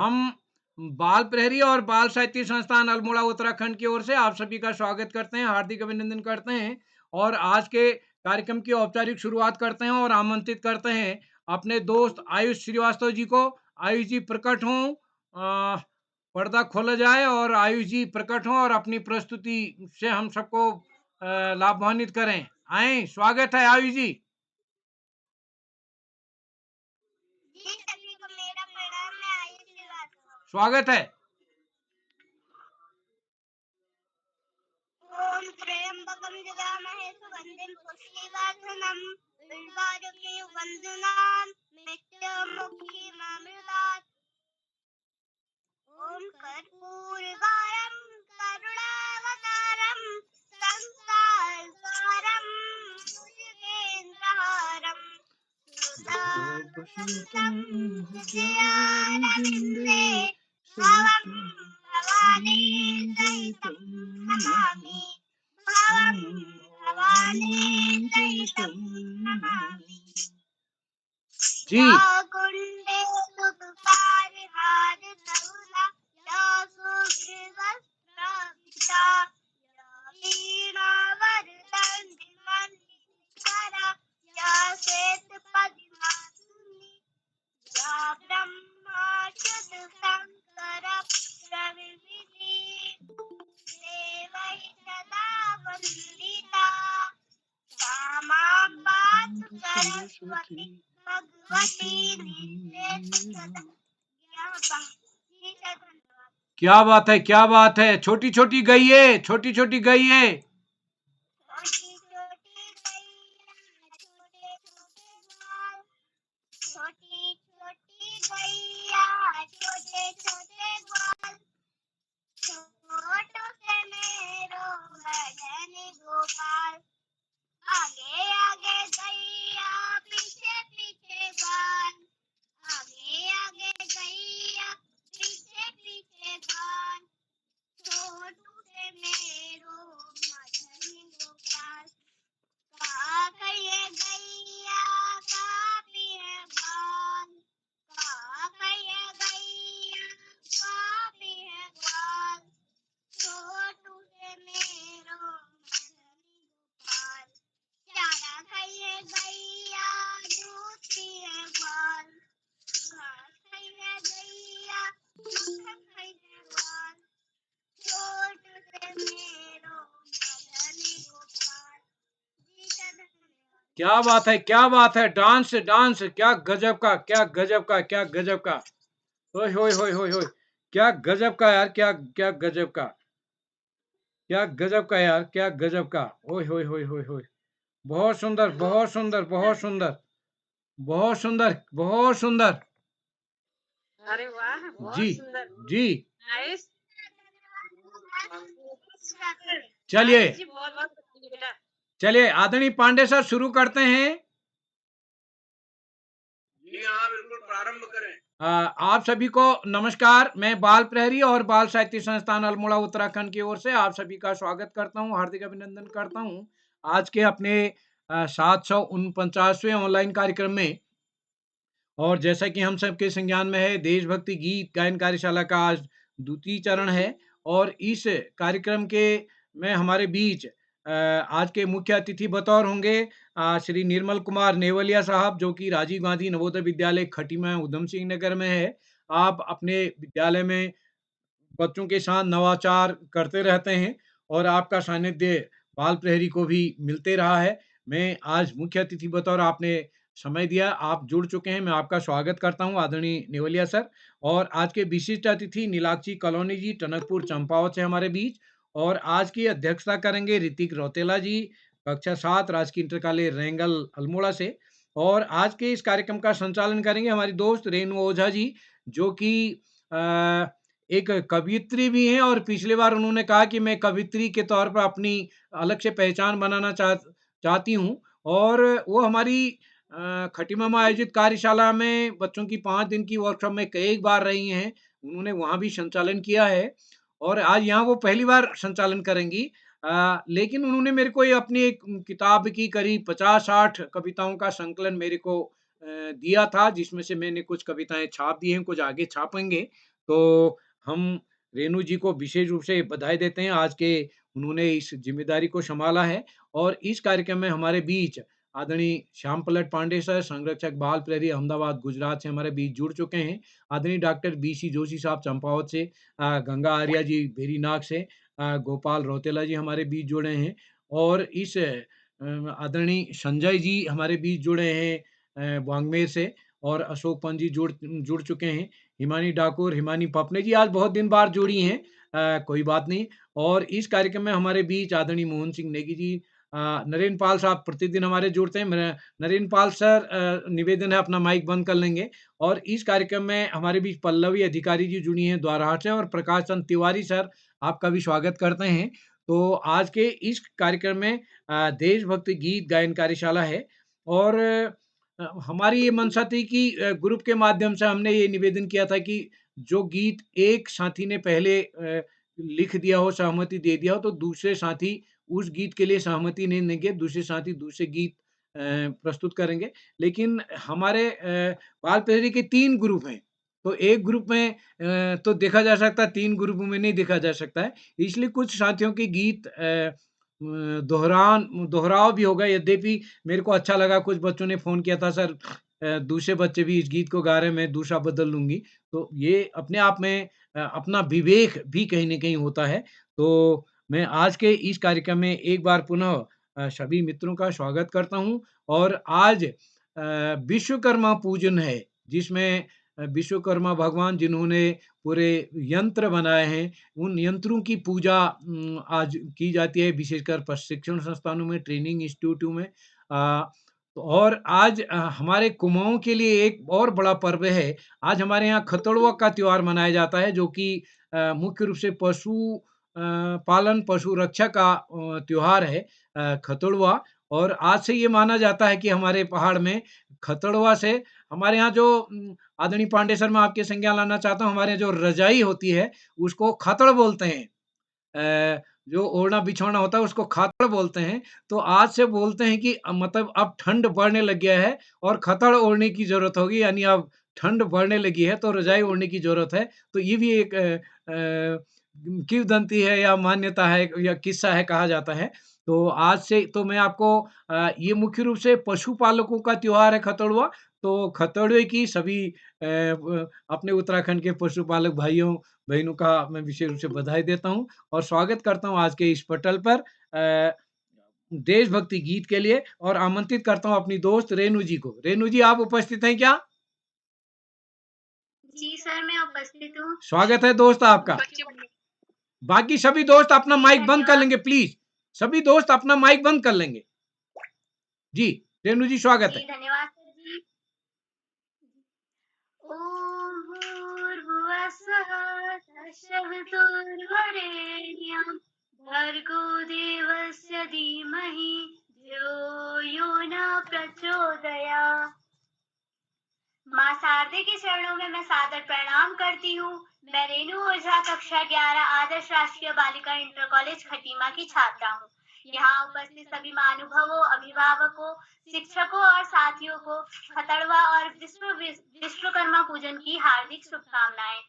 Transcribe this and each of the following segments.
हम बाल प्रहरी और बाल साहित्य संस्थान अल्मोड़ा उत्तराखंड की ओर से आप सभी का स्वागत करते हैं, हार्दिक अभिनंदन करते हैं और आज के कार्यक्रम की औपचारिक शुरुआत करते हैं और आमंत्रित करते हैं अपने दोस्त आयुष श्रीवास्तव जी को। आयुष जी प्रकट हों, पर्दा खोला जाए और आयुष जी प्रकट हों और अपनी प्रस्तुति से हम सबको लाभान्वित करें। आएँ, स्वागत है आयुष जी। जी, सभी को मेरा प्रणाम। मैं आयुष श्रीवास्तव। स्वागत है। ओम त्र्यंबकं जगामहे सुगंधिं पुष्टिवर्धनम् उर्वारुके वन्दनान् मृत्युमुखीमामृतात्। ओम कर्पूरगारं करुणावतारं संसारसारं भुजगेन्द्रहारं सदा वसन्तं हृदयारविन्दे भवं भवानी जयितं नमामि। भवं भवानी जयितं नमामि। जी, या कुण्डेषु तुषारहारधवला या शुभ्रवस्त्रांकिता या वीणावरदण्डमण्डितकरा या श्वेतपद्मासनी या ब्रह्माच्युतशङ्करप्रभृतिः देवैः सदा वन्दिता। सा मां पातु सरस्वती भगवती नित्यानंद। क्या बात है, क्या बात है। छोटी छोटी गईये, छोटी छोटी गईये। छोटी छोटी गैया छोटे छोटे ग्वाल, छोटी छोटी गैया छोटे छोटे ग्वाल, छोटू से मेरो भजन गोपाल। आगे आगे गैया पीछे पीछे ग्वाल, आगे आगे गैया पीछे पीछे ग्वाल, छोटू से मेरो भजन गोपाल। का कहिए गैया का पिए ग्वाल, का कहिए गैया का पिए ग्वाल, छोटू से मेरो भजन गोपाल। चारा खाइए गैया दूध पिए ग्वाल, घास खाइए गैया मक्खन खाइए ग्वाल, छोटू से मेरो भजन गोपाल। जी का धन्यवाद। क्या बात है, क्या बात है। डांस डांस, क्या गजब का, क्या गजब का, क्या गजब का। ओए होए होए होए होए, क्या गजब का यार, क्या क्या गजब का, क्या गजब का यार, क्या गजब का। ओए होए होए होए होए, बहुत सुंदर, बहुत सुंदर, बहुत सुंदर, बहुत सुंदर, बहुत सुंदर। अरे वाह! जी, बहुत सुंदर। जी। आयुष चलिए, आयुष जी बहुत-बहुत शुक्रिया बेटा। चलिए आदरणीय पांडे सर शुरू करते हैं। जी हाँ, बिल्कुल प्रारंभ करें। आप सभी को नमस्कार। मैं बाल प्रहरी और बाल साहित्य संस्थान अल्मोड़ा उत्तराखंड की ओर से आप सभी का स्वागत करता हूं, हार्दिक अभिनंदन करता हूं आज के अपने 749वें ऑनलाइन कार्यक्रम में। और जैसा कि हम सबके संज्ञान में है, देशभक्ति गीत गायन कार्यशाला का आज द्वितीय चरण है और इस कार्यक्रम के में हमारे बीच आज के मुख्य अतिथि बतौर होंगे श्री निर्मल कुमार नेवलिया साहब, जो कि राजीव गांधी नवोदय विद्यालय खटीमा उधम सिंह नगर में है। आप अपने विद्यालय में बच्चों के साथ नवाचार करते रहते हैं और आपका सानिध्य बाल प्रहरी को भी मिलते रहा है। मैं आज मुख्य अतिथि बतौर आपने समय दिया, आप जुड़ चुके हैं, मैं आपका स्वागत करता हूँ आदरणीय नेवलिया सर। और आज के विशिष्ट अतिथि नीलाक्षी कॉलोनी जी टनकपुर चंपावत से हमारे बीच और आज की अध्यक्षता करेंगे ऋतिक रौतेला जी, कक्षा 7 राजकीय इंटर कॉलेज रेंगल अल्मोड़ा से। और आज के इस कार्यक्रम का संचालन करेंगे हमारी दोस्त रेणु ओझा जी, जो कि अ, एक कवयित्री भी हैं और पिछली बार उन्होंने कहा कि मैं कवयित्री के तौर पर अपनी अलग से पहचान बनाना चाहती हूँ और वो हमारी खटीमा में आयोजित कार्यशाला में बच्चों की 5 दिन की वर्कशॉप में कई बार रही हैं। उन्होंने वहाँ भी संचालन किया है और आज यहाँ वो पहली बार संचालन करेंगी। लेकिन उन्होंने मेरे को ये अपनी एक किताब की करीब 50-60 कविताओं का संकलन मेरे को दिया था, जिसमें से मैंने कुछ कविताएँ छाप दी हैं, कुछ आगे छापेंगे। तो हम रेणु जी को विशेष रूप से बधाई देते हैं आज के उन्होंने इस ज़िम्मेदारी को सँभाला है और इस कार्यक्रम में हमारे बीच आदरणीय श्याम पलट पांडे सर, संरक्षक बाल प्रहरी अहमदाबाद, गुजरात से हमारे बीच जुड़ चुके हैं। आदरणीय डॉक्टर बीसी जोशी साहब चंपावत से, गंगा आर्या जी भेरीनाग से, गोपाल रौतेला जी हमारे बीच जुड़े हैं और इस आदरणीय संजय जी हमारे बीच जुड़े हैं बांगमेर से और अशोक पंत जी जुड़ जुड़ चुके हैं। हिमानी ठाकुर, हिमानी पपने जी आज बहुत दिन बाद जुड़ी हैं, कोई बात नहीं। और इस कार्यक्रम में हमारे बीच आदरणीय मोहन सिंह नेगी जी, नरेंद्र पाल साहब प्रतिदिन हमारे जुड़ते हैं। नरेंद्र पाल सर, निवेदन है अपना माइक बंद कर लेंगे। और इस कार्यक्रम में हमारे बीच पल्लवी अधिकारी जी जुड़ी हैं द्वारहाट से और प्रकाश चंद तिवारी सर आपका भी स्वागत करते हैं। तो आज के इस कार्यक्रम में देशभक्ति गीत गायन कार्यशाला है और हमारी ये मंशा थी कि ग्रुप के माध्यम से हमने ये निवेदन किया था कि जो गीत एक साथी ने पहले लिख दिया हो, सहमति दे दिया हो, तो दूसरे साथी उस गीत के लिए सहमति नहीं देंगे, दूसरे साथी दूसरे गीत प्रस्तुत करेंगे। लेकिन हमारे बाल प्रहरी के 3 ग्रुप हैं, तो एक ग्रुप में तो देखा जा सकता है, 3 ग्रुपों में नहीं देखा जा सकता है। इसलिए कुछ साथियों के गीत दोहराव भी होगा, यद्यपि मेरे को अच्छा लगा, कुछ बच्चों ने फ़ोन किया था, सर दूसरे बच्चे भी इस गीत को गा रहे हैं, मैं दूसरा बदल लूँगी। तो ये अपने आप में अपना विवेक भी कहीं न कहीं होता है। तो मैं आज के इस कार्यक्रम में एक बार पुनः सभी मित्रों का स्वागत करता हूँ और आज विश्वकर्मा पूजन है, जिसमें विश्वकर्मा भगवान जिन्होंने पूरे यंत्र बनाए हैं, उन यंत्रों की पूजा आज की जाती है, विशेषकर प्रशिक्षण संस्थानों में, ट्रेनिंग इंस्टीट्यूटों में। और आज हमारे कुमाऊँ के लिए एक और बड़ा पर्व है। आज हमारे यहाँ खतड़ुआ का त्योहार मनाया जाता है, जो कि मुख्य रूप से पशु पालन, पशु रक्षा का त्योहार है, खतड़ुआ। और आज से ये माना जाता है कि हमारे पहाड़ में खतड़ुआ से हमारे यहाँ जो आदरणीय पांडे सर, मैं आपके संज्ञान लाना चाहता हूँ, हमारे यहाँ जो रज़ाई होती है, उसको खतड़ बोलते हैं। जो ओढ़ना-बिछौना होता है, उसको खातड़ बोलते हैं। तो आज से बोलते हैं कि मतलब अब ठंड बढ़ने लग गया है और खतड़ ओढ़ने की ज़रूरत होगी, यानी अब ठंड बढ़ने लगी है, तो रज़ाई ओढ़ने की ज़रूरत है। तो ये भी एक किंवदंती है या मान्यता है या किस्सा है, कहा जाता है। तो आज से तो मैं आपको ये मुख्य रूप से पशुपालकों का त्योहार है खतड़ुआ, तो खतड़ुए की सभी अपने उत्तराखंड के पशुपालक भाइयों-बहनों का मैं विशेष रूप से बधाई देता हूँ और स्वागत करता हूँ आज के इस पटल पर देशभक्ति गीत के लिए और आमंत्रित करता हूँ अपनी दोस्त रेणु जी को। रेणु जी, आप उपस्थित हैं क्या? जी सर, मैं उपस्थित हूँ। स्वागत है दोस्त आपका। बाकी सभी दोस्त अपना माइक बंद कर लेंगे प्लीज। सभी दोस्त अपना माइक बंद कर लेंगे। जी, रेणु जी स्वागत है। धन्यवाद सर जी। ओम भूर्भुवः स्वः तत्सवितुर्वरेण्यं भर्गो देवस्य धीमहि धियो यो न प्रचोदयात्। माँ शारदे के चरणों में मैं सादर प्रणाम करती हूँ। मैं रेणु ओझा, कक्षा 11 आदर्श राष्ट्रीय बालिका इंटर कॉलेज खटीमा की छात्रा हूँ। यहाँ उपस्थित सभी महानुभावों, अभिभावकों, शिक्षकों और साथियों को खतड़वा और विश्वकर्मा पूजन की हार्दिक शुभकामनाएं।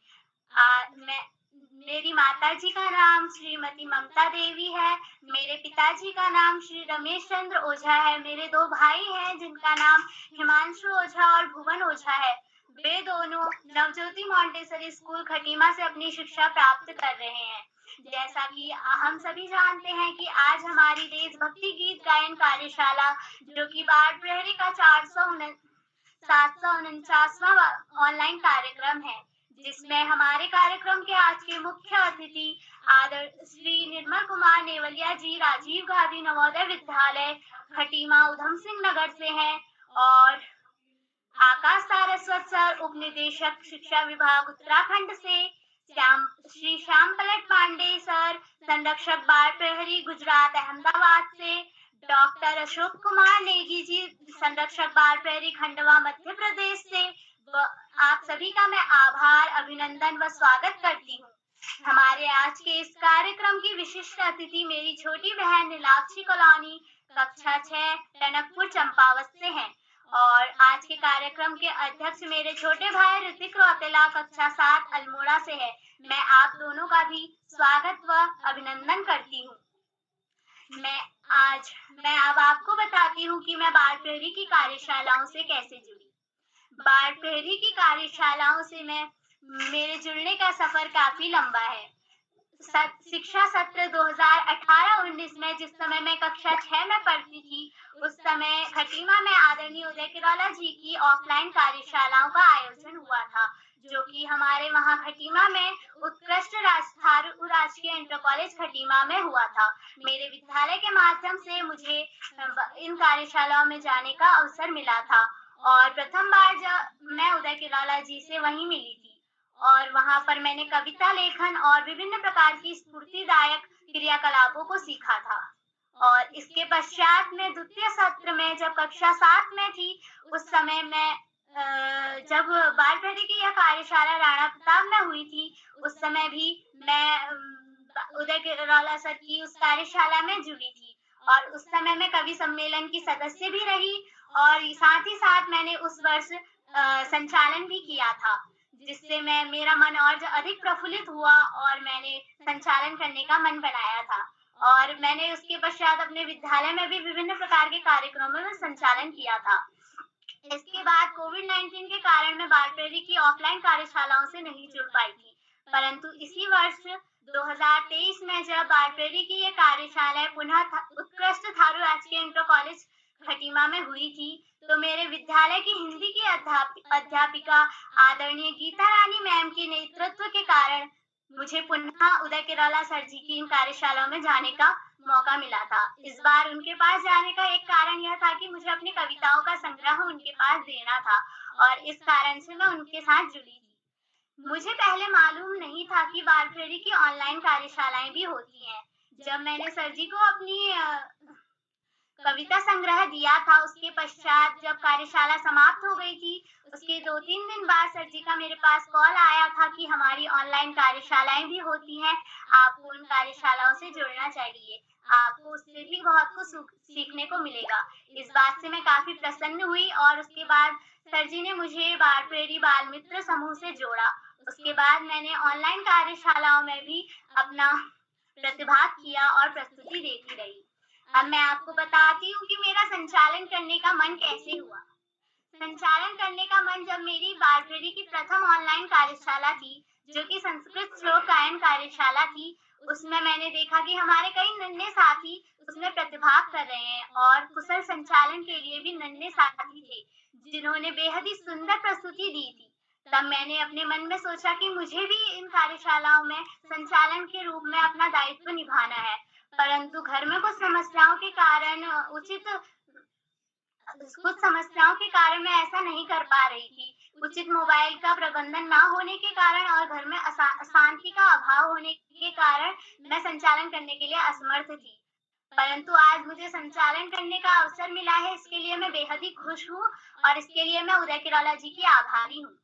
मेरी माताजी का नाम श्रीमती ममता देवी है। मेरे पिताजी का नाम श्री रमेश चंद्र ओझा है। मेरे 2 भाई हैं जिनका नाम हिमांशु ओझा और भुवन ओझा है। वे दोनों नवज्योति मॉन्टेसरी स्कूल खटीमा से अपनी शिक्षा प्राप्त कर रहे हैं। जैसा कि हम सभी जानते हैं कि आज हमारी देशभक्ति गीत गायन कार्यशाला, जो कि बाल प्रहरी का 749वां ऑनलाइन कार्यक्रम है, जिसमें हमारे कार्यक्रम के आज के मुख्य अतिथि आदर श्री निर्मल कुमार नेवलिया जी, राजीव गांधी नवोदय विद्यालय खटीमा उधम सिंह नगर से हैं और आकाश सारस्वत सर, उप निदेशक शिक्षा विभाग उत्तराखंड से, श्री श्याम पलट पांडे सर, संरक्षक बाल प्रहरी गुजरात अहमदाबाद से, डॉक्टर अशोक कुमार नेगी जी, संरक्षक बाल प्रहरी खंडवा मध्य प्रदेश से। आप सभी का मैं आभार, अभिनंदन व स्वागत करती हूँ। हमारे आज के इस कार्यक्रम की विशिष्ट अतिथि मेरी छोटी बहन नीलाक्षी कॉलोनी कक्षा 6 टनकपुर चंपावत से हैं और आज के कार्यक्रम के अध्यक्ष मेरे छोटे भाई ऋतिक रौतेला कक्षा 7 अल्मोड़ा से है। मैं आप दोनों का भी स्वागत व अभिनंदन करती हूँ। मैं अब आपको बताती हूँ कि मैं बाल प्रेरी की कार्यशालाओं से कैसे जुड़ी। बाल प्रेरी की कार्यशालाओं से मेरे जुड़ने का सफर काफी लंबा है। शिक्षा सत्र 2018-19 में जिस समय मैं कक्षा 6 में पढ़ती थी, उस समय खटीमा में आदरणीय उदय किरौला जी की ऑफलाइन कार्यशालाओं का आयोजन हुआ था, जो कि हमारे वहाँ खटीमा में उत्कृष्ट थारू राजकीय इंटर कॉलेज खटीमा में हुआ था। मेरे विद्यालय के माध्यम से मुझे इन कार्यशालाओं में जाने का अवसर मिला था और प्रथम बार जब मैं उदय किरौला जी से वहीं मिली थी और वहां पर मैंने कविता लेखन और विभिन्न प्रकार की स्फूर्तिदायक क्रियाकलापों को सीखा था। और इसके पश्चात में द्वितीय सत्र में जब कक्षा 7 में थी, उस समय मैं जब बाल प्रेरी की यह कार्यशाला राणा प्रताप में हुई थी, उस समय भी मैं उदय किरौला सर की उस कार्यशाला में जुड़ी थी और उस समय मैं कवि सम्मेलन की सदस्य भी रही और साथ ही साथ मैंने उस वर्ष संचालन भी किया था, जिससे मेरा मन और अधिक प्रफुल्लित हुआ और मैंने संचालन करने का मन बनाया था और मैंने उसके पश्चात अपने विद्यालय में भी विभिन्न प्रकार के कार्यक्रमों में संचालन किया था। इसके बाद कोविड-19 के कारण मैं बाल प्रेरी की ऑफलाइन कार्यशालाओं से नहीं जुड़ पाई थी, परंतु इसी वर्ष 2023 में जब बाल प्रेरी की ये कार्यशाला पुनः उत्कृष्ट थारू राजकीय इंटर कॉलेज खटीमा में हुई थी, तो मेरे विद्यालय की हिंदी की अध्यापिका आदरणीय गीता रानी मैम के नेतृत्व के कारण मुझे पुनः उदय किरौला सर जी की इन कार्यशालाओं में जाने का मौका मिला था। इस बार उनके पास जाने का एक कारण यह था कि मुझे अपनी कविताओं का संग्रह उनके पास देना था और इस कारण से मैं उनके साथ जुड़ी थी। मुझे पहले मालूम नहीं था कि बाल प्रेरी की ऑनलाइन कार्यशालाएं भी होती हैं। जब मैंने सर जी को अपनी कविता संग्रह दिया था, उसके पश्चात जब कार्यशाला समाप्त हो गई थी, उसके 2-3 दिन बाद सर जी का मेरे पास कॉल आया था कि हमारी ऑनलाइन कार्यशालाएं भी होती हैं, आपको उन कार्यशालाओं से जुड़ना चाहिए, आपको उससे भी बहुत कुछ सीखने को मिलेगा। इस बात से मैं काफी प्रसन्न हुई और उसके बाद सर जी ने मुझे बाल प्रेरी बाल मित्र समूह से जोड़ा। उसके बाद मैंने ऑनलाइन कार्यशालाओं में भी अपना प्रतिभाग किया और प्रस्तुति देती रही। अब मैं आपको बताती हूँ कि मेरा संचालन करने का मन कैसे हुआ। संचालन करने का मन जब मेरी बाल प्रेरी की प्रथम ऑनलाइन कार्यशाला थी, जो कि संस्कृत श्लोक गायन कार्यशाला थी, उसमें मैंने देखा कि हमारे कई नन्हे साथी उसमें प्रतिभाग कर रहे हैं और कुशल संचालन के लिए भी नन्हे साथी थे, जिन्होंने बेहद ही सुंदर प्रस्तुति दी थी। तब मैंने अपने मन में सोचा कि मुझे भी इन कार्यशालाओं में संचालन के रूप में अपना दायित्व निभाना है, परंतु घर में कुछ समस्याओं के कारण मैं ऐसा नहीं कर पा रही थी। उचित मोबाइल का प्रबंधन ना होने के कारण और घर में शांति का अभाव होने के कारण मैं संचालन करने के लिए असमर्थ थी। परंतु आज मुझे संचालन करने का अवसर मिला है, इसके लिए मैं बेहद ही खुश हूँ और इसके लिए मैं उदय किरौला जी की आभारी हूँ।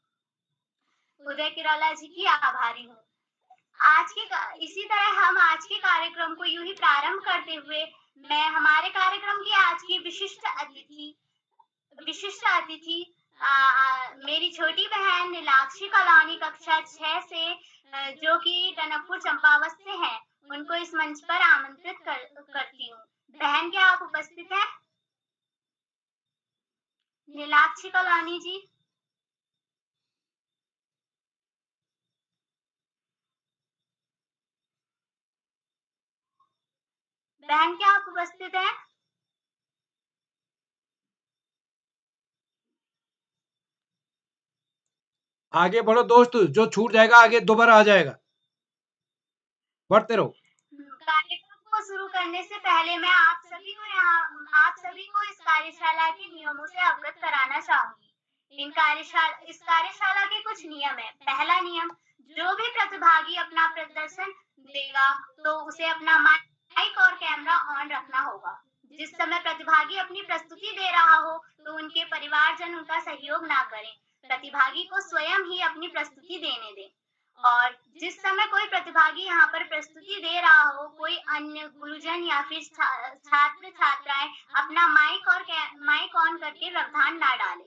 इसी तरह हम आज के कार्यक्रम को यूं ही प्रारंभ करते हुए मैं हमारे कार्यक्रम की आज की विशिष्ट अतिथि मेरी छोटी बहन नीलाक्षी कलानी कक्षा 6 से जो कि टनकपुर चंपावत से है, उनको इस मंच पर आमंत्रित करती हूँ। बहन, क्या आप उपस्थित हैं? नीलाक्षी कलानी जी। बहन, क्या आप उपस्थित हैं? आगे बढ़ो दोस्त, जो छूट जाएगा आगे दोबारा आ जाएगा, बढ़ते रहो। कार्यक्रम को शुरू करने से पहले मैं आप सभी को इस कार्यशाला के नियमों से अवगत कराना चाहूंगी। इस कार्यशाला के कुछ नियम है। पहला नियम, जो भी प्रतिभागी अपना प्रदर्शन देगा तो उसे अपना माइक और कैमरा ऑन रखना होगा। जिस समय प्रतिभागी अपनी प्रस्तुति दे रहा हो तो उनके परिवारजन उनका सहयोग ना करें। प्रतिभागी को स्वयं ही अपनी प्रस्तुति देने दें और जिस समय कोई प्रतिभागी यहाँ पर प्रस्तुति दे रहा हो, कोई अन्य गुरुजन या फिर छात्र छात्राएं अपना माइक ऑन करके व्यवधान ना डालें।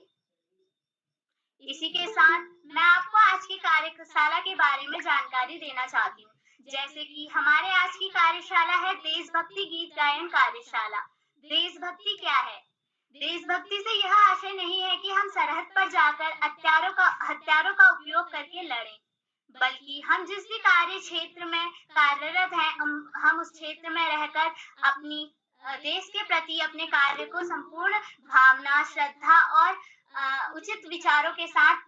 इसी के साथ मैं आपको आज की कार्यशाला के बारे में जानकारी देना चाहती हूँ। जैसे कि हमारे आज की कार्यशाला है देशभक्ति गीत गायन कार्यशाला। देशभक्ति क्या है? देशभक्ति से यह आशय नहीं है कि हम सरहद पर जाकर हथियारों का उपयोग करके लड़ें, बल्कि हम जिस भी कार्य क्षेत्र में कार्यरत हैं, हम उस क्षेत्र में रहकर अपनी देश के प्रति अपने कार्य को संपूर्ण भावना, श्रद्धा और उचित विचारों के साथ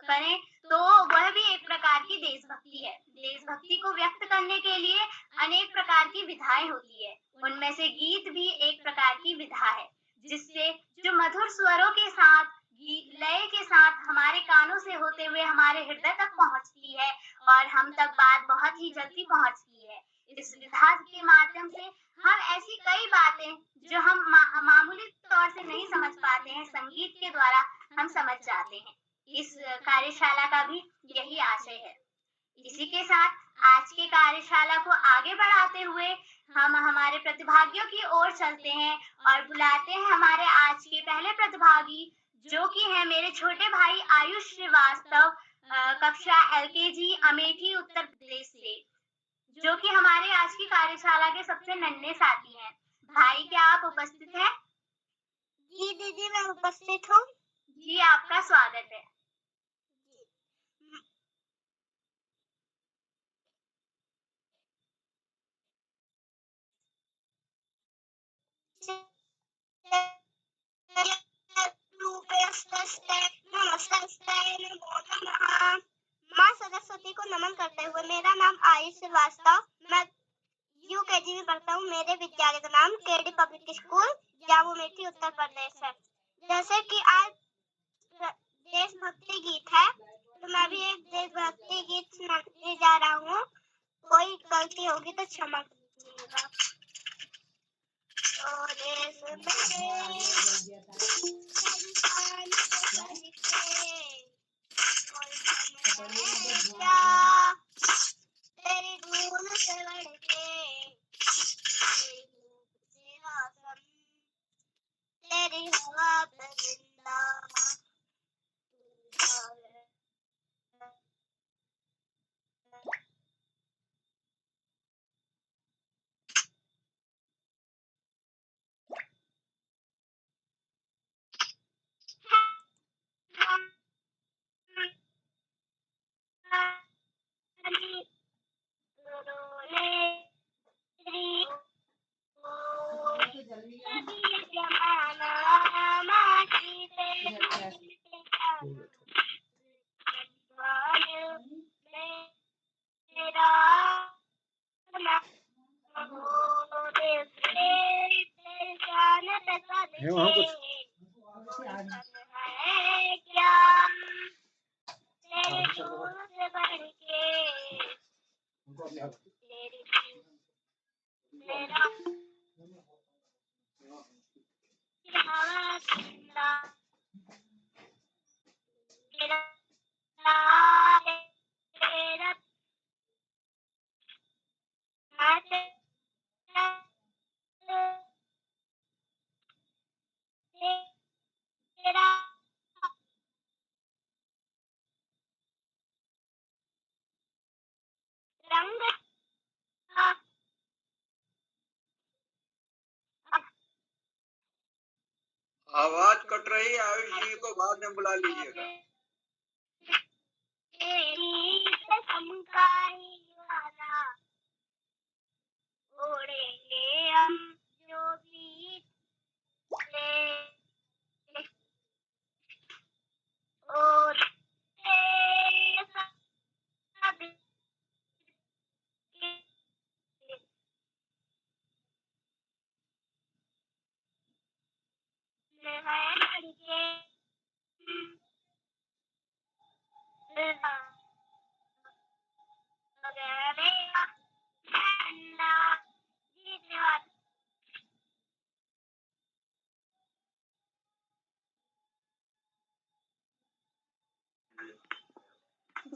करें, तो वह भी एक प्रकार की देशभक्ति है। देशभक्ति को व्यक्त करने के लिए अनेक प्रकार की विधाएं होती है। उनमें से गीत भी एक प्रकार की विधा है, जिससे जो मधुर स्वरों के साथ, लय के साथ हमारे कानों से होते हुए हमारे हृदय तक पहुंचती है और हम तक बात बहुत ही जल्दी पहुंचती है। इस विधा के माध्यम से हम ऐसी कई बातें जो हम मामूली तौर से नहीं समझ पाते हैं, संगीत के द्वारा हम समझ जाते हैं। इस कार्यशाला का भी यही आशय है। इसी के साथ आज के कार्यशाला को आगे बढ़ाते हुए हम हमारे प्रतिभागियों की ओर चलते हैं और बुलाते हैं हमारे आज के पहले प्रतिभागी, जो कि है मेरे छोटे भाई आयुष श्रीवास्तव, कक्षा LKG अमेठी उत्तर प्रदेश से, जो कि हमारे आज की कार्यशाला के सबसे नन्हे साथी हैं। भाई, क्या आप उपस्थित हैं? जी दीदी, मैं उपस्थित हूँ। जी, आपका स्वागत है। माँ सरस्वती को नमन करते हुए, मेरा नाम आयुष श्रीवास्तव, मैं UKG में पढ़ता हूँ। मेरे विद्यालय का नाम KD public school Jamu Amethi Uttar Pradesh है। जैसे कि आज देशभक्ति गीत है, तो मैं भी एक देशभक्ति गीत सुनाने जा रहा हूँ। कोई गलती होगी तो क्षमा कीजिएगा। तेरी धूल से बढ़ के, तेरी हवा पे जिंदा, वहाँ कुछ आवाज कट रही है, आयुष जी को बाद में बुला लीजिएगा। ओढ़ेंगे हम जो भी और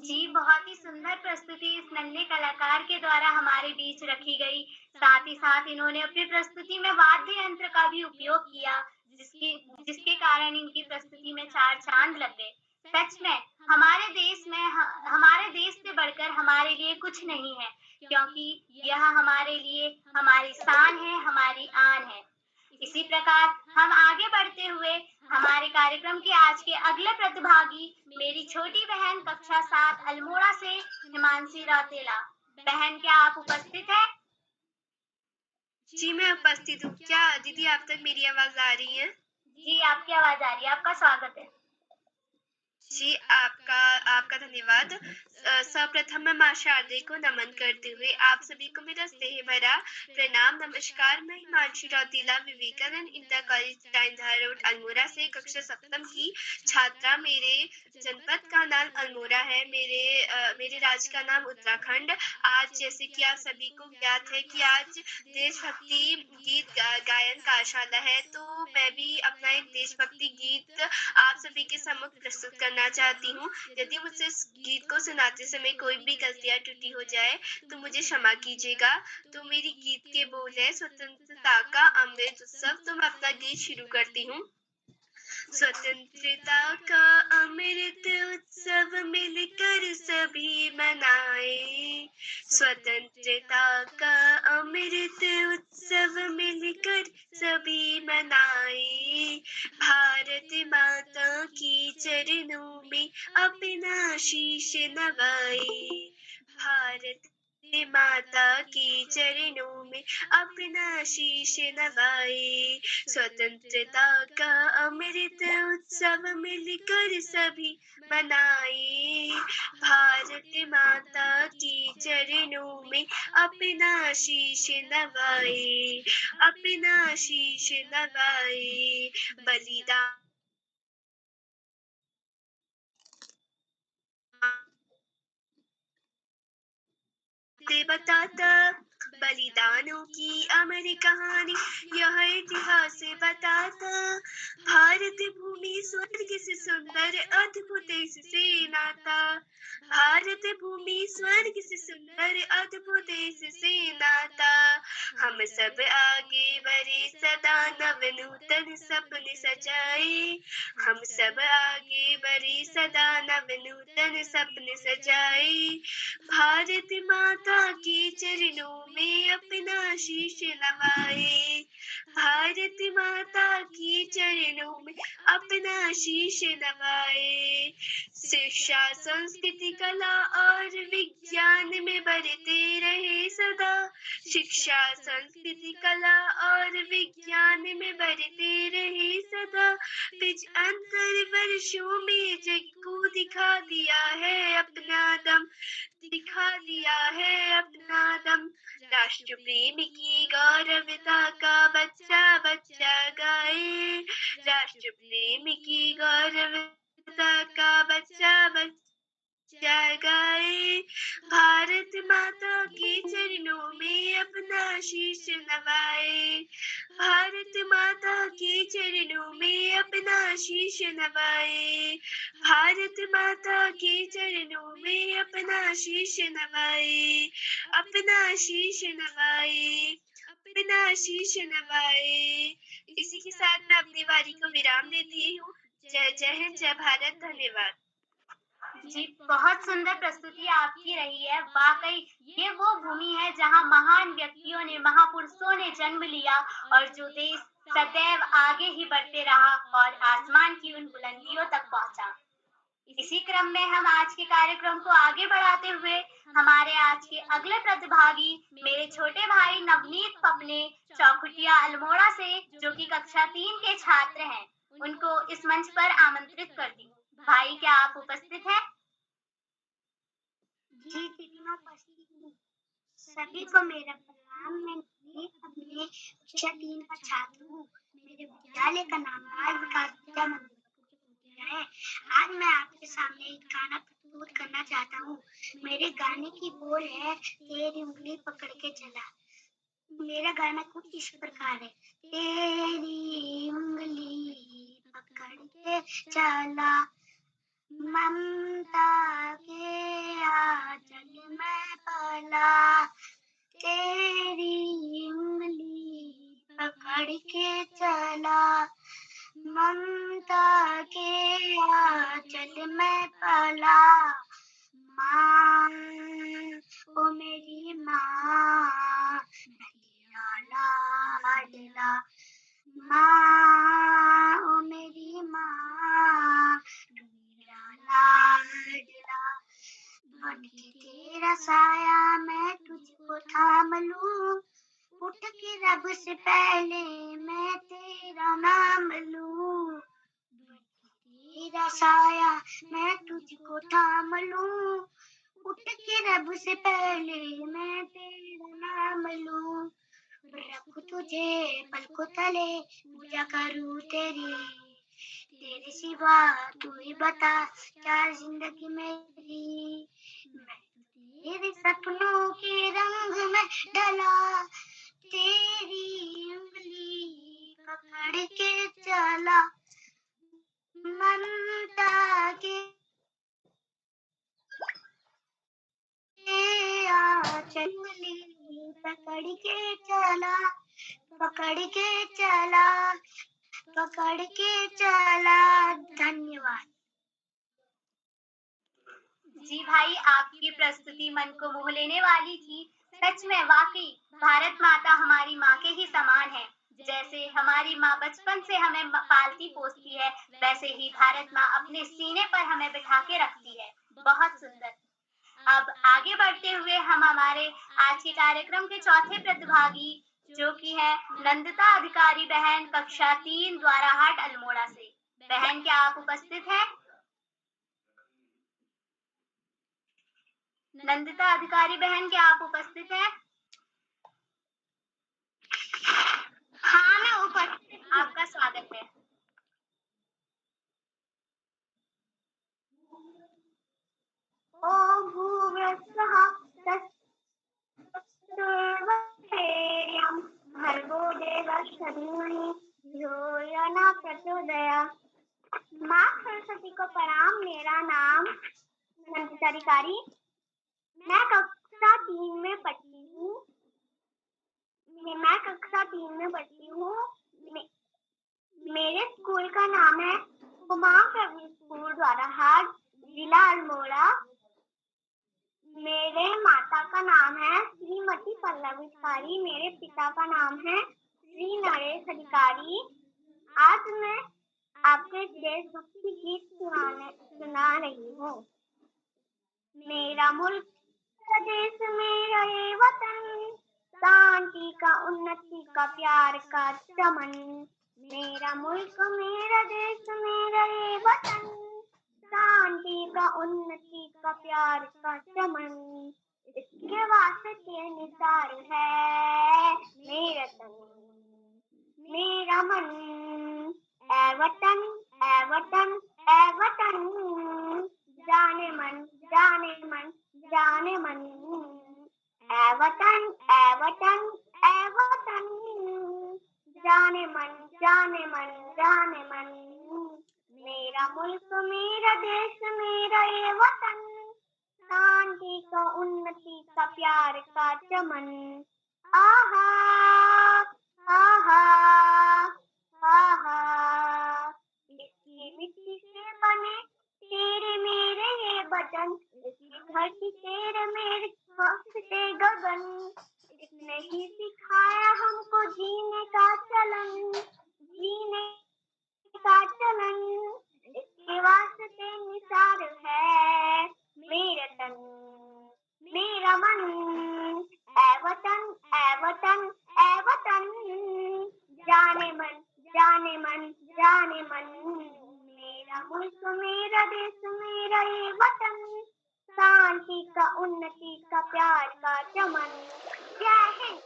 जी, बहुत ही सुंदर प्रस्तुति इस नन्हे कलाकार के द्वारा हमारे बीच रखी गई। साथ ही साथ इन्होंने अपनी प्रस्तुति में वाद्य यंत्र का भी उपयोग किया, जिसकी जिसके कारण इनकी प्रस्तुति में 4 चाँद लग गए। सच में हमारे देश से बढ़कर हमारे लिए कुछ नहीं है, क्योंकि यह हमारे लिए हमारी शान है, हमारी आन है। इसी प्रकार हम आगे बढ़ते हुए हमारे कार्यक्रम के आज के अगले प्रतिभागी मेरी छोटी बहन कक्षा 7 अल्मोड़ा से हिमांशी रौतेला। बहन, क्या आप उपस्थित हैं? जी, मैं उपस्थित हूँ। क्या दीदी आप तक मेरी आवाज आ रही है? जी, आपकी आवाज आ रही है। आपका स्वागत है। जी, आपका आपका धन्यवाद। सर्वप्रथम मैं माँ शारदे को नमन करते हुए आप सभी को मेरा स्नेह भरा प्रणाम नमस्कार। मैं Himanshi Rautela Vivekanand inter college Daindhar road Almora से कक्षा सप्तम की छात्रा। मेरे जनपद का नाम अल्मोड़ा है, मेरे राज्य का नाम उत्तराखंड। आज जैसे कि आप सभी को ज्ञात है कि आज देशभक्ति गीत गायन कार्यशाला है, तो मैं भी अपना एक देशभक्ति गीत आप सभी के सम्मुख प्रस्तुत करना चाहती हूँ। यदि मुझसे इस गीत को सुनाते समय कोई भी गलतियाँ त्रुटि हो जाए तो मुझे क्षमा कीजिएगा। तो मेरी गीत के बोल है स्वतंत्रता का अमृत उत्सव। तो मैं अपना गीत शुरू करती हूँ। स्वतंत्रता का अमृत उत्सव मिलकर सभी मनाए। स्वतंत्रता का अमृत उत्सव मिलकर सभी मनाए। भारत माता की चरणों में अपना शीश नवाए। भारत माता की चरणों में अपना शीश नवाए। स्वतंत्रता का अमृत उत्सव मिलकर सभी मनाए। भारत माता की चरणों में अपना शीश नवाए। अपना शीश नवाए। बलिदान से बताता बलिदानों की अमर कहानी यह इतिहास बताता। भारत भूमि स्वर्ग से सुंदर अद्भुत इससे नाता। भारत भूमि स्वर्ग से सुंदर अद्भुत इससे नाता। हम सब आगे बढ़े सदा नव नूतन सपने सजाए। हम सब आगे बढ़े सदा नव नूतन सपने सजाए। भारत माता के चरणों में अपना शीश नवाए। भारत माता के चरणों में अपना शीश नवाए। शिक्षा संस्कृति कला और विज्ञान में बढ़ते रहे सदा। शिक्षा संस्कृति कला और विज्ञान में बढ़ते रहे सदा। पिछ अंतर वर्षों में जग को दिखा दिया है अपना दम। दिखा दिया है अपना दम। राष्ट्र प्रेम की गौरवता का बच्चा बच्चा गाए। राष्ट्र प्रेम की गौरवता का बच्चा बच्चा गाए। भारत माता के चरणों में अपना शीश नवाए। भारत माता के चरणों में अपना शीश नवाए। भारत माता के चरणों में अपना शीश नवाए। अपना शीश नवाए। अपना शीश नवाए। इसी के साथ मैं अपनी वारी को विराम देती हूँ। जय जय हिंद, जय भारत, धन्यवाद। जी, बहुत सुंदर प्रस्तुति आपकी रही है। वाकई ये वो भूमि है जहाँ महान व्यक्तियों ने, महापुरुषों ने जन्म लिया और जो देश सदैव आगे ही बढ़ते रहा और आसमान की उन बुलंदियों तक पहुंचा। इसी क्रम में हम आज के कार्यक्रम को आगे बढ़ाते हुए हमारे आज के अगले प्रतिभागी मेरे छोटे भाई नवनीत पपने चौखुटिया अल्मोड़ा से, जो कि कक्षा 3 के छात्र हैं, उनको इस मंच पर आमंत्रित करती हूँ। भाई, क्या आप उपस्थित हैं? जी दीदी, मैं उपस्थित हूँ। सभी को मेरा प्रणाम। मैं अपने कक्षा 3 का छात्र हूँ। मेरे विद्यालय का नाम बाल विकास विद्या मंदिर है। आज मैं आपके सामने एक गाना प्रस्तुत करना चाहता हूँ। मेरे गाने की बोल है तेरी उंगली पकड़ के चला। मेरा गाना कुछ इस प्रकार है। तेरी उंगली पकड़ के चला ममता के आंचल में पला, तेरी उंगली पकड़ के चला। ममता के आंचल में पला, माँ ओ मेरी माँ, मेरा लाडला। माँ ओ मेरी माँ, मेरा लाडला। बन के तेरा साया मैं तुझको थाम लूं, उठ के रब से पहले मैं तेरा नाम लूं। तेरा साया मैं तुझको थाम लूं, उठ के रब से पहले मैं तेरा नाम लूं। रखूं तुझे पलकों तले, पूजा करूं तेरी, तेरे सिवा तू ही बता क्या जिंदगी मेरी। मैं तेरे सपनों के रंग में ढला, तेरी उंगली पकड़ के चला। ममता के आंचल में पकड़ के चला, पकड़ के चला, पकड़ के चला। धन्यवाद। जी भाई, आपकी प्रस्तुति मन को मोह लेने वाली थी। सच में वाकई भारत माता हमारी माँ के ही समान है। जैसे हमारी माँ बचपन से हमें पालती पोसती है, वैसे ही भारत माँ अपने सीने पर हमें बिठा के रखती है। बहुत सुंदर। अब आगे बढ़ते हुए हम हमारे आज के कार्यक्रम के चौथे प्रतिभागी, जो कि है नंदिता अधिकारी बहन, कक्षा 3, द्वाराहाट अल्मोड़ा से। बहन, क्या आप उपस्थित हैं? नंदिता अधिकारी बहन, क्या आप उपस्थित हैं? हाँ, मैं उपस्थित हूँ। आपका स्वागत है। ओम भूर्भुवः तत्सवितुर्वरेण्यं भर्गो देवस्य धीमहि धियो यो न प्रचोदयात्। माँ सरस्वती को प्रणाम। मेरा नाम नंदिता अधिकारी, मैं कक्षा 3 में पढ़ती हूँ। मेरे स्कूल का नाम है उमा पब्लिक स्कूल द्वाराहाट, जिला अल्मोड़ा। मेरे माता का नाम है श्रीमती पल्लवी अधिकारी, मेरे पिता का नाम है श्री नरेश अधिकारी। आज मैं आपके देशभक्ति गीत सुना रही हूँ। मेरा मुल्क देश मेरा ये वतन, शांति का उन्नति का प्यार का चमन। मेरा मुल्क मेरा देश मेरा ये वतन, शांति का उन्नति का प्यार का चमन। इसके वास्ते निसार है मेरा तन मेरा मन। ऐ वतन ऐ वतन ऐ वतन, जाने मन जाने मन जाने मन। ऐ वतन ऐ वतन ऐ वतन, जाने मन जाने मन जाने मन। मेरा मुल्क मेरा देश मेरा ये वतन, शांति का उन्नति का प्यार का चमन। आहा आहा आहा, इसकी मिट्टी से बने तेरे मेरे ये बदन, इसकी धरती तेरे मेरे से गगन। इसने ही सिखाया हमको जीने का चलन, जीने का चलन। इसके वास्ते निसार है मेरा तन मेरा मन। ऐ वतन ऐ वतन ऐ वतन, जाने मन जाने मन जाने मन। मेरा मुल्क मेरा देश मेरा ये वतन, शांति का उन्नति का प्यार का चमन। जय हिंद।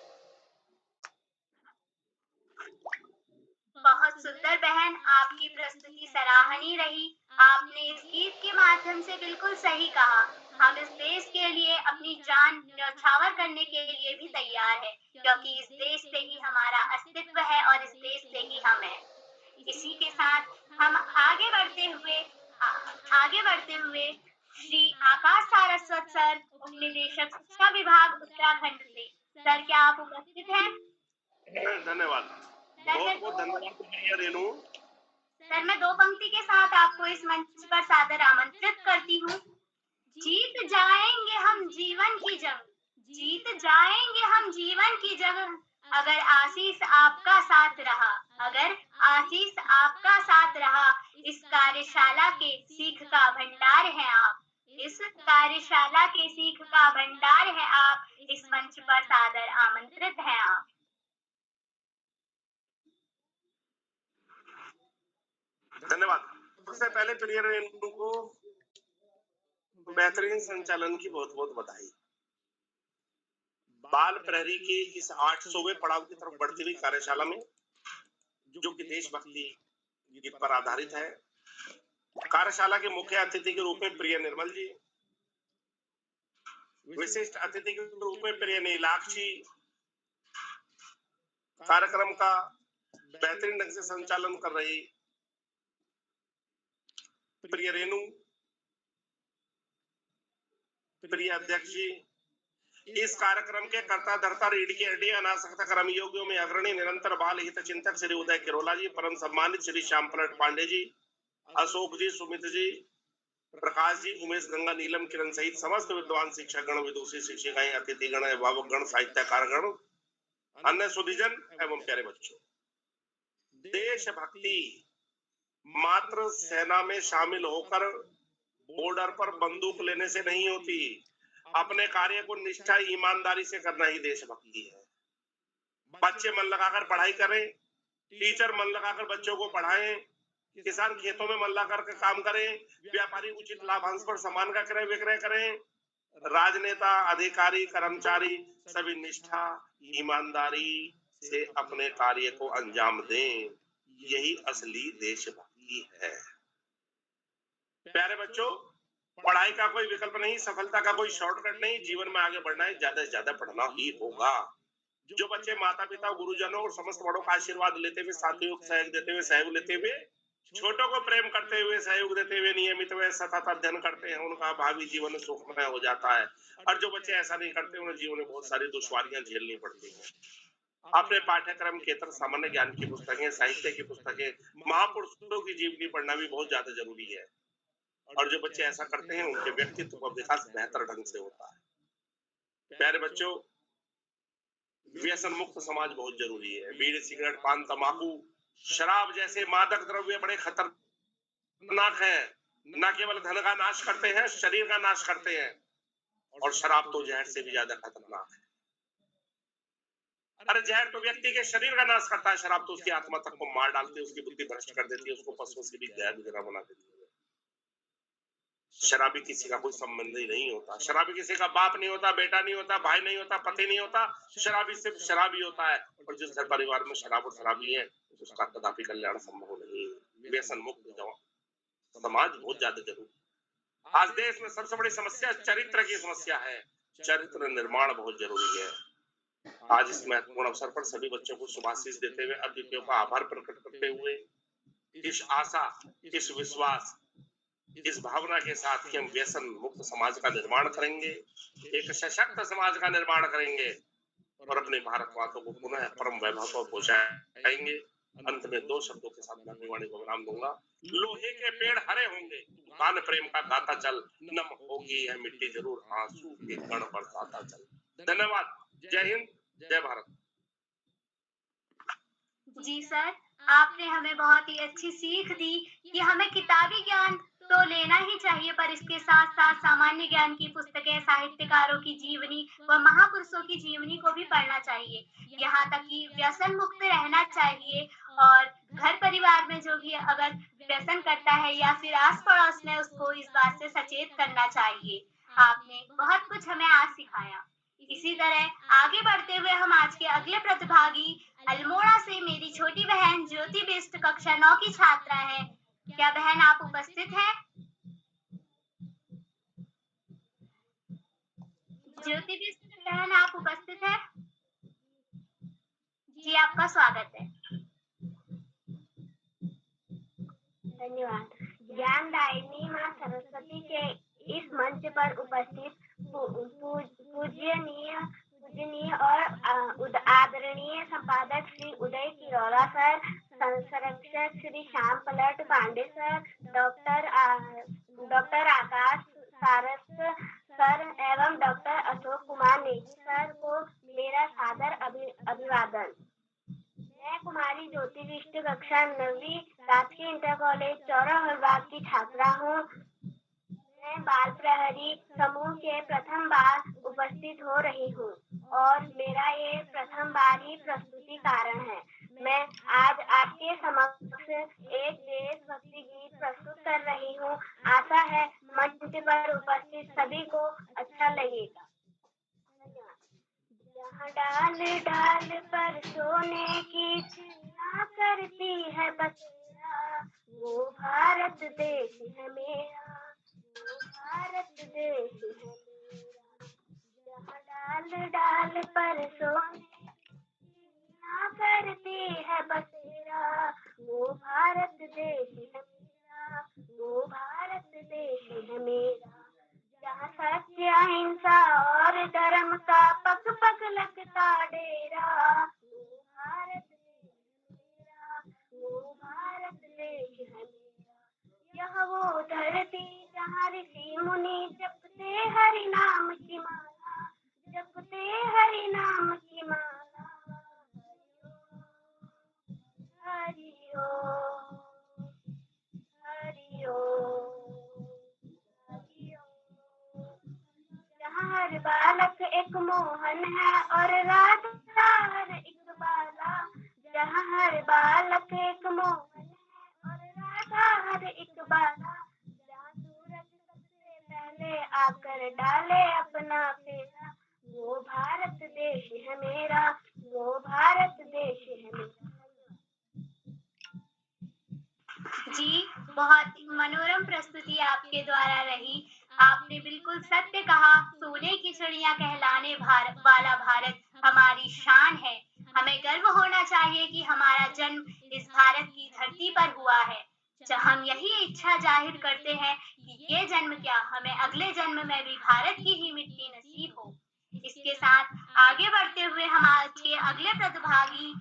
बहुत सुंदर बहन, आपकी प्रस्तुति सराहनीय रही। आपने इस गीत के माध्यम से बिल्कुल सही कहा। हम इस देश के लिए अपनी जान न्यौछावर करने के लिए भी तैयार है, क्योंकि इस देश से ही हमारा अस्तित्व है और इस देश से ही हम हैं। इसी के साथ हम आगे बढ़ते हुए आगे बढ़ते हुए श्री आकाश सारस्वत सर, उपनिदेशक शिक्षा विभाग उत्तराखंड से। सर, क्या आप उपस्थित हैं? धन्यवाद, बहुत बहुत धन्यवाद प्रिया रेणु। सर, मैं 2 पंक्ति के साथ आपको इस मंच पर सादर आमंत्रित करती हूँ। जीत जाएंगे हम जीवन की जंग, जीत जाएंगे हम जीवन की जंग, अगर आशीष आपका साथ रहा, अगर आशीष आपका साथ रहा। इस कार्यशाला के सीख का भंडार है आप, इस कार्यशाला के सीख का भंडार है आप, इस मंच पर सादर आमंत्रित हैं आप। धन्यवाद। सबसे पहले प्रिया रेणु को बेहतरीन संचालन की बहुत बहुत बधाई। बाल प्रहरी की इस 800वें पड़ाव की तरफ बढ़ती हुई कार्यशाला में, जो कि देशभक्ति गीत पर आधारित है, कार्यशाला के मुख्य अतिथि के रूप में प्रिय निर्मल जी, विशिष्ट अतिथि के रूप में प्रिय नीलाक्षी, कार्यक्रम का बेहतरीन ढंग से संचालन कर रही प्रिय रेणु, प्रिय अध्यक्ष जी, इस कार्यक्रम के कर्ता धर्ता रीढ़ की हड्डी अनासक्त कर्मयोगियों में अग्रणी निरंतर बाल हित चिंतक श्री उदय किरोला जी, परम सम्मानित श्री श्याम पलट पांडे जी, अशोक जी, सुमित जी, प्रकाश जी, उमेश, गंगा, नीलम, किरण सहित समस्त विद्वान शिक्षक गण, विदुषी शिक्षिकाएं, अतिथि गण, अभिभावक गण, साहित्यकार गण, अन्य सुधीजन एवं प्यारे बच्चों। देशभक्ति मात्र सेना में शामिल होकर बॉर्डर पर बंदूक लेने से नहीं होती, अपने कार्य को निष्ठा ईमानदारी से करना ही देशभक्ति है। बच्चे मन लगाकर पढ़ाई करें, टीचर मन लगाकर बच्चों को पढ़ाएं, किसान खेतों में मन लगाकर के काम करें, व्यापारी उचित लाभांश पर सामान का क्रय विक्रय करें, राजनेता, अधिकारी, कर्मचारी सभी निष्ठा ईमानदारी से अपने कार्य को अंजाम दें, यही असली देशभक्ति है। प्यारे बच्चों, पढ़ाई का कोई विकल्प नहीं, सफलता का कोई शॉर्टकट नहीं, जीवन में आगे बढ़ना है, ज्यादा से ज्यादा पढ़ना ही होगा। जो बच्चे माता पिता, गुरुजनों और समस्त बड़ों का आशीर्वाद लेते हुए, साथियों को सहयोग देते हुए, सहयोग लेते हुए, छोटों को प्रेम करते हुए, सहयोग देते हुए, नियमित व सतत अध्ययन करते हैं, उनका भावी जीवन सुखमय हो जाता है। और जो बच्चे ऐसा नहीं करते, उन्हें जीवन में बहुत सारी दुश्वारियां झेलनी पड़ती हैं। अपने पाठ्यक्रम के तरफ सामान्य ज्ञान की पुस्तकें, साहित्य की पुस्तकें, महापुरुषों की जीवनी पढ़ना भी बहुत ज्यादा जरूरी है। और जो बच्चे ऐसा करते हैं, उनके व्यक्तित्व का विकास बेहतर ढंग से होता है। प्यारे बच्चों, व्यसन मुक्त समाज बहुत जरूरी है। बीड़ी, सिगरेट, पान, तंबाकू, शराब जैसे मादक द्रव्य बड़े खतरनाक हैं। न केवल धन का नाश करते हैं, शरीर का नाश करते हैं, और शराब तो जहर से भी ज्यादा खतरनाक है। अरे जहर तो व्यक्ति के शरीर का नाश करता है, शराब तो उसकी आत्मा तक को मार डालती है, उसकी बुद्धि भ्रष्ट कर देती है, उसको पशुओं से भी गैर बना देती है। शराबी किसी का कोई संबंध ही नहीं होता, शराबी किसी का बाप नहीं होता, बेटा नहीं होता, भाई नहीं होता, पति नहीं होता, शराबी सिर्फ शराबी होता है। और जिस घर परिवार में शराब और शराबी है, उसका कदापि कल्याण संभव नहीं। व्यसन मुक्त समाज बहुत ज्यादा जरूरी। आज देश में सबसे बड़ी समस्या चरित्र की समस्या है। चरित्र निर्माण बहुत जरूरी है। आज इस महत्वपूर्ण अवसर पर सभी बच्चों को शुभाशीष देते हुए, अतिथियों का आभार प्रकट करते हुए, इस आशा, इस विश्वास, इस भावना के साथ कि हम व्यसन मुक्त समाज का निर्माण करेंगे, एक सशक्त समाज का निर्माण करेंगे और अपने भारत माता को पुनः परम वैभव को पहुंचाएंगे। अंत में 2 शब्दों के साथ मैं अपनी वाणी को विराम दूंगा। लोहे के पेड़ हरे होंगे, गान प्रेम का गाता चल, नम होगी यह मिट्टी जरूर, आंसू के कण बरसाता चल। धन्यवाद। जय हिंद, जय भारत। जी सर, आपने हमें बहुत ही अच्छी सीख दी कि हमें किताबी ज्ञान तो लेना ही चाहिए, पर इसके साथ साथ सामान्य ज्ञान की पुस्तकें, साहित्यकारों की जीवनी व महापुरुषों की जीवनी को भी पढ़ना चाहिए। यहाँ तक कि व्यसन मुक्त रहना चाहिए, और घर परिवार में जो भी अगर व्यसन करता है या फिर आस पड़ोस में, उसको इस बात से सचेत करना चाहिए। आपने बहुत कुछ हमें आज सिखाया। इसी तरह आगे बढ़ते हुए हम आज के अगले प्रतिभागी अल्मोड़ा से मेरी छोटी बहन ज्योति बिष्ट, कक्षा 9 की छात्रा है। क्या बहन आप उपस्थित हैं? ज्योति बिष्ट बहन, आप उपस्थित हैं? जी, आपका स्वागत है। धन्यवाद। ज्ञानदायिनी माँ सरस्वती के इस मंच पर उपस्थित पूजनीय और आदरणीय संपादक श्री उदय किरोड़ा सर, संरक्षक श्री श्याम पलट पांडे सर, डॉक्टर आकाश सारस सर एवं डॉक्टर अशोक कुमार नेगी सर को मेरा सादर अभिवादन। मैं कुमारी ज्योति विष्ट कक्षा 9वीं राजकीय इंटर कॉलेज चौराहबाग की छात्रा हूँ। मैं बाल प्रहरी समूह के प्रथम बार उपस्थित हो रही हूँ और मेरा ये प्रथम बार ही प्रस्तुति कारण है। मैं आज आपके समक्ष एक देशभक्ति गीत प्रस्तुत कर रही हूँ। आशा है मंच पर उपस्थित सभी को अच्छा लगेगा। जहाँ डाल डाल पर सोने की चिड़िया करती है बसेरा, वो भारत देश है मेरा, वो भारत देश है मेरा। जहाँ डाल डाल पर सोने की चिड़िया करती है बसेरा, वो भारत देश है मेरा, वो भारत देश है मेरा। जहाँ सत्य अहिंसा और धर्म का पग पग लगता डेरा, वो भारत देश है मेरा, वो भारत देश है मेरा। यह वो धरती जहाँ ऋषि मुनि जपते हरि नाम की माला, जपते हरि नाम की माला। हरि ओम, हरि ओम, हरि ओम। जहाँ हर बालक एक मोहन है और राधा हर एक बाला, जहाँ हर बालक एक मोहन है और राधा हर एक बाला। जहाँ सूरज सबसे पहले आकर डाले अपना फेरा, वो भारत देश है मेरा, वो भारत देश है मेरा। जी, बहुत मनोरम प्रस्तुति आपके द्वारा रही। आपने बिल्कुल सत्य कहा। सोने की चिड़िया कहलाने वाला भारत हमारी शान है। हमें गर्व होना चाहिए कि हमारा जन्म इस भारत की धरती पर हुआ है। हम यही इच्छा जाहिर करते हैं कि ये जन्म क्या, हमें अगले जन्म में भी भारत की ही मिट्टी नसीब हो। इसके साथ आगे बढ़ते हुए हम आज के अगले प्रतिभागी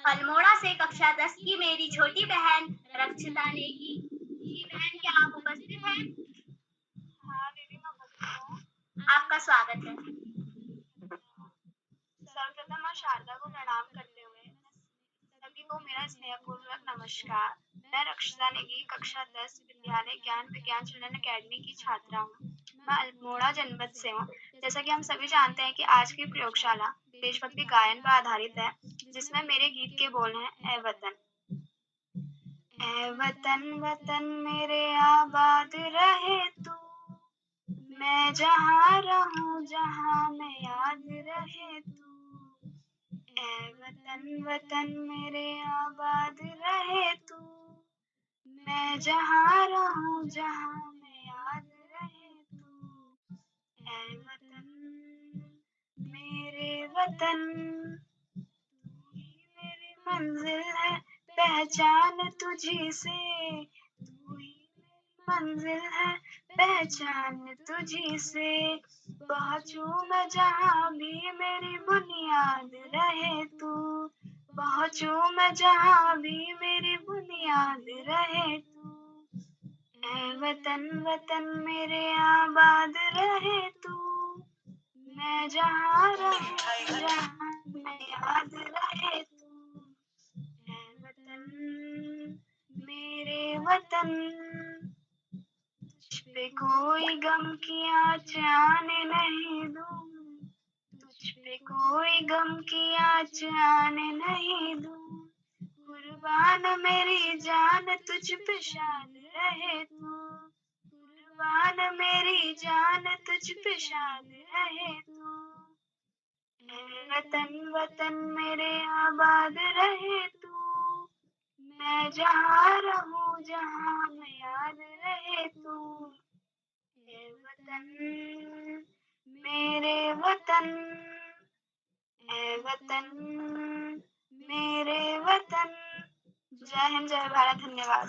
अल्मोड़ा से कक्षा 10 की मेरी छोटी बहन रक्षिता नेगी। जी बहन, क्या आप उपस्थित हैं? हाँ दीदी, मैं उपस्थित हूँ। आपका स्वागत है। सर्वप्रथम मैं शारदा को प्रणाम करते हुए सभी को मेरा स्नेहपूर्वक नमस्कार। मैं रक्षिता नेगी कक्षा 10 विद्यालय ज्ञान विज्ञान चिल्ड्रन अकेडमी की छात्रा हूँ। मैं अल्मोड़ा जनपद से हूँ। जैसा कि हम सभी जानते हैं कि आज की प्रयोगशाला देशभक्ति गायन पर आधारित है, जिसमें मेरे गीत के बोल हैं, ए वतन। ए वतन वतन मेरे आबाद रहे तू, मैं जहाँ रहूं जहाँ मैं याद रहे तू। ए वतन वतन मेरे आबाद रहे तू, मैं जहाँ रहूं जहाँ मैं याद रहे तू। ए वतन मेरे वतन, तू ही मेरी मंजिल है, पहचान तुझी से। तू ही मेरी मंजिल है, पहचान तुझी से। पहुँचूं मैं जहाँ भी मेरी बुनियाद रहे तू, पहुँचूं मैं जहाँ भी मेरी बुनियाद रहे तू। ऐ वतन वतन मेरे आबाद रहे तू, मैं जहाँ रहूं जहाँ मैं याद रहे तू। ऐ वतन मेरे वतन, तुझ पे कोई गम की आँच आने नहीं दूं, तुझ पे कोई गम की आँच आने नहीं दूं। कुर्बान मेरी जान तुझ पे शाद रहे तू, कुर्बान मेरी जान तुझ पे शाद रहे तू। ऐ वतन वतन मेरे आबाद रहे तू, मैं जहाँ रहूं जहाँ मैं याद रहे तू। ऐ वतन मेरे वतन, ऐ वतन मेरे वतन। जय हिंद, जय भारत। धन्यवाद।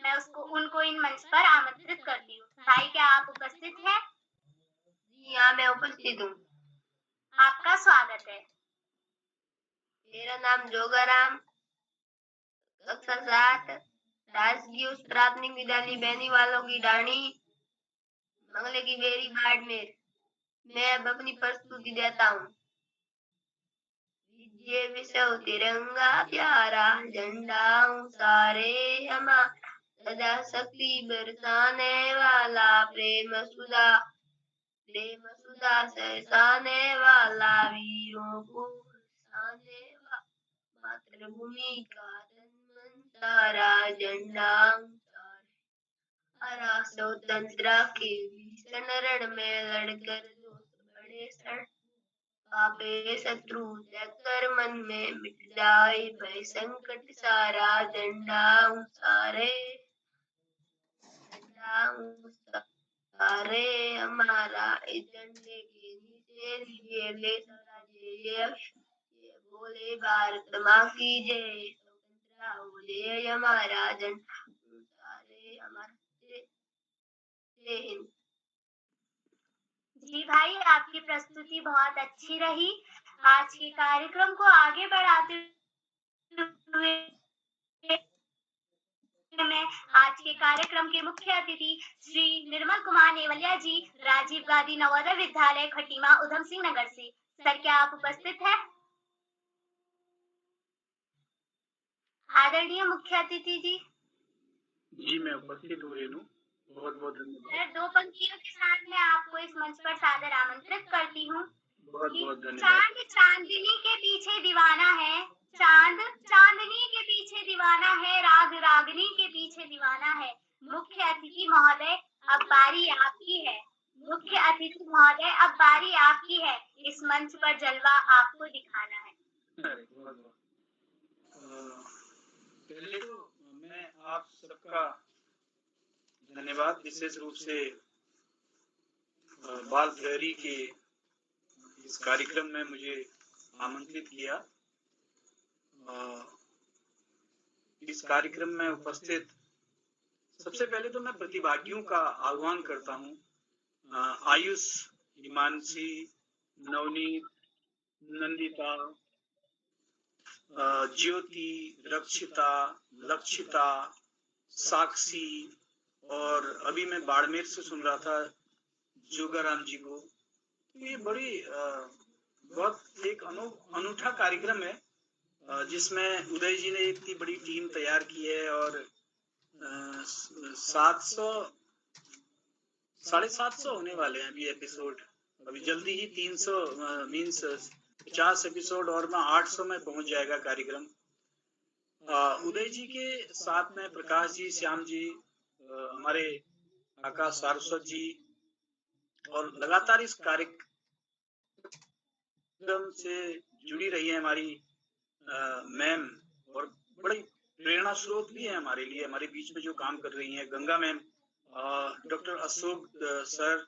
मैं उनको इन मंच पर आमंत्रित करती हूँ। भाई, क्या आप उपस्थित हैं? जी हाँ, मैं उपस्थित हूँ। आपका स्वागत है। मेरा नाम जोगाराम, कक्षा 7, राजकीय उच्च प्राथमिक विद्यालय बेनीवालों की डाणी, मंगले की बेरी, बाड़मेर। मैं अब अपनी प्रस्तुति देता हूँ। विजय विश्व तिरंगा प्यारा झंडा सारे हमारा, सदा शक्ति बरसाने वाला, प्रेम सुधा सहसाने वाला, वीरों को हंसाने वाला, मातृभूमि का तन मन सारा, झंडा हरा स्वतंत्रता के भीषण रण में लड़कर दोस्त बड़े सड़, पापे शत्रु देखकर मन में मिट जाए भय संकट सारा, झंडा सारे हमारा, इस झंडे के नीचे लिए ले सदा ये बोले भारत माँ की जय, स्वतंत्रता हो जय हमारा, झंडा सारे हमारा। जय हिंद। जी भाई, आपकी प्रस्तुति बहुत अच्छी रही। आज के कार्यक्रम को आगे बढ़ाते हुए मैं आज के कार्यक्रम के मुख्य अतिथि श्री निर्मल कुमार नेवलिया जी, राजीव गांधी नवोदय विद्यालय खटीमा, उधम सिंह नगर से। सर, क्या आप उपस्थित हैं? आदरणीय मुख्य अतिथि जी। जी, मैं उपस्थित हूँ रेनू, बहुत बहुत धन्यवाद। सर, 2 पंक्तियों के साथ मैं आपको इस मंच पर सादर आमंत्रित करती हूँ। बहुत बहुत धन्यवाद। चांद चांदनी के पीछे दीवाना है, चांद चांदनी के पीछे दीवाना है, राग रागनी के पीछे दीवाना है। मुख्य अतिथि महोदय, अब बारी आपकी है। मुख्य अतिथि महोदय, अब बारी आपकी है। इस मंच पर जलवा आपको दिखाना है। अरे बहुत बहुत। पहले तो मैं आप सबका धन्यवाद, विशेष रूप से बाल प्रहरी के इस कार्यक्रम में मुझे आमंत्रित किया। इस कार्यक्रम में उपस्थित सबसे पहले तो मैं प्रतिभागियों का आह्वान करता हूँ। आयुष, हिमांशी, नवनीत, नंदिता, ज्योति, रक्षिता, लक्षिता, साक्षी, और अभी मैं बाड़मेर से सुन रहा था जोगाराम जी को। तो ये बड़ी बहुत एक अनूठा कार्यक्रम है, जिसमें उदय जी ने इतनी बड़ी टीम तैयार की है, और 700 होने वाले हैं अभी एपिसोड। अभी जल्दी ही 300 मीन्स 50 एपिसोड और में 800 में पहुंच जाएगा कार्यक्रम। उदय जी के साथ में प्रकाश जी, श्याम जी, हमारे आकाश सारस्वत जी, और लगातार इस कार्यक्रम से जुड़ी रही है हमारी मैम, और बड़ी प्रेरणा स्रोत भी है हमारे लिए, हमारे बीच में जो काम कर रही हैं Ganga ma'am, doctor Ashok sir,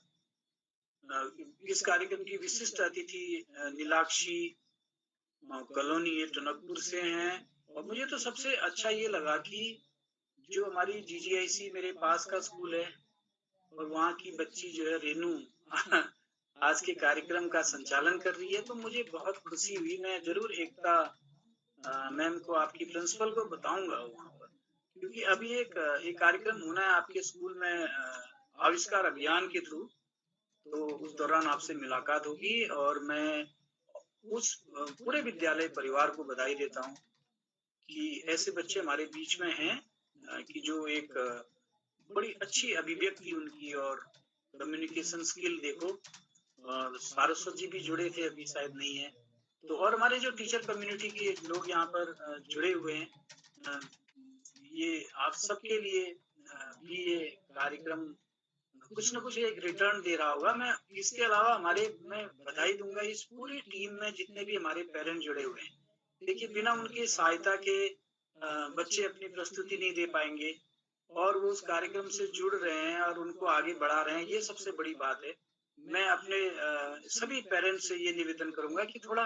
इस कार्यक्रम की विशिष्ट अतिथि नीलाक्षी कॉलोनी, ये टनकपुर से हैं। और मुझे तो सबसे अच्छा ये लगा कि जो हमारी GGIC मेरे पास का स्कूल है, और वहाँ की बच्ची जो है रेनू आज के कार्यक्रम का संचालन कर रही है, तो मुझे बहुत खुशी हुई। मैं जरूर एकता मैम को, आपकी प्रिंसिपल को बताऊंगा वहाँ पर, क्योंकि अभी एक कार्यक्रम होना है आपके स्कूल में आविष्कार अभियान के थ्रू, तो उस दौरान आपसे मुलाकात होगी। और मैं उस पूरे विद्यालय परिवार को बधाई देता हूँ कि ऐसे बच्चे हमारे बीच में हैं, कि जो एक बड़ी अच्छी अभिव्यक्ति उनकी और कम्युनिकेशन स्किल देखो। और सारस्वत जी भी जुड़े थे, अभी शायद नहीं है तो, और हमारे जो टीचर कम्युनिटी के लोग यहाँ पर जुड़े हुए हैं, ये आप सबके लिए भी ये कार्यक्रम कुछ न कुछ एक रिटर्न दे रहा होगा। मैं इसके अलावा मैं बधाई दूंगा इस पूरी टीम में जितने भी हमारे पेरेंट जुड़े हुए हैं। देखिए, बिना उनकी सहायता के बच्चे अपनी प्रस्तुति नहीं दे पाएंगे, और वो उस कार्यक्रम से जुड़ रहे हैं और उनको आगे बढ़ा रहे हैं, ये सबसे बड़ी बात है। मैं अपने सभी पेरेंट्स से ये निवेदन करूंगा कि थोड़ा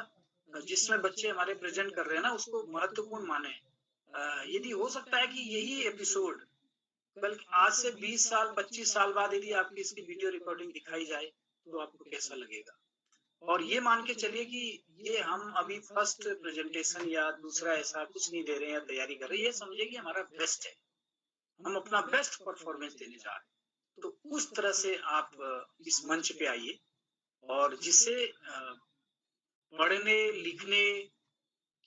जिसमें बच्चे हमारे प्रेजेंट कर रहे हैं ना, उसको महत्वपूर्ण माने। यदि हो सकता है कि यही एपिसोड कल आज से 20 साल 25 साल बाद यदि आपकी इसकी वीडियो रिकॉर्डिंग दिखाई जाए तो आपको कैसा लगेगा? और ये मान के चलिए कि ये हम अभी फर्स्ट प्रेजेंटेशन या दूसरा ऐसा कुछ नहीं दे रहे हैं या तैयारी कर रहे हैं, ये समझिए कि हमारा बेस्ट है, हम अपना बेस्ट परफॉर्मेंस देने जा रहे हैं। तो उस तरह से आप इस मंच पे आइए और जिससे पढ़ने लिखने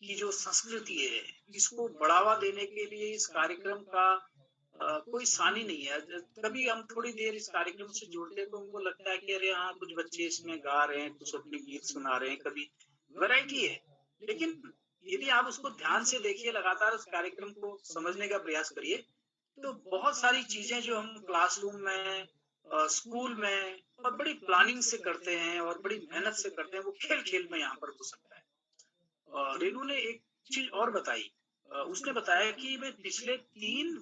की जो संस्कृति है इसको बढ़ावा देने के लिए इस कार्यक्रम का कोई सानी नहीं है। कभी हम थोड़ी देर इस कार्यक्रम से जुड़ते हैं तो उनको लगता है कि अरे हाँ कुछ बच्चे इसमें गा रहे हैं, कुछ अपने गीत सुना रहे हैं, कभी वैरायटी है। लेकिन यदि आप उसको ध्यान से देखिए, लगातार उस कार्यक्रम को समझने का प्रयास करिए, तो बहुत सारी चीजें जो हम क्लासरूम में स्कूल में और बड़ी प्लानिंग से करते हैं और बड़ी मेहनत से करते हैं, वो खेल खेल में यहाँ पर हो सकता है। रेनू ने एक चीज और बताई, उसने बताया कि मैं पिछले 3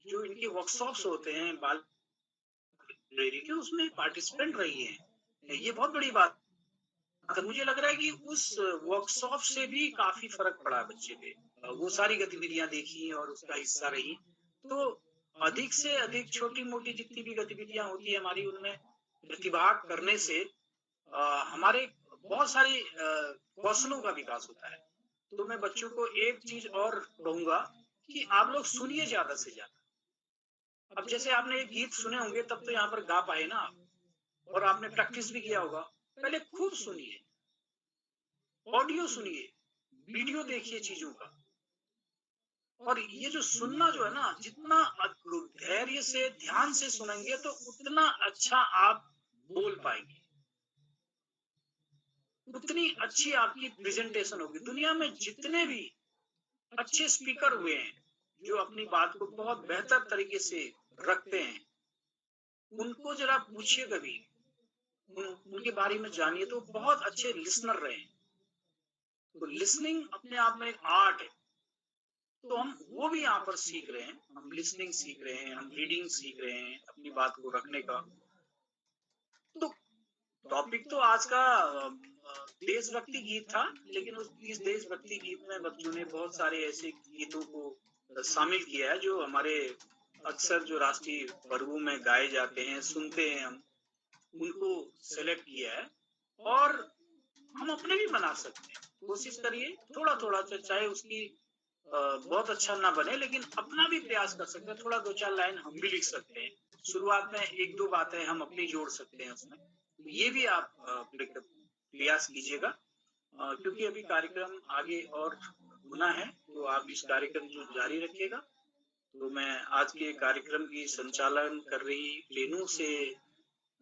जो इनके वर्कशॉप्स होते हैं बाल लाइब्रेरी के, उसमें पार्टिसिपेंट रही है। ये बहुत बड़ी बात है। मुझे लग रहा है कि उस वर्कशॉप से भी काफी फर्क पड़ा बच्चे पे। वो सारी गतिविधियां देखी और उसका हिस्सा रही। तो अधिक से अधिक छोटी मोटी जितनी भी गतिविधियां होती है हमारी, उनमें प्रतिभाग करने से हमारे बहुत सारे कौशलों का विकास होता है। तो मैं बच्चों को एक चीज और कहूंगा कि आप लोग सुनिए ज्यादा से ज्यादा। अब जैसे आपने एक गीत सुने होंगे तब तो यहाँ पर गा पाए ना आप, और आपने प्रैक्टिस भी किया होगा। पहले खूब सुनिए, ऑडियो सुनिए, वीडियो देखिए चीजों का। और ये जो सुनना जो है ना, जितना धैर्य से ध्यान से सुनेंगे तो उतना अच्छा आप बोल पाएंगे, उतनी अच्छी आपकी प्रेजेंटेशन होगी। दुनिया में जितने भी अच्छे स्पीकर हुए हैं जो अपनी बात को बहुत बेहतर तरीके से रखते हैं, उनको जरा पूछिए कभी, उनके बारे में जानिए, तो बहुत अच्छे लिसनर रहे हैं। तो लिसनिंग अपने आप में एक आर्ट है। तो हम वो भी यहाँ पर सीख रहे हैं, हम लिसनिंग सीख रहे हैं, हम रीडिंग सीख रहे हैं, अपनी बात को रखने का। तो टॉपिक तो आज का देशभक्ति गीत था, लेकिन इस देशभक्ति गीत में बच्चों ने बहुत सारे ऐसे गीतों को शामिल किया है जो हमारे अक्सर जो राष्ट्रीय पर्वों में गाए जाते हैं, सुनते हैं हम, उनको सेलेक्ट किया है और हम अपने भी बना सकते हैं। कोशिश करिए थोड़ा थोड़ा, चाहे उसकी बहुत अच्छा ना बने, लेकिन अपना भी प्रयास कर सकते हैं। थोड़ा 2-4 लाइन हम भी लिख सकते हैं। शुरुआत में 1-2 बातें हम अपनी जोड़ सकते हैं उसमें। तो ये भी आप प्रयास कीजिएगा, क्योंकि अभी कार्यक्रम आगे और होना है, तो आप इस कार्यक्रम को जारी रखिएगा। तो मैं आज के कार्यक्रम की संचालन कर रही रेनू से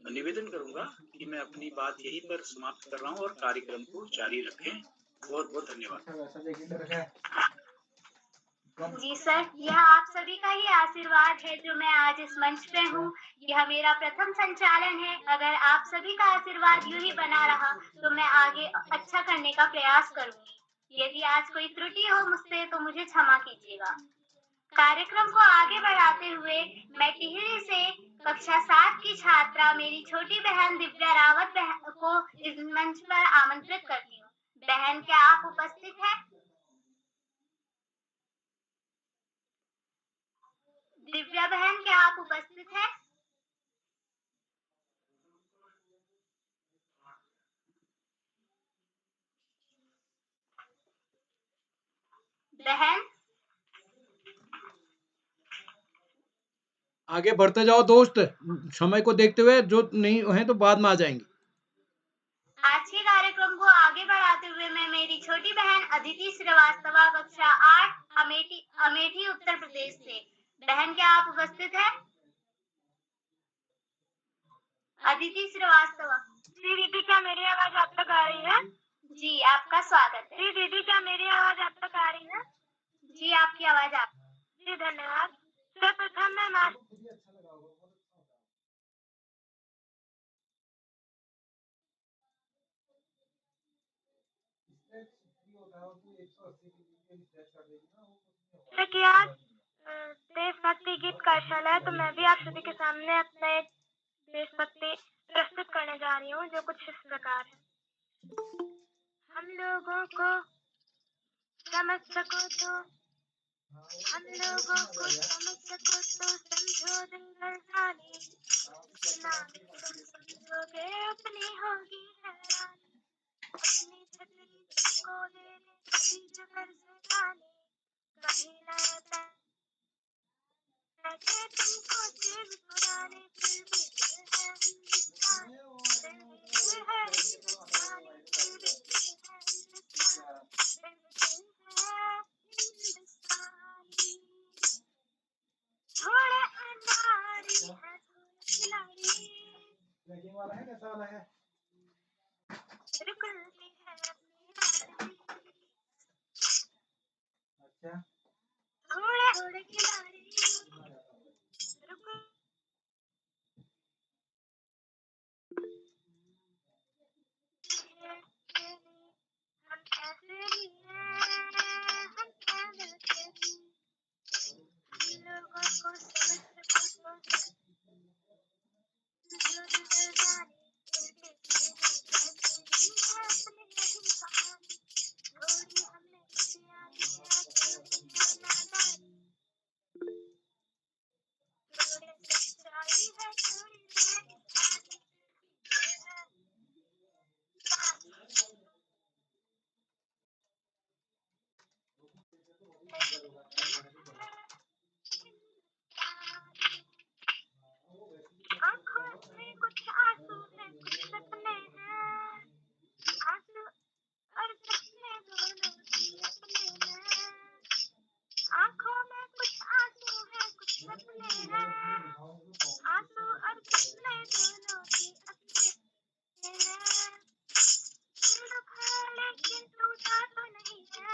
निवेदन करूंगा कि मैं अपनी बात यहीं पर समाप्त कर रहा हूं और कार्यक्रम को जारी रखें। बहुत बहुत धन्यवाद। जी सर, यह आप सभी का ही आशीर्वाद है जो मैं आज इस मंच पे हूँ। यह मेरा प्रथम संचालन है। अगर आप सभी का आशीर्वाद यूं ही बना रहा तो मैं आगे अच्छा करने का प्रयास करूंगी। यदि आज कोई त्रुटि हो मुझसे तो मुझे क्षमा कीजिएगा। कार्यक्रम को आगे बढ़ाते हुए मैं टिहरी से कक्षा 7 की छात्रा मेरी छोटी बहन दिव्या रावत को इस मंच पर आमंत्रित करती हूँ। बहन, क्या आप उपस्थित हैं? दिव्या बहन, क्या आप उपस्थित हैं? बहन, आगे बढ़ते जाओ दोस्त, समय को देखते हुए, जो नहीं है तो बाद में आ जाएंगे। आज के कार्यक्रम को आगे बढ़ाते हुए मैं मेरी छोटी बहन अदिति श्रीवास्तव, कक्षा 8, अमेठी उत्तर प्रदेश से। बहन, क्या आप उपस्थित हैं? अदिति श्रीवास्तव। जी दीदी, क्या मेरी आवाज आप तक आ रही है? जी, आपका स्वागत है। जी दीदी, क्या मेरी आवाज आप तक आ रही है? जी, आपकी आवाज आप। जी धन्यवाद। सर्वप्रथम मैं कि आज देशभक्ति गीत कार्यशाला है, तो मैं भी आप सभी के सामने अपने देशभक्ति प्रस्तुत करने जा रही हूँ, जो कुछ इस प्रकार है। हम लोगों को समझ सको तो हम लोगों को समझ सको तो समझो दिल भर जाने, जितना भी तुम समझोगे अपनी होगी हैरानी। अपनी छतरी को लेने कभी जगह से जाने, कहीं नए बैठे तुमको दिल पुराने, फिर भी दिल है हिंदुस्तान, फिर भी दिल है हिंदुस्तानी, फिर भी दिल है हिंदुस्तान, फिर भी दिल है हिंदुस्तानी। थोड़े अनाड़ी है थोड़े खिलाड़ी, रुकती है अपनी यारी। थोड़े थोड़े खिलाड़ी, रुकती है खेली। हम ऐसे ही हैं, हम ऐसे ही। हम लोगों को समझ सको तो जो दिल जाने, फिर भी फिर भी कहते ही है अपनी यही कहानी। थोड़ी हमने खुशियाँ दी है, थोड़ी है नादानी, थोड़ी सच्चाई है, थोड़ी बेईमानी। आँखों में कुछ आंसू है कुछ सपने हैं, आंसू और सपने दोनों ही अपने हैं। आँखों में कुछ आंसू है कुछ सपने हैं, आंसू और सपने दोनों ही अपने हैं। दिल दुखा लेकिन टूटा तो नहीं है,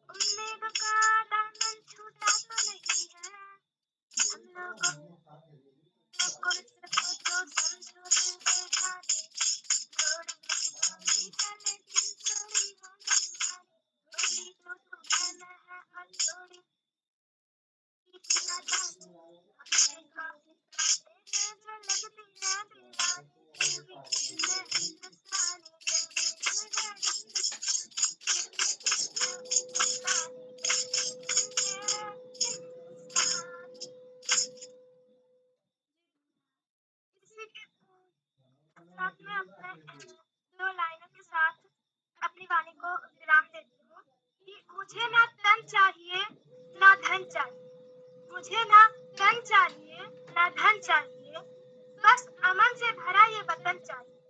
उम्मीद का दामन छूटा तो नहीं है। हम लोगों को सको तो समझो दिल के जाने, थोड़ी मजबूरी है लेकिन थोड़ी हो मनमानी, थोड़ी तो तुम्हें में है और थोड़ी की नादानी। अपने काफी बातें हैं जो लगती है दीवानी, फिर भी दिल है हिंदुस्तानी, फिर भी दिल है हिंदुस्तानी, फिर भी दिल है हिंदुस्तानी। इसी के साथ में अपने दो लाइनों के साथ अपनी वाणी को विराम देती हूँ कि मुझे ना तन चाहिए ना धन चाहिए, मुझे ना तन चाहिए ना धन चाहिए, बस अमन से भरा ये वतन चाहिए,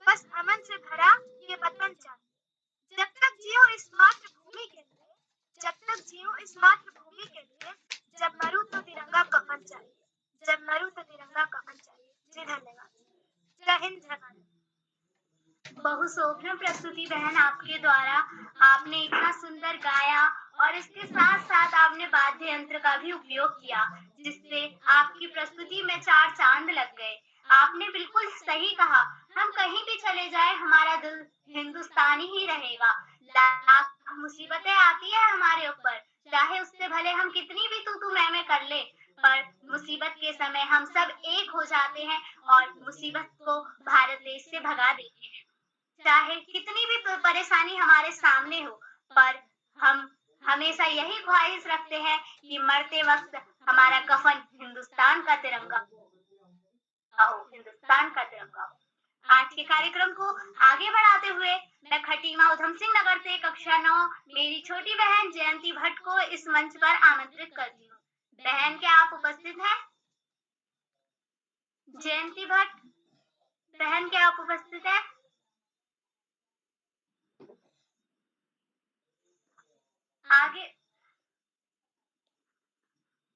बस अमन से भरा ये वतन चाहिए। जब तक जियो इस मातृभूमि के लिए, जब तक जियो इस मातृभूमि के लिए, जब मरूं तो तिरंगा कफन चाहिए, जब मरूं तो तिरंगा कफन चाहिए। जी धन्यवाद। जय हिंद जय भारत। बहुशोभन प्रस्तुति बहन आपके द्वारा, आपने इतना सुंदर गाया और इसके साथ साथ आपने वाद्य यंत्र का भी उपयोग किया, जिससे आपकी प्रस्तुति में चार चांद लग गए। आपने बिल्कुल सही कहा, हम कहीं भी चले जाए हमारा दिल हिंदुस्तानी ही रहेगा। लाख मुसीबतें आती है हमारे ऊपर, चाहे उससे भले हम कितनी भी तू मैं कर ले, पर मुसीबत के समय हम सब एक हो जाते हैं और मुसीबत को भारत देश से भगा देते हैं। चाहे कितनी भी परेशानी हमारे सामने हो, पर हम हमेशा यही ख्वाहिश रखते हैं कि मरते वक्त हमारा कफन हिंदुस्तान का तिरंगा हो, हिंदुस्तान का तिरंगा हो। आज के कार्यक्रम को आगे बढ़ाते हुए मैं खटीमा उधम सिंह नगर से कक्षा 9 मेरी छोटी बहन जयंती भट्ट को इस मंच पर आमंत्रित करती हूँ। बहन, क्या आप उपस्थित हैं? जयंती भट्ट बहन, क्या आप उपस्थित हैं? आगे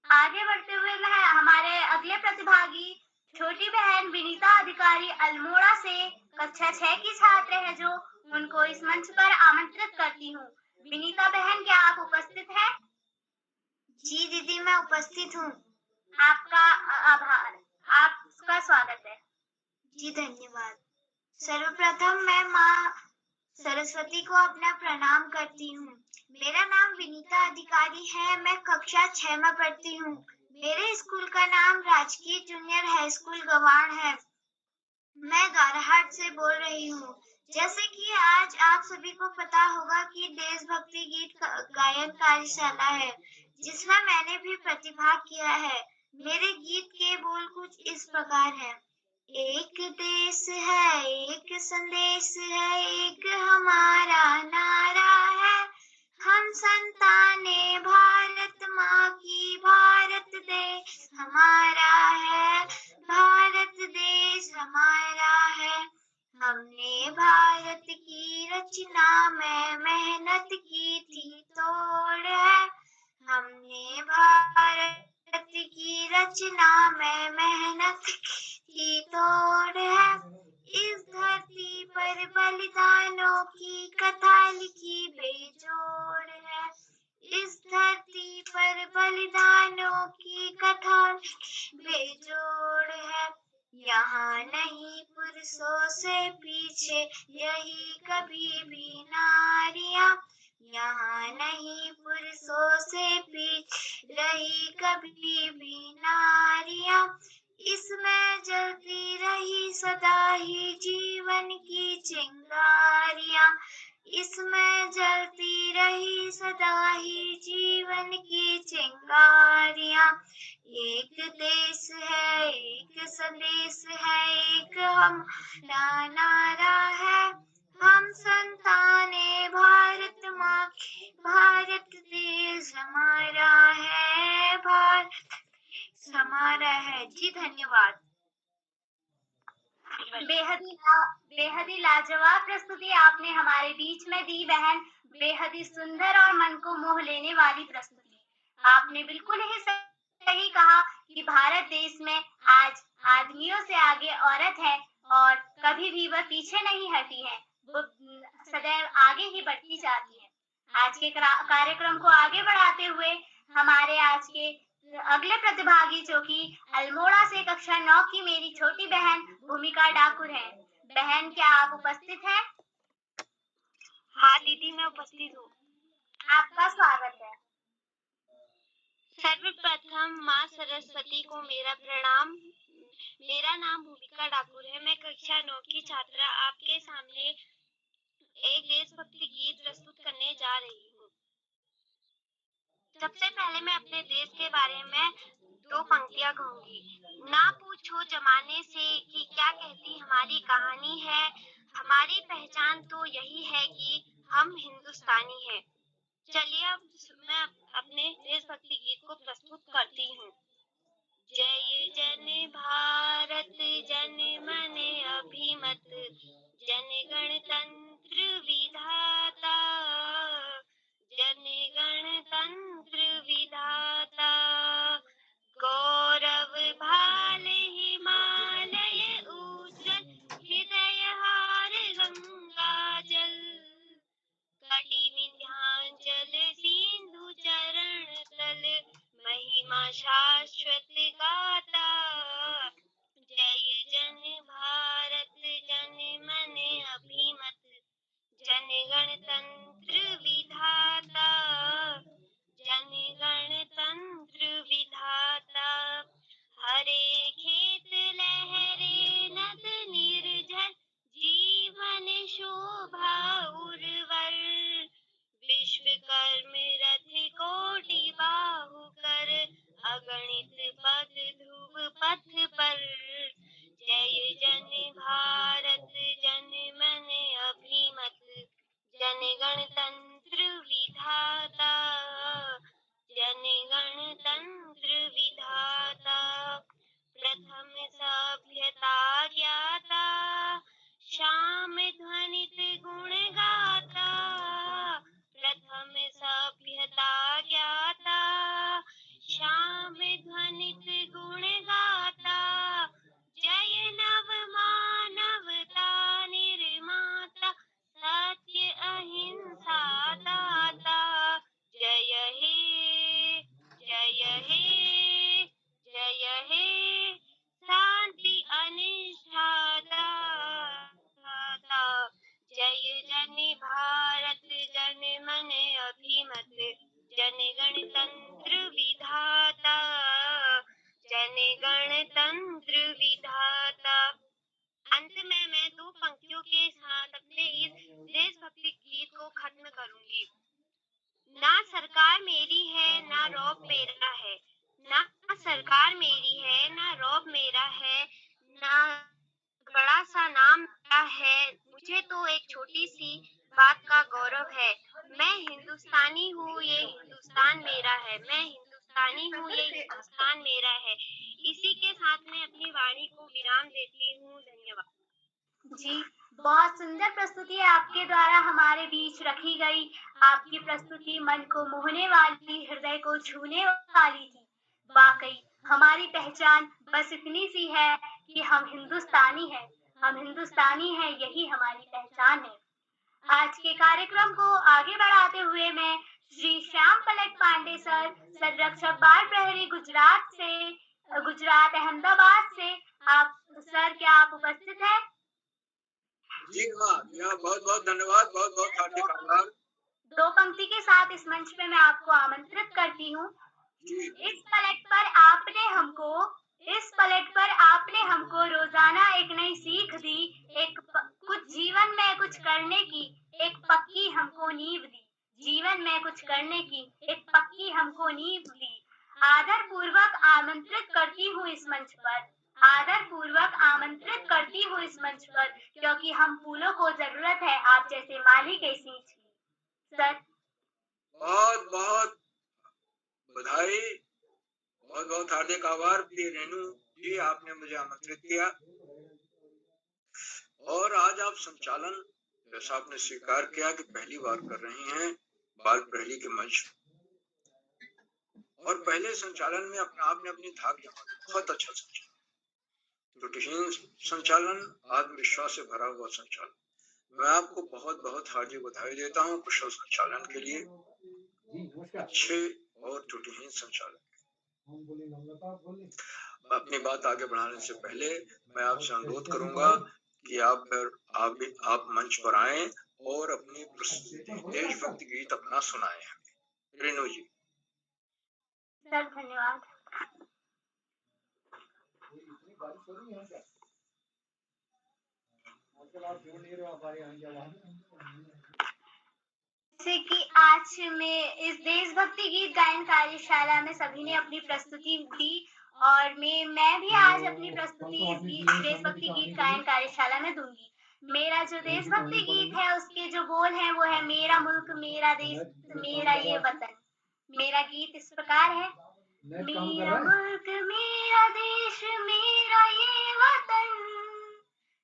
आगे बढ़ते हुए मैं हमारे अगले प्रतिभागी छोटी बहन विनीता अधिकारी अल्मोड़ा से कक्षा 6 की छात्र है, जो उनको इस मंच पर आमंत्रित करती हूँ। विनीता बहन, क्या आप उपस्थित हैं? जी दीदी, मैं उपस्थित हूँ। आपका आभार, आपका स्वागत है। जी धन्यवाद। सर्वप्रथम मैं माँ सरस्वती को अपना प्रणाम करती हूँ। मेरा नाम विनीता अधिकारी है, मैं कक्षा 6 में पढ़ती हूँ। मेरे स्कूल का नाम राजकीय जूनियर हाई स्कूल गवाण है। मैं गाराहाट से बोल रही हूँ। जैसे कि आज आप सभी को पता होगा कि देशभक्ति गीत गायन कार्यशाला है, जिसमें मैंने भी प्रतिभाग किया है। मेरे गीत के बोल कुछ इस प्रकार हैं। एक देश है, एक संदेश है, एक हमारा नारा है। हम संताने भारत माँ की, भारत देश हमारा है, भारत देश हमारा है। हमने भारत की रचना में मेहनत की थी तोड़ है। हमने भारत की रचना में मेहनत की तोड़ है। इस धरती पर बलिदानों की कथा लिखी बेजोड़ है। इस धरती पर बलिदानों की कथा बेजोड़ है। यहाँ नहीं पुरुषों से पीछे, यही कभी भी नारियां। यहाँ नहीं पुरुषों से पीछे, रही कभी भी नारियां। इसमें जलती रही सदा ही जीवन की चिंगारियां। इसमें जलती रही सदा ही जीवन की चिंगारियां। एक देश है, एक संदेश है, एक हमारा नारा है। हम संताने भारत माँ की, भारत देश हमारा है, भारत देश हमारा है। जी धन्यवाद। बेहद ही लाजवाब प्रस्तुति आपने हमारे बीच में दी बहन। बेहद ही सुंदर और मन को मोह लेने वाली प्रस्तुति। आपने बिल्कुल ही सही कहा कि भारत देश में आज आदमियों से आगे औरत है और कभी भी वह पीछे नहीं हटी है। वो सदैव आगे ही बढ़ती जाती है। आज के कार्यक्रम को आगे बढ़ाते हुए हमारे आज के अगले प्रतिभागी, जो कि अल्मोड़ा से कक्षा 9 की मेरी छोटी बहन भूमिका डाकुर है। बहन, क्या आप उपस्थित हैं? हाँ दीदी, मैं उपस्थित हूँ। आपका स्वागत है। सर्वप्रथम माँ सरस्वती को मेरा प्रणाम। मेरा नाम भूमिका डाकुर है। मैं कक्षा 9 की छात्रा आपके सामने एक देशभक्ति गीत प्रस्तुत करने जा रही हूँ। सबसे पहले मैं अपने देश के बारे में 2 पंक्तियाँ कहूँगी। ना पूछो जमाने से कि क्या कहती हमारी कहानी है, हमारी पहचान तो यही है कि हम हिंदुस्तानी हैं। चलिए अब मैं अपने देशभक्ति गीत को प्रस्तुत करती हूँ। जय जन भारत जन मन अभिमत, जन गणतंत्र विधाता, जन गणतंत्र विधाता। गौरव भाल हिमालय उज्जवल, हृदय हार गंगा जल, कटि विंध्याचल सिंधु चरण तल, महिमा शाश्वत गाता। जय जन भारत जन मन अभिमत, जन गणतंत्र विधाता, जन गणतंत्र विधाता। हरे खेत लहरे नद निर्जल, जीवन शोभा उर्वर, विश्वकर्म रथ कोटि बाहुकर, अगणित पद ध्रुव पथ पर। जय जन भारत जन मन अभिमत, जन गणतंत्र विधाता, जन गणतंत्र विधाता। प्रथम सभ्यता ज्ञाता, श्याम ध्वनित गुण गाता। प्रथम सभ्यता ज्ञाता, श्याम ध्वनित गुण गाता। जय नव मानवता निर्माता, सत्य अहिंसा खत्म करूंगी। ना सरकार मेरी है ना रौब मेरा है, ना सरकार मेरी है ना रौब मेरा है, ना बड़ा सा नाम मेरा है, मुझे तो एक छोटी सी बात का गौरव है। मैं हिंदुस्तानी हूँ, ये हिंदुस्तान मेरा है, मैं हिंदुस्तानी हूँ, ये हिंदुस्तान मेरा है। इसी के साथ मैं अपनी वाणी को विराम देती हूँ। धन्यवाद जी। बहुत सुंदर प्रस्तुति आपके द्वारा हमारे बीच रखी गई। आपकी प्रस्तुति मन को मोहने वाली, हृदय को छूने वाली थी। वाकई हमारी पहचान बस इतनी सी है कि हम हिंदुस्तानी हैं। हम हिंदुस्तानी हैं, यही हमारी पहचान है। आज के कार्यक्रम को आगे बढ़ाते हुए मैं श्री श्याम पलक पांडे सर, संरक्षक बाल प्रहरी गुजरात अहमदाबाद से, आप सर क्या आप उपस्थित हैं? जी हाँ, बहुत बहुत धन्यवाद, बहुत बहुत हार्दिक आभार। दो पंक्ति के साथ इस मंच पे मैं आपको आमंत्रित करती हूँ। जी इस पलट पर आपने हमको रोजाना एक नई सीख दी, कुछ जीवन में कुछ करने की एक पक्की हमको नींव दी। जीवन में कुछ करने की एक पक्की हमको नींव दी। आदर पूर्वक आमंत्रित करती हूँ इस मंच पर, क्योंकि हम फूलों को जरूरत है आप जैसे माली के सींच की। सर बहुत बहुत बधाई, बहुत बहुत हार्दिक आभार प्रिय रेणु जी, आपने मुझे आमंत्रित किया और आज आप संचालन, जैसा आपने स्वीकार किया कि पहली बार कर रही हैं बाल प्रहरी के मंच, और पहले संचालन में आपने अपनी धाक जमा दी। बहुत अच्छा संचालन, त्रुटिहीन संचालन, आत्मविश्वास से भरा हुआ संचालन। मैं आपको बहुत बहुत हार्दिक बधाई देता हूँ कुशल संचालन के लिए, अच्छे और त्रुटिहीन संचालन। अपनी बात आगे बढ़ाने से पहले मैं आपसे अनुरोध करूंगा कि आप मंच पर आएं और अपनी प्रस्तुति देशभक्ति गीत अपना सुनाएं हमें। रेणु जी। सर धन्यवाद। जैसे कि आज में इस देशभक्ति गीत गायन कार्यशाला में सभी ने अपनी प्रस्तुति दी और मैं भी आज अपनी प्रस्तुति इस देशभक्ति गीत गायन कार्यशाला में दूंगी। मेरा जो देशभक्ति गीत है उसके जो बोल हैं वो है, मेरा मुल्क मेरा देश मेरा ये वतन। मेरा गीत इस प्रकार है, मेरा मुल्क मेरा देश मेरा ये वतन,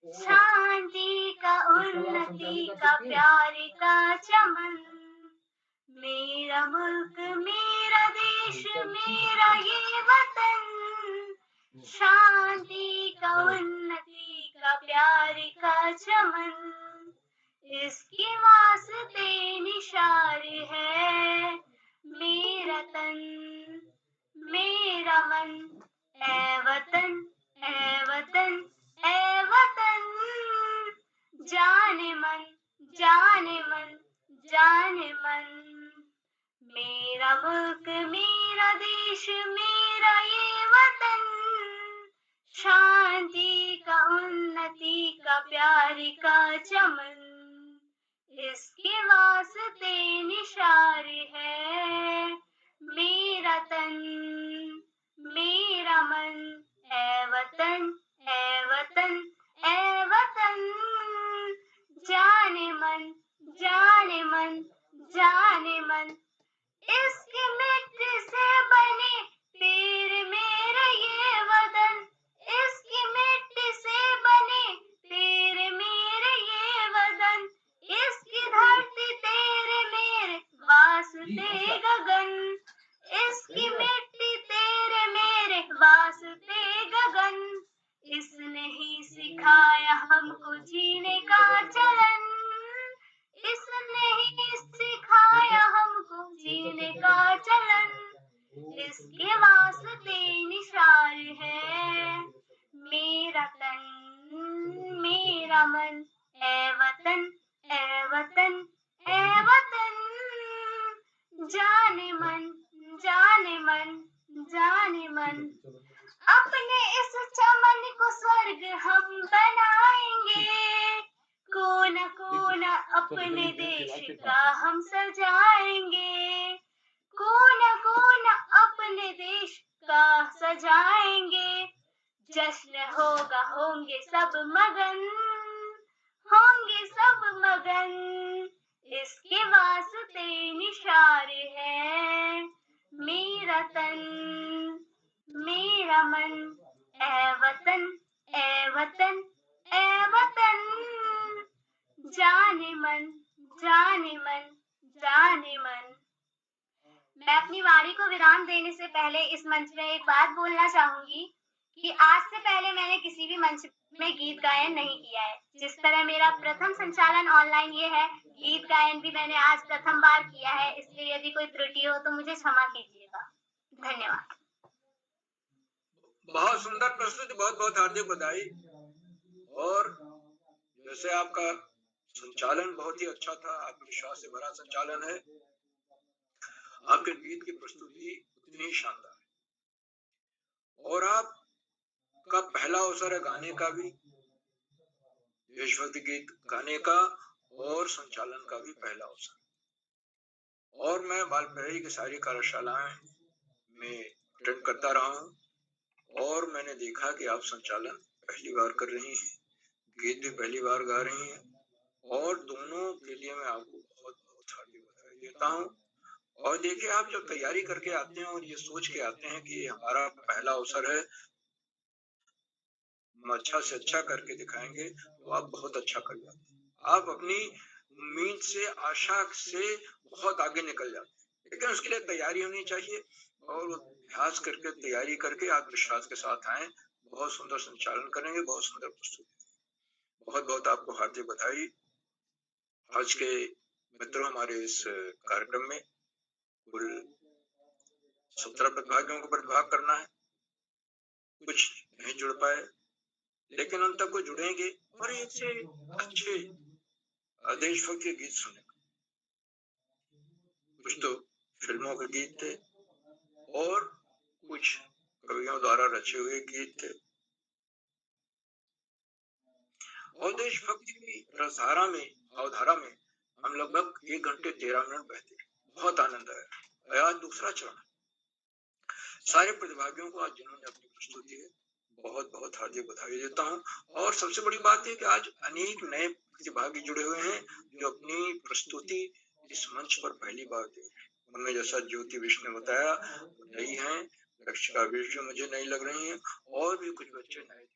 शांति का उन्नति का प्यार का चमन। मेरा मुल्क मेरा देश मेरा ये वतन, शांति का उन्नति का प्यार का चमन। इसके वास्ते निशार है मेरा तन मेरा मन, ऐ वतन ऐ वतन ऐ वतन, जाने मन जाने मन जाने मन। मेरा मुल्क मेरा देश मेरा ये वतन, शांति का उन्नति का प्यार का चमन। इसके वास्ते निशार है मेरा तन मेरा मन, ऐ वतन ऐ वतन ऐ वतन, जाने मन जाने मन जाने मन। इसकी मिट्टी से बने तेरे मेरे ये वतन, इसकी मिट्टी से बने तेरे मेरे ये वतन, इसकी धरती तेरे मेरे वास्ते गगन, इसकी मिट्टी तेरे मेरे वास्ते गगन। इसने ही सिखाया हमको जीने का चलन, इसने ही सिखाया हमको जीने का चलन। इसके वास्ते निशार है मेरा तन मेरा मन, ऐ वतन ऐ वतन ऐ वतन, जाने मन जाने मन जाने मन। अपने इस चमन को स्वर्ग हम बनाएंगे, कोना कोना अपने देश का हम सजाएंगे, कोना कोना अपने देश का सजाएंगे। जश्न होगा, होंगे सब मगन, होंगे सब मगन, इसके वास्ते निशारे है मेरा तन, मेरा मन। ए वतन, ए वतन, ए वतन, जाने मन, जाने मन, जाने मन। मैं अपनी वाणी को विराम देने से पहले इस मंच में एक बात बोलना चाहूंगी कि आज से पहले मैंने किसी भी मंच में गीत गायन नहीं किया है। जिस तरह मेरा प्रथम संचालन ऑनलाइन ये है, गीत गायन भी मैंने आज प्रथम बार किया है, इसलिए यदि कोई त्रुटि हो तो मुझे क्षमा कीजिएगा। धन्यवाद। बहुत सुंदर प्रस्तुति, बहुत बहुत हार्दिक बधाई। और जैसे आपका संचालन बहुत ही अच्छा था, आत्मविश्वास से भरा संचालन है, आपके गीत की प्रस्तुति उतनी ही शानदार है। और आपका पहला अवसर है गाने का भी, देशभक्ति गीत गाने का और संचालन का भी पहला अवसर। और मैं बालपहरी की सारी कार्यशालाएं में अटेंड करता रहा हूँ और मैंने देखा कि आप संचालन पहली बार कर रही हैं, गीत भी पहली बार गा रही हैं, और दोनों के लिए मैं आपको बहुत बहुत हार्दिक बधाई देता हूँ। और देखिए, आप जब तैयारी करके आते हैं और ये सोच के आते हैं कि ये हमारा पहला अवसर है, हम अच्छा से अच्छा करके दिखाएंगे, तो आप बहुत अच्छा कर जाते हैं। आप अपनी उम्मीद से, आशा से बहुत आगे निकल जाते हैं। लेकिन उसके लिए तैयारी होनी चाहिए और अभ्यास करके, तैयारी करके आत्मविश्वास के साथ आए, बहुत सुंदर संचालन करेंगे, बहुत सुंदर प्रस्तुति। बहुत बहुत आपको हार्दिक बधाई। आज के मित्रों, हमारे इस कार्यक्रम में कुल 17 प्रतिभागियों को प्रतिभाग करना है। कुछ नहीं जुड़ पाए, लेकिन उन तक को जुड़ेंगे और एक से अच्छे देशभक्ति के गीत सुने। कुछ तो फिल्मों के गीत थे और कुछ कवियों द्वारा रचे हुए गीत थे। और देशभक्ति की रसधारा में, अवधारा में हम लगभग 1 घंटे 13 मिनट बहते, बहुत आनंद आया। आज दूसरा चरण, सारे प्रतिभागियों को आज जिन्होंने अपनी प्रस्तुति है, बहुत बहुत हार्दिक बधाई देता हूँ। और सबसे बड़ी बात है कि आज अनेक नए प्रतिभागी जुड़े हुए हैं जो अपनी प्रस्तुति इस मंच पर पहली बार दे रहे हैं। उनमें जैसा ज्योति विष्णु ने बताया, नई हैं, रक्षिका विष्णु मुझे नई लग रही हैं, और भी कुछ बच्चे नए।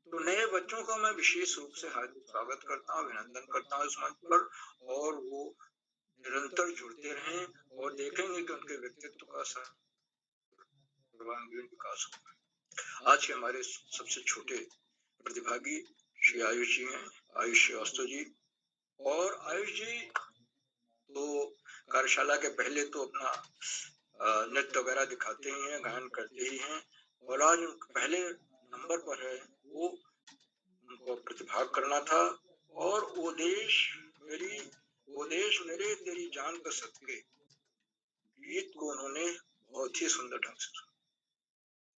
तो नए बच्चों का मैं विशेष रूप से हार्दिक स्वागत करता हूँ, अभिनंदन करता हूँ इस मंच पर, और वो निरंतर जुड़ते रहें और देखेंगे कि उनके व्यक्तित्व का सर्वांगीण विकास होगा। आज के हमारे सबसे छोटे प्रतिभागी श्री आयुष जी हैं, आयुष श्रीवास्तव जी। और आयुष जी तो कार्यशाला के पहले तो अपना नृत्य वगैरह दिखाते ही हैं, गायन करते ही हैं, और आज पहले नंबर पर है, वो उनको प्रतिभाग करना था। और वो देश मेरे तेरी जान का सदके गीत को उन्होंने बहुत ही सुंदर ढंग से,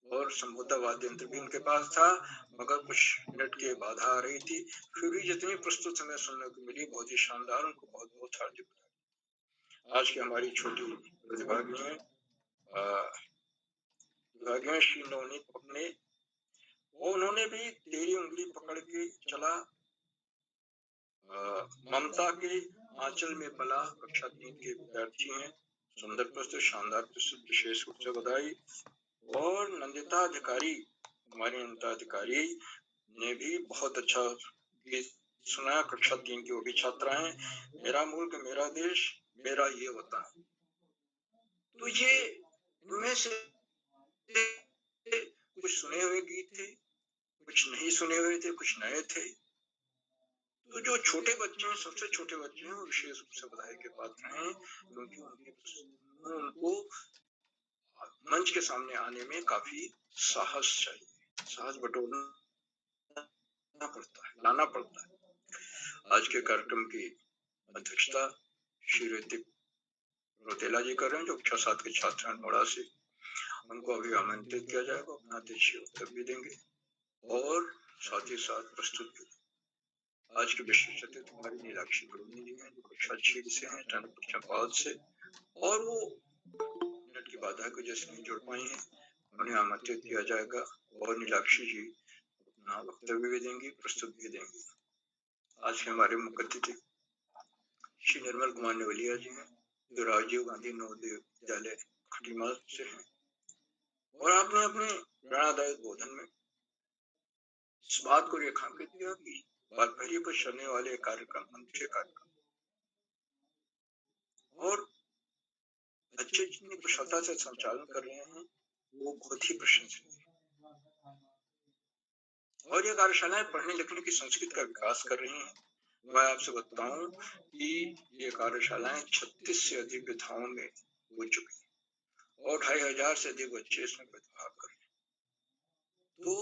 और संबोधा वाद्य यंत्र भी उनके पास था, मगर कुछ मिनट की बाधा आ रही थी। फिर भी जितनी प्रस्तुत हमें सुनने को मिली, बहुत ही शानदार, उनको बहुत बहुत हार्दिक बधाई। आज की हमारी छोटी प्रतिभागी हैं श्री नवनीत पकने, उन्होंने भी तेरी उंगली पकड़ के चला, ममता के आंचल में पला, कक्षा 3 के विद्यार्थी हैं। सुंदर प्रस्तुत, शानदार प्रस्तुत, विशेष रूप से बधाई। और नंदिता अधिकारी, हमारी नंदिता अधिकारी ने भी बहुत अच्छा गीत सुना, कक्षा 3 की वो भी छात्रा हैं। मेरा मुल्क, मेरा देश, मेरा ये वतन। तो ये इनमें से कुछ सुने हुए गीत थे, कुछ नहीं सुने हुए थे, कुछ नए थे। तो जो छोटे बच्चे हैं, सबसे छोटे बच्चे हैं, वो विशेष रूप से बधाई के पात्र हैं, क्योंकि उनको मंच के सामने आने में काफी साहस चाहिए, साहस बटोरना पड़ता है, लाना पड़ता है। आज के कार्यक्रम की अध्यक्षता श्री ऋतिक रोतेला जी कर रहे हैं, जो कक्षा 7 के छात्र हैं नोएडा से। उनको अभी आमंत्रित किया जाएगा, अपना अध्यक्षीय उत्तर भी देंगे और साथ ही साथ प्रस्तुत भी। आज के विशिष्ट अतिथि तुम्हारी नीलाक्षी बड़ोनी जी हैं, जो कक्षा 6 से हैं, चंपावत से, और वो नेट की बाधा की वजह से नहीं जुड़ पाई हैं। उन्हें आमंत्रित किया जाएगा और नीलाक्षी जी अपना वक्तव्य भी देंगी, प्रस्तुत भी देंगी। आज के हमारे मुख्य अतिथि श्री निर्मल कुमार नेवलिया जी हैं, जो राजीव गांधी नवोदय विद्यालय खटीमा से हैं, और आपने अपने प्रेरणादायक बोधन में इस बात को रेखांकित किया कि बालपहरी पर चलने वाले कार्यक्रम अनूठे कार्यक्रम और बच्चे जितनी कुशलता से संचालन कर रहे हैं वो बहुत ही प्रशंसनीय है। और ये कार्यशालाएं पढ़ने लिखने की संस्कृति का विकास कर रही हैं। मैं आपसे बताऊं कि ये कार्यशालाएं 36 से अधिक विधाओं में हो चुकी हैं और 2500 से अधिक बच्चे इसमें प्रतिभाग कर रहे हैं। तो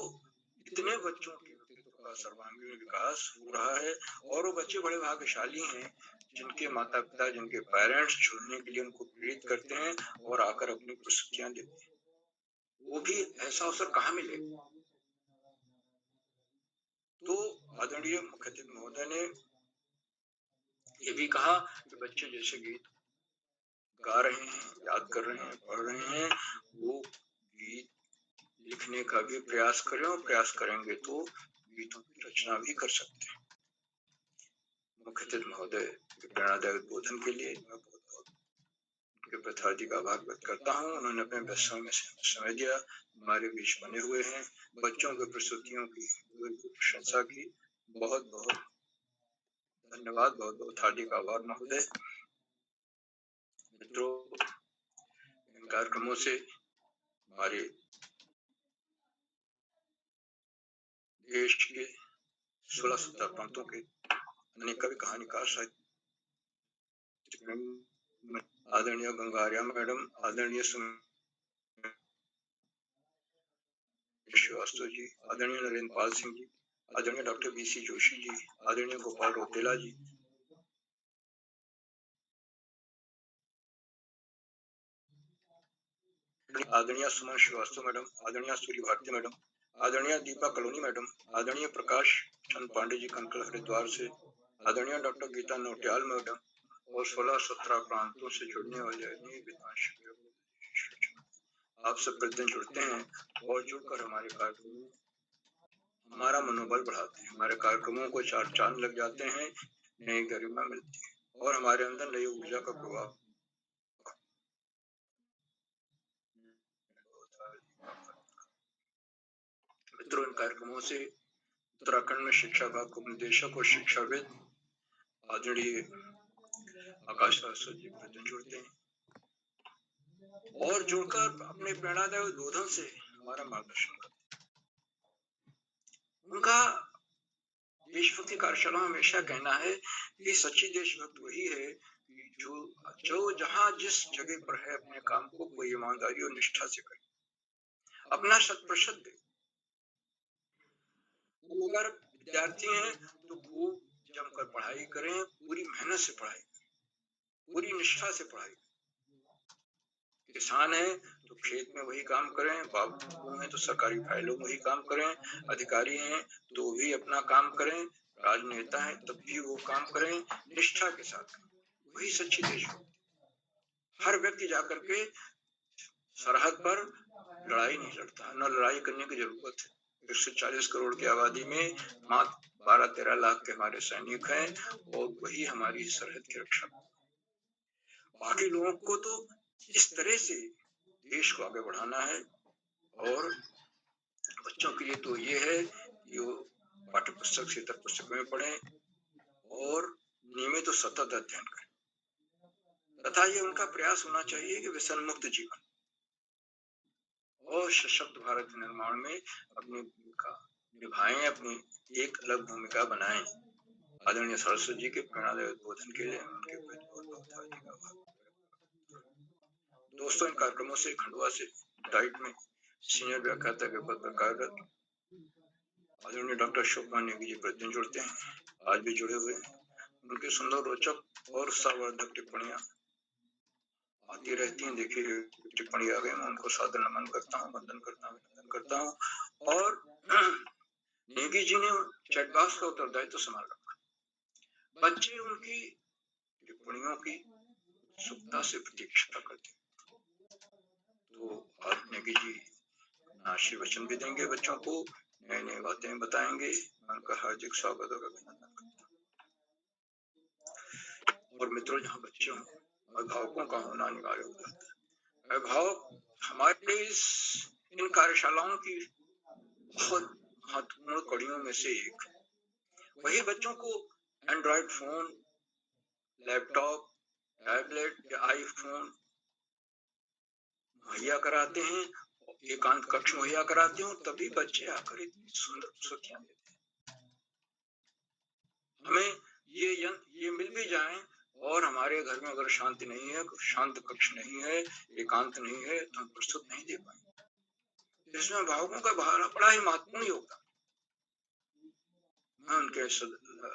इतने बच्चों के व्यक्तित्व का सर्वांगीण विकास हो रहा है और वो बच्चे बड़े भाग्यशाली हैं जिनके माता पिता, जिनके पेरेंट्स जुड़ने के लिए उनको प्रेरित करते हैं और आकर अपनी प्रस्तुतियां देते हैं। वो भी ऐसा अवसर कहाँ मिलेगा? तो आदरणीय मुख्य अतिथि महोदय ने ये भी कहा कि बच्चे जैसे गीत गा रहे हैं, याद कर रहे हैं, पढ़ रहे हैं, वो गीत लिखने का भी प्रयास करें और प्रयास करेंगे तो गीतों की रचना भी कर सकते हैं। मुख्य अतिथि महोदय के प्रेरणादायक बोधन के लिए मैं बहुत बहुत उनके प्रथार्थी का आभार व्यक्त करता हूँ। उन्होंने अपने व्यस्तों में समय दिया, हमारे बीच बने हुए हैं, बच्चों के प्रस्तुतियों की प्रशंसा की। बहुत बहुत धन्यवाद, बहुत बहुत हार्दिक आभार महोदय। मित्रों, इन कार्यक्रमों से हमारे देश के 16 प्रांतों के अनेक कवि कहानीकार साहित्य आदरणीय गंगारिया मैडम, आदरणीय श्रीवास्तव जी, आदरणीय नरेंद्र पाल सिंह जी, आदरणीय डॉक्टर BC जोशी जी, आदरणीय गोपाल रौतेला जी, आदरणीय सुमन श्रीवास्तव मैडम, आदरणीय सूर्य भारती मैडम, आदरणीय दीपा कलोनी मैडम, आदरणीय प्रकाश चंद पांडे जी कंकल हरिद्वार से, आदरणीय डॉक्टर गीता नौटियाल मैडम, और 16-17 प्रांतों से जुड़ने वाले अनेक विद्वान शिक्षक आप सब प्रतिदिन जुड़ते हैं और जुड़कर हमारे कार्यक्रमों में हमारा मनोबल बढ़ाते हैं। हमारे कार्यक्रमों को चार चांद लग जाते हैं, नई गरिमा मिलती है और हमारे अंदर नई ऊर्जा का प्रभाव। मित्रों, इन कार्यक्रमों से उत्तराखंड में शिक्षा विभाग के निदेशक और शिक्षाविद आदरणीय आकाश सरस्वती जी प्रतिदिन जुड़ते हैं और जुड़कर अपने प्रेरणादायक बोधन से हमारा मार्गदर्शन करते हैं। उनका देशभक्ति कार्यशाला में हमेशा कहना है कि सच्ची देशभक्त वही है जो जहां जिस जगह पर है अपने काम को कोई ईमानदारी और निष्ठा से करे, अपना 100% दे। अगर विद्यार्थी हैं तो खूब जमकर पढ़ाई करें, पूरी मेहनत से पढ़ाई करें, पूरी निष्ठा से पढ़ाई करें। किसान है तो खेत में वही काम करें, बाबू हैं तो सरकारी फाइलों में वही काम करें, अधिकारी हैं तो भी अपना काम करें, राजनेता है तब भी वो काम करें, निष्ठा के साथ करें। वही सच्ची देशभक्ति। हर व्यक्ति जाकर के सरहद पर लड़ाई नहीं लड़ता, न लड़ाई करने की जरूरत है। 140 करोड़ की आबादी में मात्र 12-13 लाख के हमारे सैनिक हैं और वही हमारी सरहद की रक्षा। बाकी लोगों को तो इस तरह से देश को आगे बढ़ाना है और बच्चों के लिए तो ये है कि वो पाठ्य पुस्तक से इतर पुस्तक में पढ़ें और नियमित तो सतत अध्ययन करें तथा ये उनका प्रयास होना चाहिए कि व्यसन मुक्त जीवन और सशक्त भारत निर्माण में अपनी भूमिका निभाएं, अपनी एक अलग भूमिका बनाएं। आदरणीय सरस्वती जी के प्रेरणादायक बोधन के लिए उनके बहुत हार्दिक आभार। दोस्तों, इन कार्यक्रमों से खंडवा से डाइट में सीनियर व्याख्याता के पद पर कार्यरत आदरणीय डॉक्टर शोभा नेगी जी प्रतिदिन जुड़ते हैं, आज भी जुड़े हुए हैं। उनके सुंदर, रोचक और उत्साहवर्धक टिप्पणियां आती रहती हैं। देखिए, टिप्पणी आ गई, मैं उनको सादर नमन करता हूँ, वंदन करता हूँ। और नेगी जी ने चैट बॉक्स का उत्तरदायित्व संभाल रखा। बच्चे उनकी टिप्पणियों की उत्सुकता से प्रतीक्षा करते हैं। तो आपने की जी आशीर्वचन भी देंगे बच्चों को, नई नई बातें बताएंगे। मैं उनका हार्दिक स्वागत और अभिनंदन करता हूँ। और मित्रों, जहाँ बच्चे हों, अभिभावकों का होना अनिवार्य हो जाता है। अभिभावक हमारे इन कार्यशालाओं की बहुत महत्वपूर्ण कड़ियों में से एक। वही बच्चों को एंड्रॉयड फोन, लैपटॉप, टैबलेट या आईफोन मुहैया कराते हैं, एकांत कक्ष मुहैया कराते हैं, तभी बच्चे आकर इतनी सुंदर प्रस्तुतियां देते हैं। हमें ये मिल भी जाएं और हमारे घर में अगर शांति नहीं है, शांत कक्ष नहीं है, एकांत नहीं है, तो हम प्रस्तुत नहीं दे पाएंगे। इसमें अभिभावकों का बड़ा ही महत्वपूर्ण योगदान। मैं उनके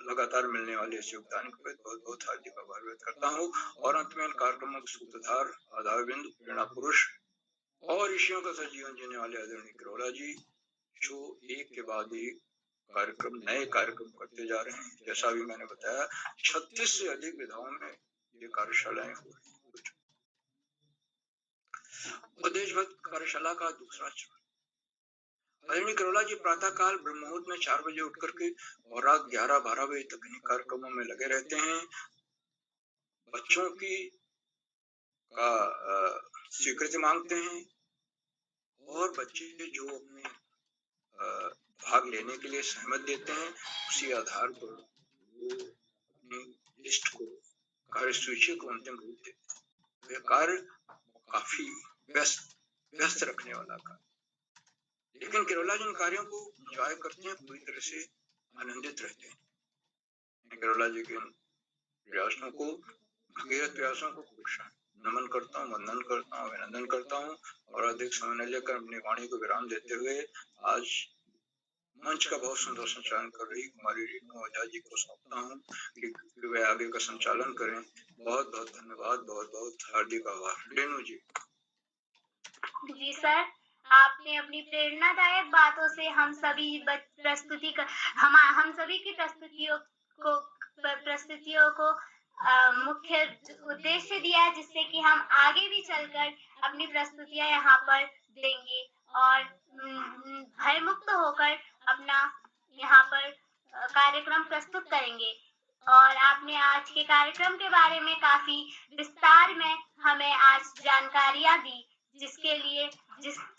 लगातार मिलने वाले इस योगदान को बहुत बहुत हार्दिक आभार व्यक्त करता हूँ। और अंत में इन कार्यक्रमों के सूत्रधार, आधारबिंदु, प्रेरणा पुरुष और ऋषियों का सजीवन जीने वाले आदरणीय किरोड़ा जी, जो एक के बाद एक नए कार्यक्रम करते जा रहे हैं। जैसा भी मैंने बताया, 36 से अधिक विधाओं में ये कार्यशालाएं हो रही हैं। और देशभक्त कार्यशाला का दूसरा चरण, आदरणीय किरोड़ा जी प्रातः काल ब्रह्म मुहूर्त में 4 बजे उठ करके और रात 11-12 बजे तक इन कार्यक्रमों में लगे रहते हैं। बच्चों की स्वीकृति मांगते हैं और बच्चे जो अपने भाग लेने के लिए सहमत देते हैं, उसी आधार पर वो अपनी लिस्ट को, कार्यसूची को अंतिम रूप देते हैं। यह कार्य काफी व्यस्त रखने वाला कार्य, लेकिन किरोड़ा जी इन कार्यों को एंजॉय करते हैं, पूरी तरह से आनंदित रहते हैं। किरोड़ा जी के प्रयासों को, भगीरथ प्रयासों को नमन करता हूँ, वंदन करता हूँ, अभिनंदन करता हूँ। और अधिक समय न लेकर अपनी वाणी को विराम देते हुए आज मंच का बहुत सुंदर संचालन कर रही कुमारी रेणु ओझा जी को सौंपता हूँ कि वे आगे का संचालन करें। बहुत बहुत धन्यवाद, बहुत बहुत हार्दिक आभार। रेणु जी। जी सर, आपने अपनी प्रेरणादायक बातों से हम सभी की प्रस्तुतियों को मुख्य उद्देश्य दिया, जिससे कि हम आगे भी चलकर अपनी प्रस्तुतियां यहाँ पर देंगे और भय मुक्त होकर अपना यहाँ पर कार्यक्रम प्रस्तुत करेंगे। और आपने आज के कार्यक्रम के बारे में काफी विस्तार में हमें आज जानकारियां दी,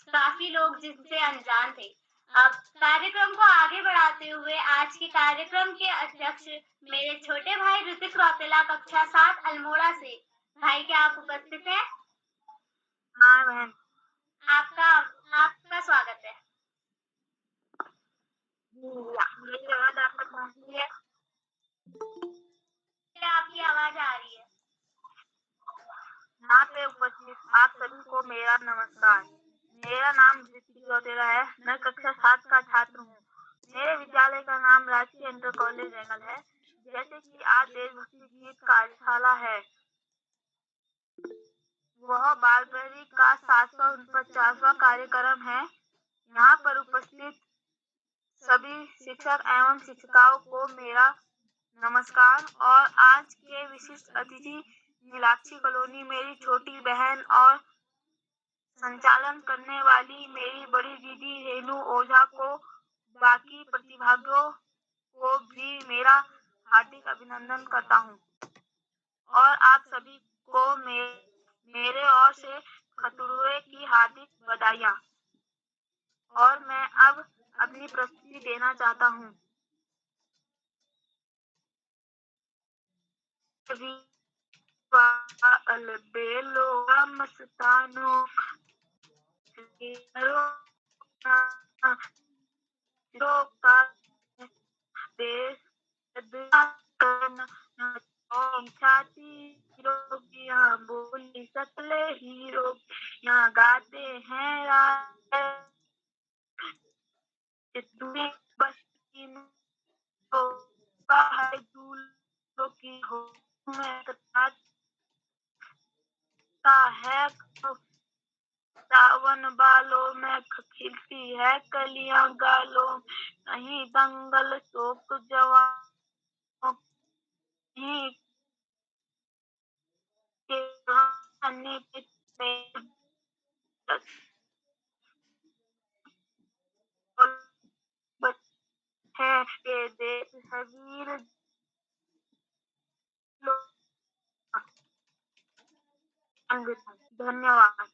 काफी लोग जिनसे अनजान थे। अब कार्यक्रम को आगे बढ़ाते हुए आज के कार्यक्रम के अध्यक्ष मेरे छोटे भाई ऋतिक रौतेला, कक्षा 7 अल्मोड़ा से। भाई, क्या आप उपस्थित हैं? हाँ बहन। आपका स्वागत है। मेरी आवाज आप तक पहुंची है? क्या आपकी आवाज आ रही है? यहाँ पे उपस्थित आप सभी को मेरा नमस्कार। मेरा नाम ऋतिक रौतेला है। मैं कक्षा 7 का छात्र हूँ। मेरे विद्यालय का नाम राजकीय इंटर कॉलेज रेंगल है। जैसे कि आज देशभक्ति गीत कार्यशाला है, वह बालबेरी का 749वां कार्यक्रम है। यहाँ पर उपस्थित सभी शिक्षक एवं शिक्षिकाओं को मेरा नमस्कार। और आज के विशिष्ट अतिथि नीलाक्षी कॉलोनी मेरी छोटी बहन और संचालन करने वाली मेरी बड़ी दीदी रेणु ओझा को, बाकी प्रतिभागियों को भी मेरा हार्दिक अभिनंदन करता हूँ। और आप सभी को मेरे ओर से खतुरुए की हार्दिक बधाइयाँ। और मैं अब अपनी प्रस्तुति देना चाहता हूँ। बेलो मस्तानो बोली सकले हीरो यहाँ गाते हैं बस्ती में की हो है सावन बालों में खिलती है कलियां गालों, नहीं दंगल शोक जवान ही करने के है ये देश सभी लोग धन्यवाद।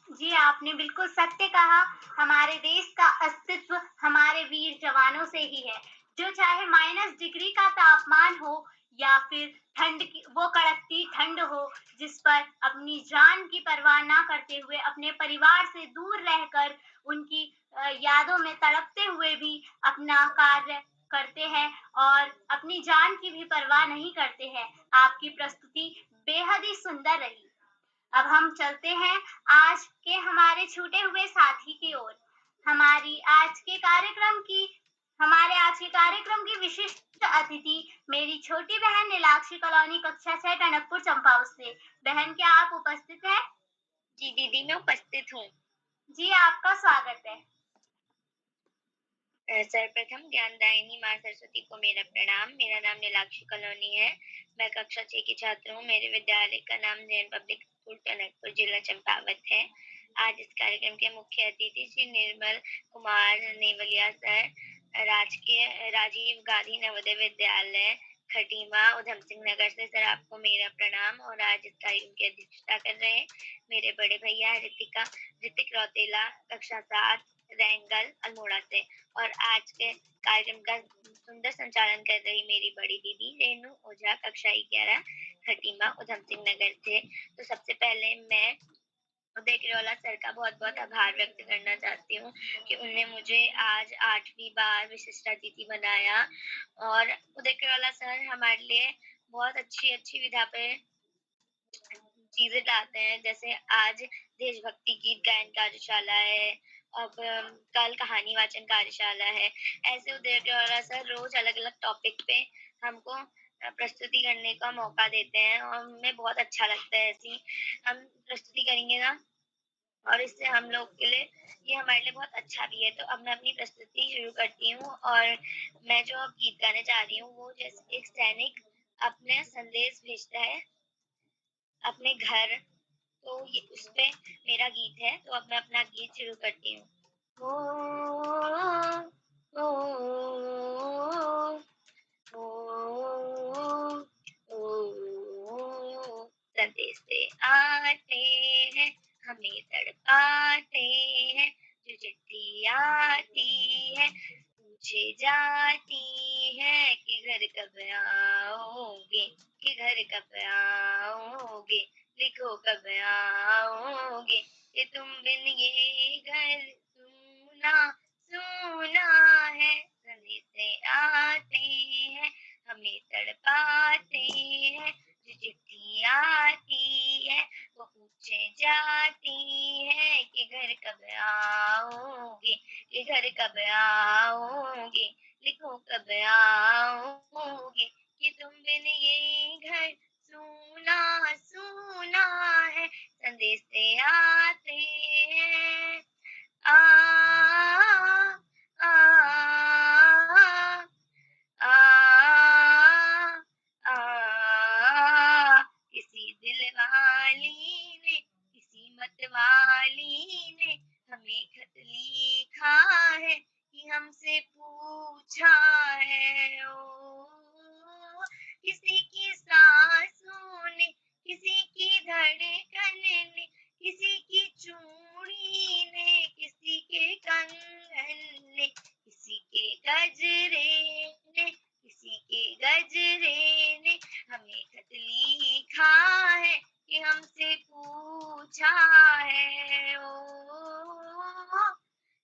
जी, आपने बिल्कुल सत्य कहा। हमारे देश का अस्तित्व हमारे वीर जवानों से ही है। जो चाहे -डिग्री का तापमान हो या फिर ठंड की वो कड़कती ठंड हो, जिस पर अपनी जान की परवाह ना करते हुए अपने परिवार से दूर रहकर उनकी यादों में तड़पते हुए भी अपना कार्य करते हैं और अपनी जान की भी परवाह नहीं करते हैं। आपकी प्रस्तुति बेहद ही सुंदर रही। अब हम चलते हैं आज के हमारे छूटे हुए साथी की ओर। हमारे आज के कार्यक्रम की विशिष्ट अतिथि मेरी छोटी बहन नीलाक्षी कॉलोनी कक्षा 6 टनकपुर चंपावत से। बहन, क्या आप उपस्थित हैं? जी दीदी, मैं उपस्थित हूँ। जी, आपका स्वागत है। सर्वप्रथम ज्ञानदायिनी माँ सरस्वती को मेरा प्रणाम। मेरा नाम नीलाक्षी कॉलोनी है। मैं कक्षा 6 की छात्र हूँ। मेरे विद्यालय का नाम जैन पब्लिक स्कूल टनकपुर, जिला चंपावत है। आज इस कार्यक्रम के मुख्य अतिथि श्री निर्मल कुमार नेवलिया सर, राजकीय राजीव गांधी नवोदय विद्यालय खटीमा उधम सिंह नगर से। सर, आपको मेरा प्रणाम। और आज इस कार्यक्रम की अध्यक्षता कर रहे हैं मेरे बड़े भैया ऋतिक रौतेला, कक्षा 7 रैंगल अल्मोड़ा से। और आज के कार्यक्रम का सुंदर संचालन कर रही मेरी बड़ी दीदी रेनू ओझा, कक्षा 11 खटीमा उधम सिंह नगर से। तो सबसे पहले मैं उदय किरोला सर का बहुत बहुत आभार व्यक्त करना चाहती हूँ कि उनने मुझे आज 8वीं बार विशिष्ट अतिथि बनाया। और उदय किरोला सर हमारे लिए बहुत अच्छी अच्छी विधा पे चीजें लाते हैं। जैसे आज देशभक्ति गीत गायन कार्यशाला है, अब कल कहानी वाचन कार्यशाला है। ऐसे उदय किरोला सर रोज अलग अलग टॉपिक पे हमको प्रस्तुति करने का मौका देते हैं और हमें बहुत अच्छा लगता है। ऐसी हम प्रस्तुति करेंगे ना, और इससे हम लोग के लिए ये हमारे लिए बहुत अच्छा भी है। तो अब मैं अपनी प्रस्तुति शुरू करती हूँ। और मैं जो अब गीत गाने जा रही हूँ वो जैसे एक सैनिक अपने संदेश भेजता है अपने घर, तो ये उस पे मेरा गीत है। तो अब मैं अपना गीत शुरू करती हूँ। ओ, ओ, ओ, ओ, संदेश से आते हैं, हमें तड़पाते हैं, जो चिट्ठी आती है पूछे जाती है कि घर कब आओगे, कि घर कब आओगे, लिखो कब आओगे, कि तुम बिन ये घर सूना सूना है। संदेश से आते हैं, हमें तड़पाते हैं, जो चिट्ठी आती है वो पूछे जाती है कि घर कब आओगे, कि घर कब आओगे, लिखो कब आओगे, कि तुम बिन ये घर सूना सूना है। संदेश से आते हैं। आ आ आ आ किसी दिल वाली ने, किसी मत वाली ने हमें खत लिखा है कि हमसे पूछा है। ओ, किसी की सांसों ने, किसी की धड़कन ने, किसी की चूड़ी ने, किसी के कंगन ने, किसी के गजरे ने, किसी के गजरे ने हमें खत लिखा है कि हमसे पूछा है। ओ,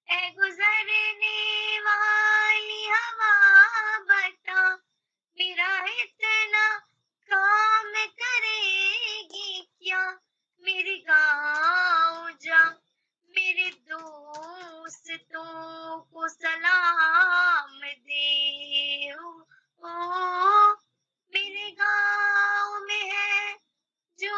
ऐ गुजरने वाली हवा बता, मेरा इतना काम करेगी क्या, मेरे गाँव जा, मेरे दोस्तों को सलाम दे। ओ, मेरे गाँव में है जो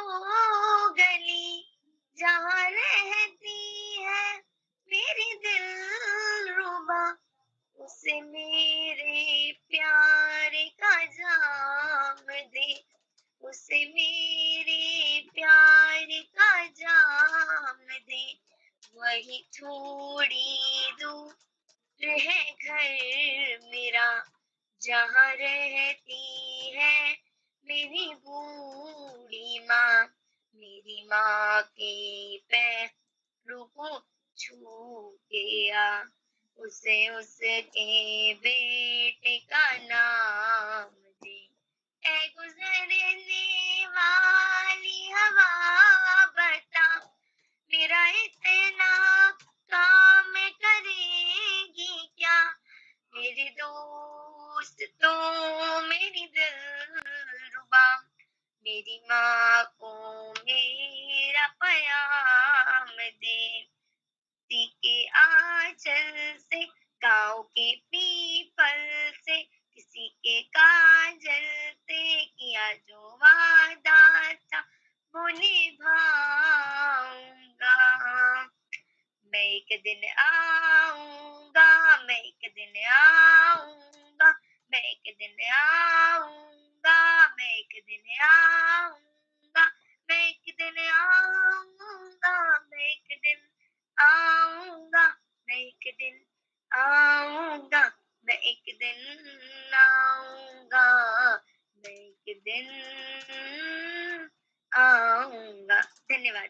मेरी बूढ़ी माँ, मेरी माँ के पैरों को छू के आ, उसे उसके बेटे का नाम दे। ऐ गुजरने वाली हवा बता, मेरा इतना काम करेगी क्या? मेरी दोस्त तो मेरी दिलरुबा, मेरी माँ को मेरा प्याम दे। किसी के आंचल से, गाँव के पीपल से, किसी के काजल से किया जो वादा था वो निभाऊंगा। मैं एक दिन आऊंगा, मैं एक दिन आऊंगा, मैं एक दिन आऊंगा, मैं एक दिन आऊंगा, मैं एक दिन आऊंगा, मैं एक दिन आऊंगा, मैं एक दिन आऊंगा, मैं एक दिन आऊंगा, मैं एक दिन आऊंगा। धन्यवाद।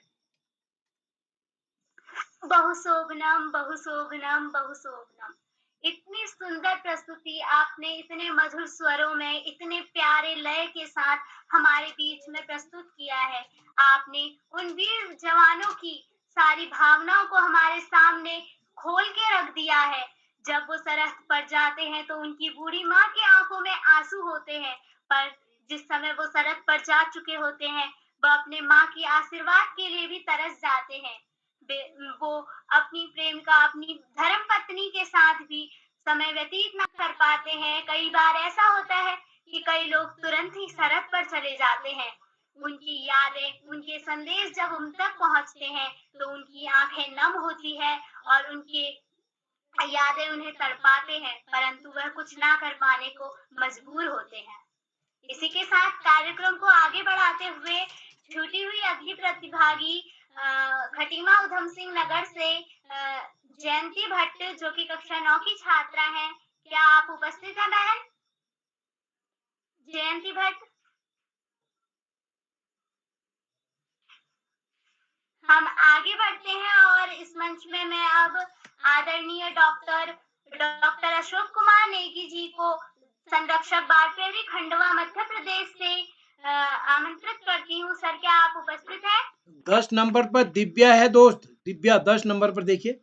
बहुशोभनम बहुशोभनम बहुशोभनम। इतनी सुंदर प्रस्तुति आपने इतने मधुर स्वरों में इतने प्यारे लय के साथ हमारे बीच में प्रस्तुत किया है। आपने उन वीर जवानों की सारी भावनाओं को हमारे सामने खोल के रख दिया है। जब वो सरहद पर जाते हैं तो उनकी बूढ़ी माँ की आंखों में आंसू होते हैं, पर जिस समय वो सरहद पर जा चुके होते हैं वह अपने माँ की आशीर्वाद के लिए भी तरस जाते हैं। वो अपनी प्रेमिका, अपनी धर्म पत्नी के साथ भी समय व्यतीत न कर पाते हैं। कई बार ऐसा होता है कि कई लोग तुरंत ही सरहद पर चले जाते हैं। उनकी यादें, उनके संदेश जब उन तक पहुंचते हैं तो उनकी आंखें नम होती है और उनकी यादें उन्हें तड़पाते हैं, परंतु वह कुछ ना कर पाने को मजबूर होते हैं। इसी के साथ कार्यक्रम को आगे बढ़ाते हुए छूटी हुई अगली प्रतिभागी खटीमा उधम सिंह नगर से जयंती भट्ट, जो कि कक्षा 9 की छात्रा हैं। क्या आप उपस्थित हैं बहन? जयंती भट्ट। हम आगे बढ़ते हैं और इस मंच में मैं अब आदरणीय डॉक्टर अशोक कुमार नेगी जी को, संरक्षक बाल प्रेमी खंडवा मध्य प्रदेश से आमंत्रित करती हूँ। सर, क्या आप उपस्थित हैं? 10 नंबर पर दिव्या है दोस्त, दिव्या 10 नंबर पर देखिए।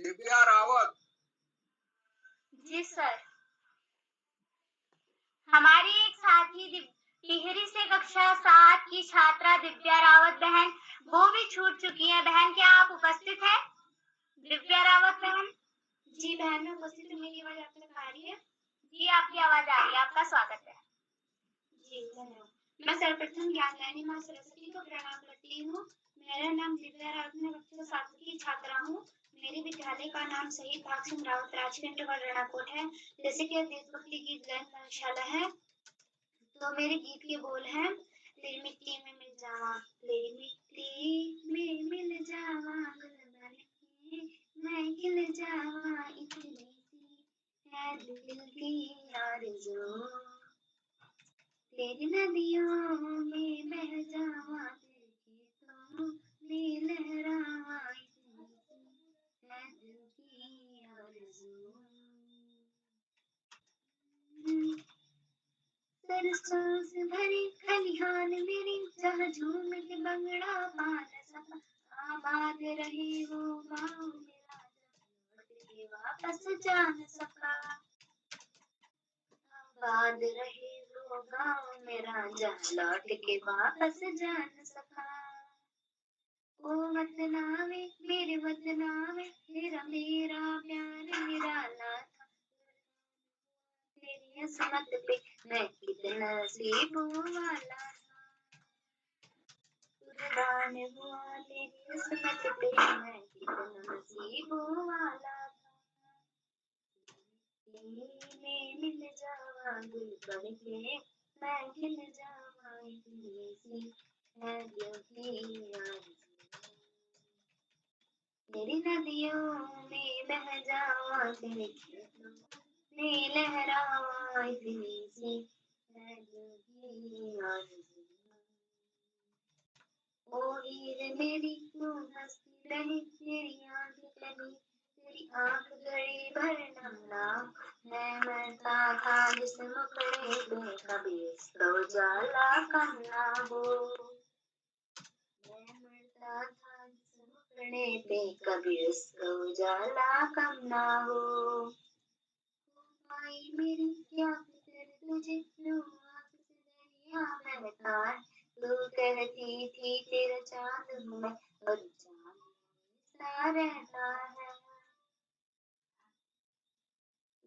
दिव्या रावत। जी सर। हमारी एक साथी टिहरी से कक्षा 7 की छात्रा दिव्या रावत बहन, वो भी छूट चुकी है। बहन, क्या आप उपस्थित हैं? दिव्या रावत बहन। जी बहन, मैं उपस्थित हूँ। मेरी आवाज आप तक आ रही है? जी, आपकी आवाज आ रही है। आपका स्वागत है। जी धन्यवाद। मैं सर्वप्रथम ज्ञानदायिनी माँ सरस्वती को प्रणाम करती हूँ। मेरा नाम दिव्या रावत, मैं कक्षा 7 की छात्रा हूँ। मेरे विद्यालय का नाम शहीद भाग सिंह रावत राजकेंद्र रणाकोट है। जैसे कि देशभक्ति गीत गायन कार्यशाला है, तो मेरे गीत के बोल हैं, तेरी मिट्टी में मिल जावा, तेरी मिट्टी में मिल जावा, मैं खिल जावा, इतनी सी है दिल की आरज़ू, तेरी नदियों में बह जावा, तेरे खेतों में लहरावा, इतनी सी है दिल की आरज़ू। सरसों से भरी खलिहान मेरी, जहाँ झूम के बंगड़ा पान सपा, आबाद रहे वो गाँव मेरा, लौट के वापस जा न सका, आबाद रहे वो गाँव मेरा, जहाँ लौट के वापस जा न सका। ओ वतना वे मेरे वतना वे, तेरा मेरा प्यार निराला था, तेरी असमत पे मैं कितना नसीबों वाला था, कुर्बान हुआ तेरी असमत पे मैं कितना नसीबों वाला था, में मिल जावा दिल बन के मैं खिल जावा, इतनी सी है दिल की आरज़ू। तेरी नदियों में बह जावा, तेरे खेतों में लहरावा, इतनी सी है दिल की आरज़ू। ओ हीर मेरी तू हंसती रही, तेरी आंख कली, तेरी आंख घड़ी भर नमना। मैं मरता था जिस मुखड़े पे, कभी उसका उजाला कम ना हो। मैं मरता था जिस मुखड़े पे, कभी उसका उजाला कम ना हो। आई मेरी क्या फिक्र तुझे, क्यों आंख से दरिया में तार। तू कहती थी तेरा चांद हूँ मैं, और चांद सा रहता है।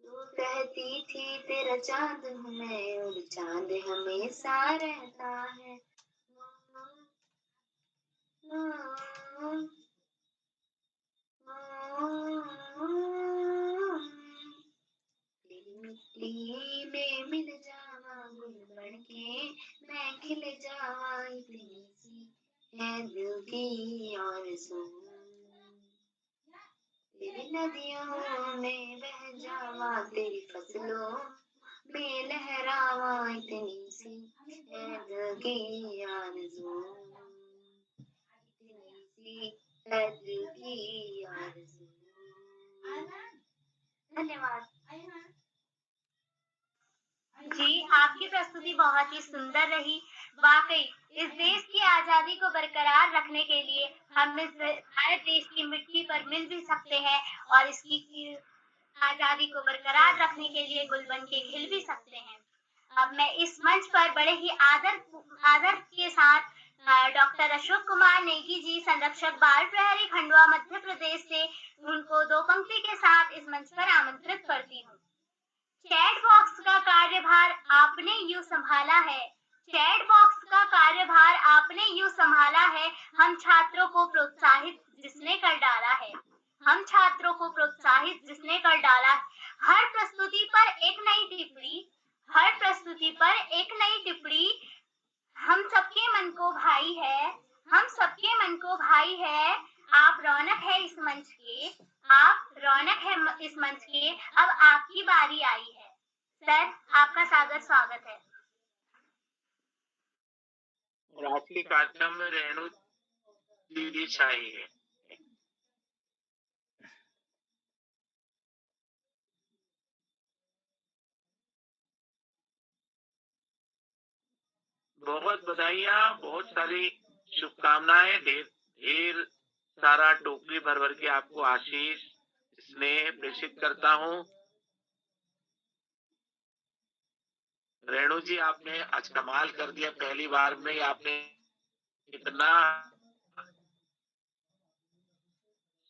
तू कहती थी तेरा चांद हूँ मैं, और चांद हमेशा रहता है। तेरी मिट्टी में मिल जावा, गुल बनके मैं खिल जावा, इतनी सी है दिल की आरज़ू। तेरी नदियों में बह जावा, तेरी फसलों में लहरावा, इतनी सी है दिल की आरज़ू। इतनी सी है दिल की आरज़ू। धन्यवाद जी। आपकी प्रस्तुति बहुत ही सुंदर रही। वाकई इस देश की आजादी को बरकरार रखने के लिए हम इस भारत देश की मिट्टी पर मिल भी सकते हैं, और इसकी आजादी को बरकरार रखने के लिए गुल बन के खिल भी सकते हैं। अब मैं इस मंच पर बड़े ही आदर के साथ डॉक्टर अशोक कुमार नेगी जी, संरक्षक बाल प्रहरी खंडवा मध्य प्रदेश से, उनको दो पंक्ति के साथ इस मंच पर आमंत्रित करती हूँ। चैट बॉक्स का कार्यभार आपने यूं संभाला है, चैट बॉक्स का कार्यभार आपने यूं संभाला है, हम छात्रों को प्रोत्साहित जिसने कर डाला है, हम छात्रों को प्रोत्साहित जिसने कर डाला। हर प्रस्तुति पर एक नई टिप्पणी, हर प्रस्तुति पर एक नई टिप्पणी, हम सबके मन को भाई है, हम सबके मन को भाई है। आप रौनक है इस मंच के, आप रौनक है इस मंच के। अब आपकी बारी आई है। सर, आपका सादर स्वागत है। और आज के कार्यक्रम में रेणु जी भी छाई है। बहुत बधाइयाँ, बहुत सारी शुभकामनाएं, ढेर सारा टोकरी भर भर के आपको आशीष स्नेह प्रेषित करता हूँ। रेणु जी, आपने आज कमाल कर दिया। पहली बार में आपने इतना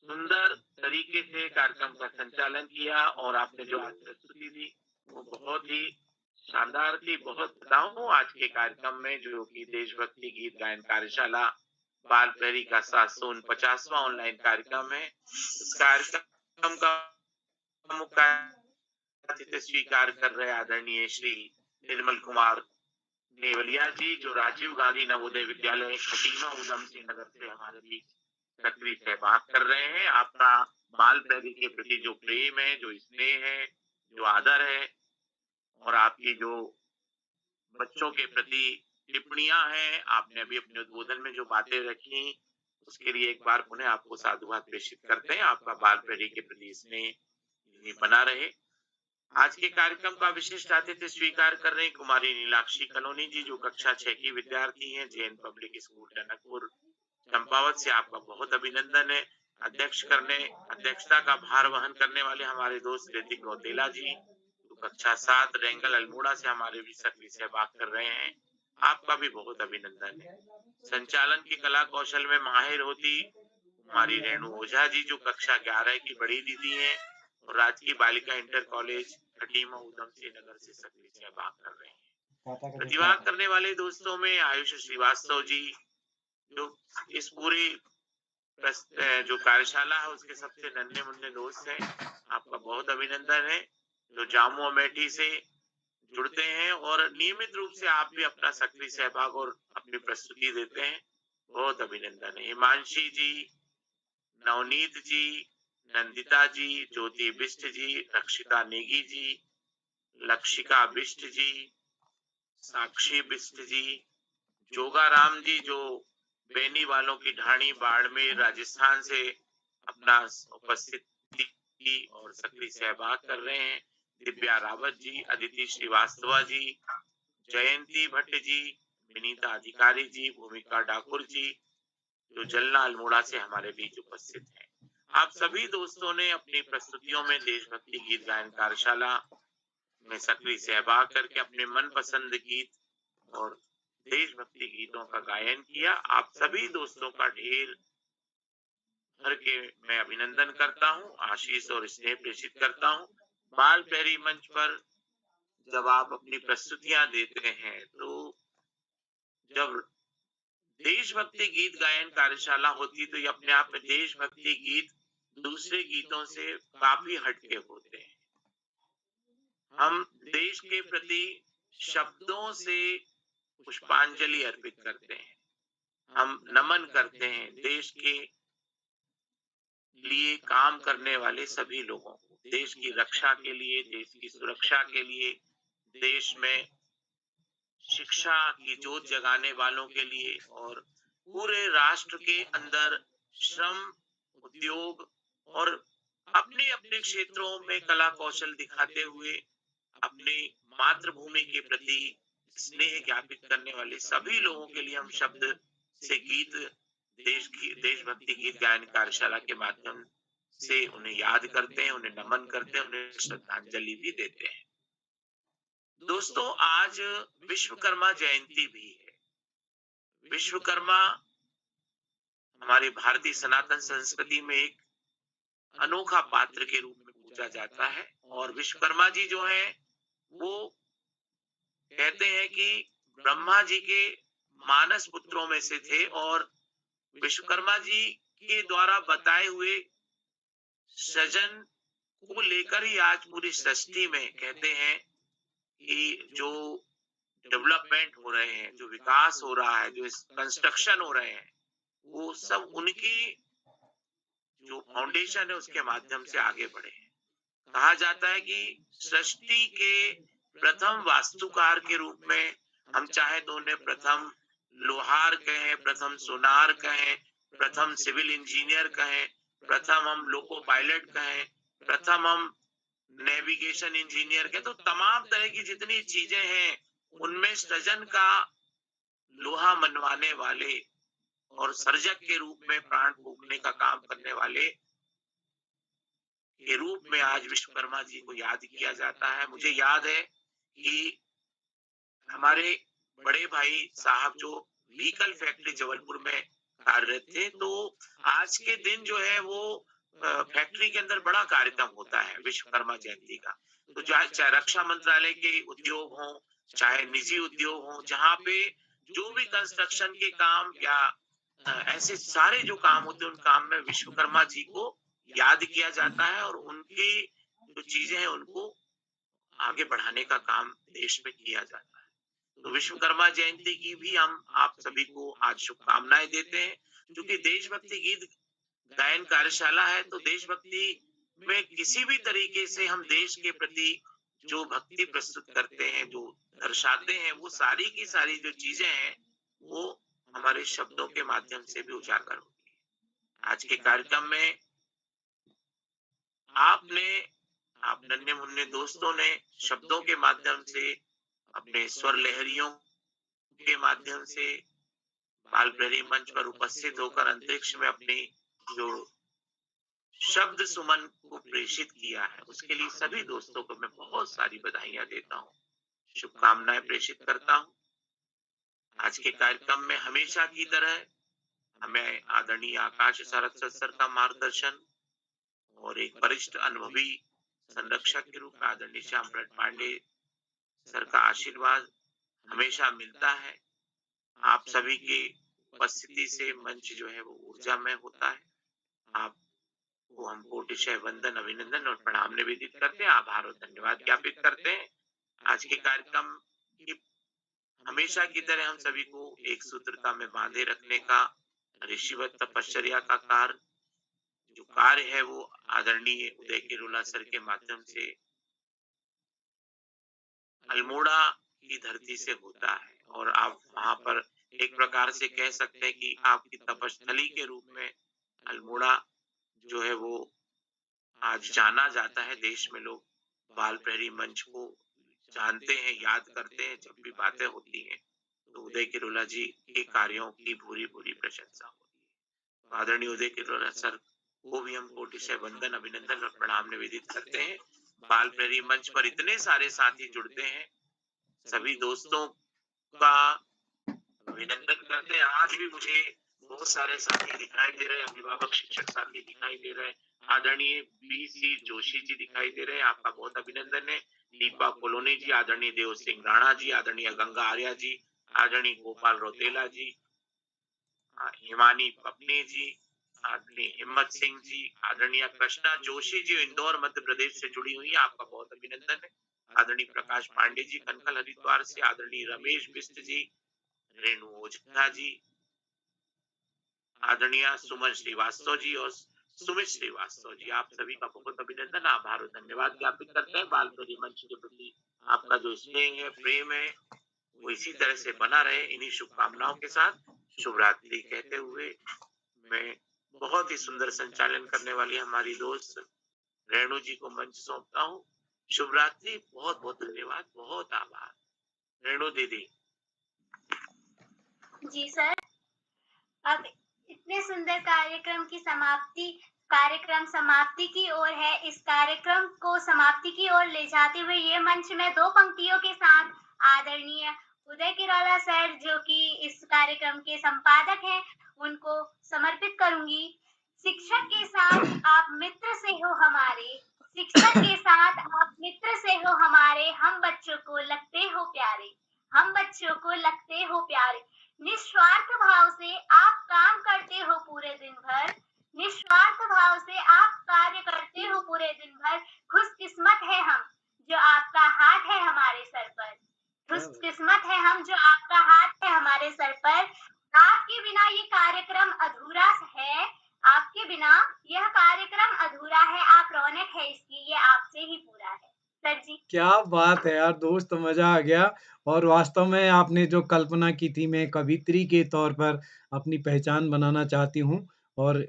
सुंदर तरीके से कार्यक्रम का संचालन किया, और आपने जो आज प्रस्तुति दी वो बहुत ही शानदार थी। बहुत बताऊं, आज के कार्यक्रम में जो कि देशभक्ति गीत गायन कार्यशाला बाल प्रहरी का 749वां ऑनलाइन कार्यक्रम है, इस कार्यक्रम का मुख्य अतिथि स्वीकार कर रहे आदरणीय श्री निर्मल कुमार नेवलिया जी, जो राजीव गांधी नवोदय विद्यालय खटीमा उधम सिंह नगर से हमारे बीच सक्रिय सहभाग कर रहे हैं। आपका बाल प्रहरी के प्रति जो प्रेम है, जो स्नेह है, जो आदर है, और आपकी जो बच्चों के प्रति टिप्पणियां हैं, आपने अभी अपने उद्बोधन में जो बातें रखी, उसके लिए एक बार पुनः आपको साधुवाद प्रेषित करते हैं। आपका बाल प्रहरी के प्रति स्नेह बना रहे। आज के कार्यक्रम का विशिष्ट अतिथि स्वीकार कर रहे कुमारी नीलाक्षी कलोनी जी, जो कक्षा 6 की विद्यार्थी हैं, जैन पब्लिक स्कूल टनकपुर चंपावत से। आपका बहुत अभिनंदन है। अध्यक्षता का भार वहन करने वाले हमारे दोस्त ऋतिक गौतेला जी, जो कक्षा 7 रेंगल अल्मोड़ा से हमारे भी सक्रिय सहभाग कर रहे हैं। आपका भी बहुत अभिनंदन है। संचालन की कला कौशल में माहिर होती कुमारी रेणु ओझा जी, जो कक्षा 11 की बड़ी दीदी हैं, और राजकीय बालिका इंटर कॉलेज खटीमा उधम सिंह नगर से सक्रिय सहभाग कर रहे हैं। प्रतिभाग करने वाले दोस्तों में आयुष श्रीवास्तव जी, जो इस पूरी जो कार्यशाला है उसके सबसे नन्हे मुन्ने दोस्त हैं। आपका बहुत अभिनंदन है। जो जामू अमेठी से जुड़ते हैं और नियमित रूप से आप भी अपना सक्रिय सहभाग और अपनी प्रस्तुति देते हैं, बहुत अभिनंदन है। हिमांशी जी, नवनीत जी, नंदिता जी, ज्योति बिष्ट जी, रक्षिता नेगी जी, लक्षिका बिष्ट जी, साक्षी बिष्ट जी, जोगाराम जी जो बेनी वालों की ढाणी बाड़मेर राजस्थान से अपना उपस्थिति और सक्रिय सहभाग कर रहे हैं, दिव्या रावत जी, अदिति श्रीवास्तवा जी, जयंती भट्ट जी, विनीता अधिकारी जी, भूमिका ठाकुर जी जो जलना अल्मोड़ा से हमारे बीच उपस्थित हैं। आप सभी दोस्तों ने अपनी प्रस्तुतियों में देशभक्ति गीत गायन कार्यशाला में सक्रिय सहभाग करके अपने मनपसंद गीत और देशभक्ति गीतों का गायन किया। आप सभी दोस्तों का ढेर भर के मैं अभिनंदन करता हूँ, आशीष और स्नेह प्रेषित करता हूँ। बाल प्यारी मंच पर जब आप अपनी प्रस्तुतियां देते हैं तो जब देशभक्ति गीत गायन कार्यशाला होती तो ये अपने आप में देशभक्ति गीत दूसरे गीतों से काफी हटके होते हैं। हम देश के प्रति शब्दों से पुष्पांजलि अर्पित करते हैं, हम नमन करते हैं देश के लिए काम करने वाले सभी लोगों को, देश की रक्षा के लिए, देश की सुरक्षा के लिए, देश में शिक्षा की जोत जगाने वालों के लिए और पूरे राष्ट्र के अंदर श्रम, उद्योग और अपने अपने क्षेत्रों में कला कौशल दिखाते हुए अपनी मातृभूमि के प्रति स्नेह ज्ञापित करने वाले सभी लोगों के लिए हम शब्द से गीत देशभक्ति गीत गायन कार्यशाला के माध्यम से उन्हें याद करते हैं, उन्हें नमन करते हैं, उन्हें श्रद्धांजलि भी देते हैं। दोस्तों, आज विश्वकर्मा जयंती भी है। विश्वकर्मा हमारी भारतीय सनातन संस्कृति में एक अनोखा पात्र के रूप में पूजा जाता है और विश्वकर्मा जी जो है वो कहते हैं कि ब्रह्मा जी के मानस पुत्रों में से थे और विश्वकर्मा जी के द्वारा बताए हुए सृजन को लेकर ही आज पूरी सृष्टि में कहते हैं कि जो डेवलपमेंट हो रहे हैं, जो विकास हो रहा है, जो कंस्ट्रक्शन हो रहे हैं, वो सब उनकी जो फाउंडेशन है उसके माध्यम से आगे बढ़े हैं। कहा जाता है कि सृष्टि के प्रथम वास्तुकार के रूप में हम चाहे तो उन्हें प्रथम लोहार कहें, प्रथम सोनार कहें, प्रथम सिविल इंजीनियर कहें, प्रथम हम लोको पायलट कहें, प्रथम हम नेविगेशन इंजीनियर कहें, तो तमाम तरह की जितनी चीजें हैं उनमें सृजन का लोहा मनवाने वाले और सर्जक के रूप में प्राण फूंकने का काम करने वाले के रूप में आज विश्वकर्मा जी को याद किया जाता है। मुझे याद है कि हमारे बड़े भाई साहब जो व्हीकल फैक्ट्री जबलपुर में कार्यरत थे, तो आज के दिन जो है वो फैक्ट्री के अंदर बड़ा कार्यक्रम होता है विश्वकर्मा जयंती का। तो चाहे रक्षा मंत्रालय के उद्योग हो, चाहे निजी उद्योग हो, जहाँ पे जो भी कंस्ट्रक्शन के काम या ऐसे सारे जो काम होते हैं उन काम में विश्वकर्मा जी को याद किया जाता है और उनकी जो चीजें हैं उनको आगे बढ़ाने का काम देश में किया जाता है। तो विश्वकर्मा जयंती की भी हम आप सभी को आज शुभकामनाएं देते हैं। क्योंकि देशभक्ति गीत गायन कार्यशाला है तो देशभक्ति में किसी भी तरीके से हम देश के प्रति जो भक्ति प्रस्तुत करते हैं, जो दर्शाते हैं, वो सारी की सारी जो चीजें हैं वो हमारे शब्दों के माध्यम से भी उजागर होती है। आज के कार्यक्रम में आप नन्हे मुन्ने दोस्तों ने शब्दों के माध्यम से, अपने स्वर लहरियों के माध्यम से बाल प्रेरी मंच पर उपस्थित होकर अंतरिक्ष में अपनी जो शब्द सुमन को प्रेषित किया है, उसके लिए सभी दोस्तों को मैं बहुत सारी बधाइयां देता हूँ, शुभकामनाएं प्रेषित करता हूँ। आज के कार्यक्रम में हमेशा की तरह हमें आदरणीय आकाश सारस्वत सर का मार्गदर्शन और एक वरिष्ठ अनुभवी संरक्षक के रूप में आदरणीय श्याम पांडे सर का आशीर्वाद हमेशा मिलता है। आप सभी की उपस्थिति से मंच जो है वो ऊर्जामय होता है। आपको हम कोटिशय वंदन, अभिनंदन और प्रणाम निवेदित करते हैं, आभार और धन्यवाद ज्ञापित करते हैं। आज के कार्यक्रम की हमेशा की तरह हम सभी को एक सूत्रता में बांधे रखने का ऋषिवत तपश्चर्या का कार्य कार्य है वो आदरणीय उदय किरोला सर के माध्यम से अल्मोड़ा की धरती से होता है, और आप वहां पर एक प्रकार से कह सकते हैं कि आपकी तपस्थली के रूप में अल्मोड़ा जो है वो आज जाना जाता है। देश में लोग बाल प्रहरी मंच को जानते हैं, याद करते हैं जब भी बातें होती हैं, तो उदय किरोला जी के कार्यों की भूरी भूरी प्रशंसा होती है। तो आदरणीय उदय किरोला सर को भी हम कोटि से वंदन, अभिनंदन और प्रणाम निवेदित करते हैं। बाल प्रहरी मंच पर इतने सारे साथी जुड़ते हैं, सभी दोस्तों का अभिनंदन करते हैं। आज भी मुझे बहुत सारे साथी दिखाई दे रहे हैं, अभिभावक शिक्षक साथी दिखाई दे रहे हैं, आदरणीय BC जोशी जी दिखाई दे रहे हैं, आपका बहुत अभिनंदन है। दीपा कोलोनी जी, आदरणीय देव सिंह राणा जी, आदरणीय गंगा आर्या जी, आदरणीय गोपाल रौतेला जी, हिमानी पपनी जी, आदरणीय हिम्मत सिंह जी, आदरणीय कृष्णा जोशी जी इंदौर मध्य प्रदेश से जुड़ी हुई है, आपका बहुत अभिनंदन है। आदरणीय प्रकाश पांडे जी कनकल हरिद्वार से, आदरणीय रमेश बिस्ट जी, रेणु ओझा जी, आदरणीय सुमन श्रीवास्तव जी और सुमित श्रीवास्तव जी, आप सभी का बहुत अभिनंदन, आभार और धन्यवाद ज्ञापित करते हैं। बाल प्रहरी मंच के प्रति आपका जो स्नेह है, प्रेम है, वो इसी तरह से बना रहे। इन्हीं शुभकामनाओं के साथ शुभ रात्रि कहते हुए मैं बहुत ही सुंदर संचालन करने वाली हमारी दोस्त रेणु जी को मंच सौंपता हूँ। शुभ रात्रि, बहुत बहुत धन्यवाद, बहुत आभार। रेणु दीदी। जी सर, अब इतने सुंदर कार्यक्रम समाप्ति की ओर है। इस कार्यक्रम को समाप्ति की ओर ले जाते हुए ये मंच में दो पंक्तियों के साथ आदरणीय उदय किरोला सर, जो कि इस कार्यक्रम के संपादक हैं, उनको समर्पित करूंगी। शिक्षक के साथ आप मित्र से हो हमारे, शिक्षक के साथ आप मित्र से हो हमारे, हम बच्चों को लगते हो प्यारे, हम बच्चों को लगते हो प्यारे। निस्वार्थ भाव से आप काम करते हो पूरे दिन भर, निस्वार्थ भाव से आप कार्य करते हो पूरे दिन भर। खुशकिस्मत है हम जो आपका हाथ है हमारे सर पर, खुशकिस्मत है हम जो आपका हाथ है हमारे सर पर। आपके बिना ये कार्यक्रम अधूरा है, आपके बिना यह कार्यक्रम अधूरा है। आप रौनक है इसकी, ये आपसे ही पूरा है सर जी। क्या बात है यार दोस्त, मज़ा आ गया। और वास्तव में आपने जो कल्पना की थी, मैं कवियत्री के तौर पर अपनी पहचान बनाना चाहती हूँ, और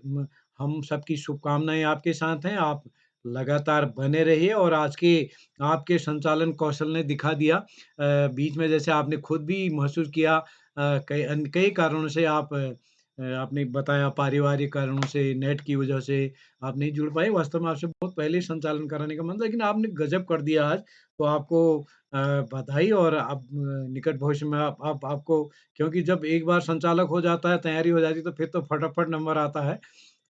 हम सबकी शुभकामनाएँ आपके साथ हैं। आप लगातार बने रहिए, और आज के आपके संचालन कौशल ने दिखा दिया। बीच में जैसे आपने खुद भी महसूस किया, कई कारणों से आपने बताया, पारिवारिक कारणों से, नेट की वजह से आप नहीं जुड़ पाए। वास्तव में आपसे बहुत पहले संचालन कराने का मन था, लेकिन आपने गज़ब कर दिया आज। तो आपको बधाई, और अब निकट भविष्य में आपको, क्योंकि जब एक बार संचालक हो जाता है, तैयारी हो जाती है, तो फिर तो फटाफट नंबर आता है।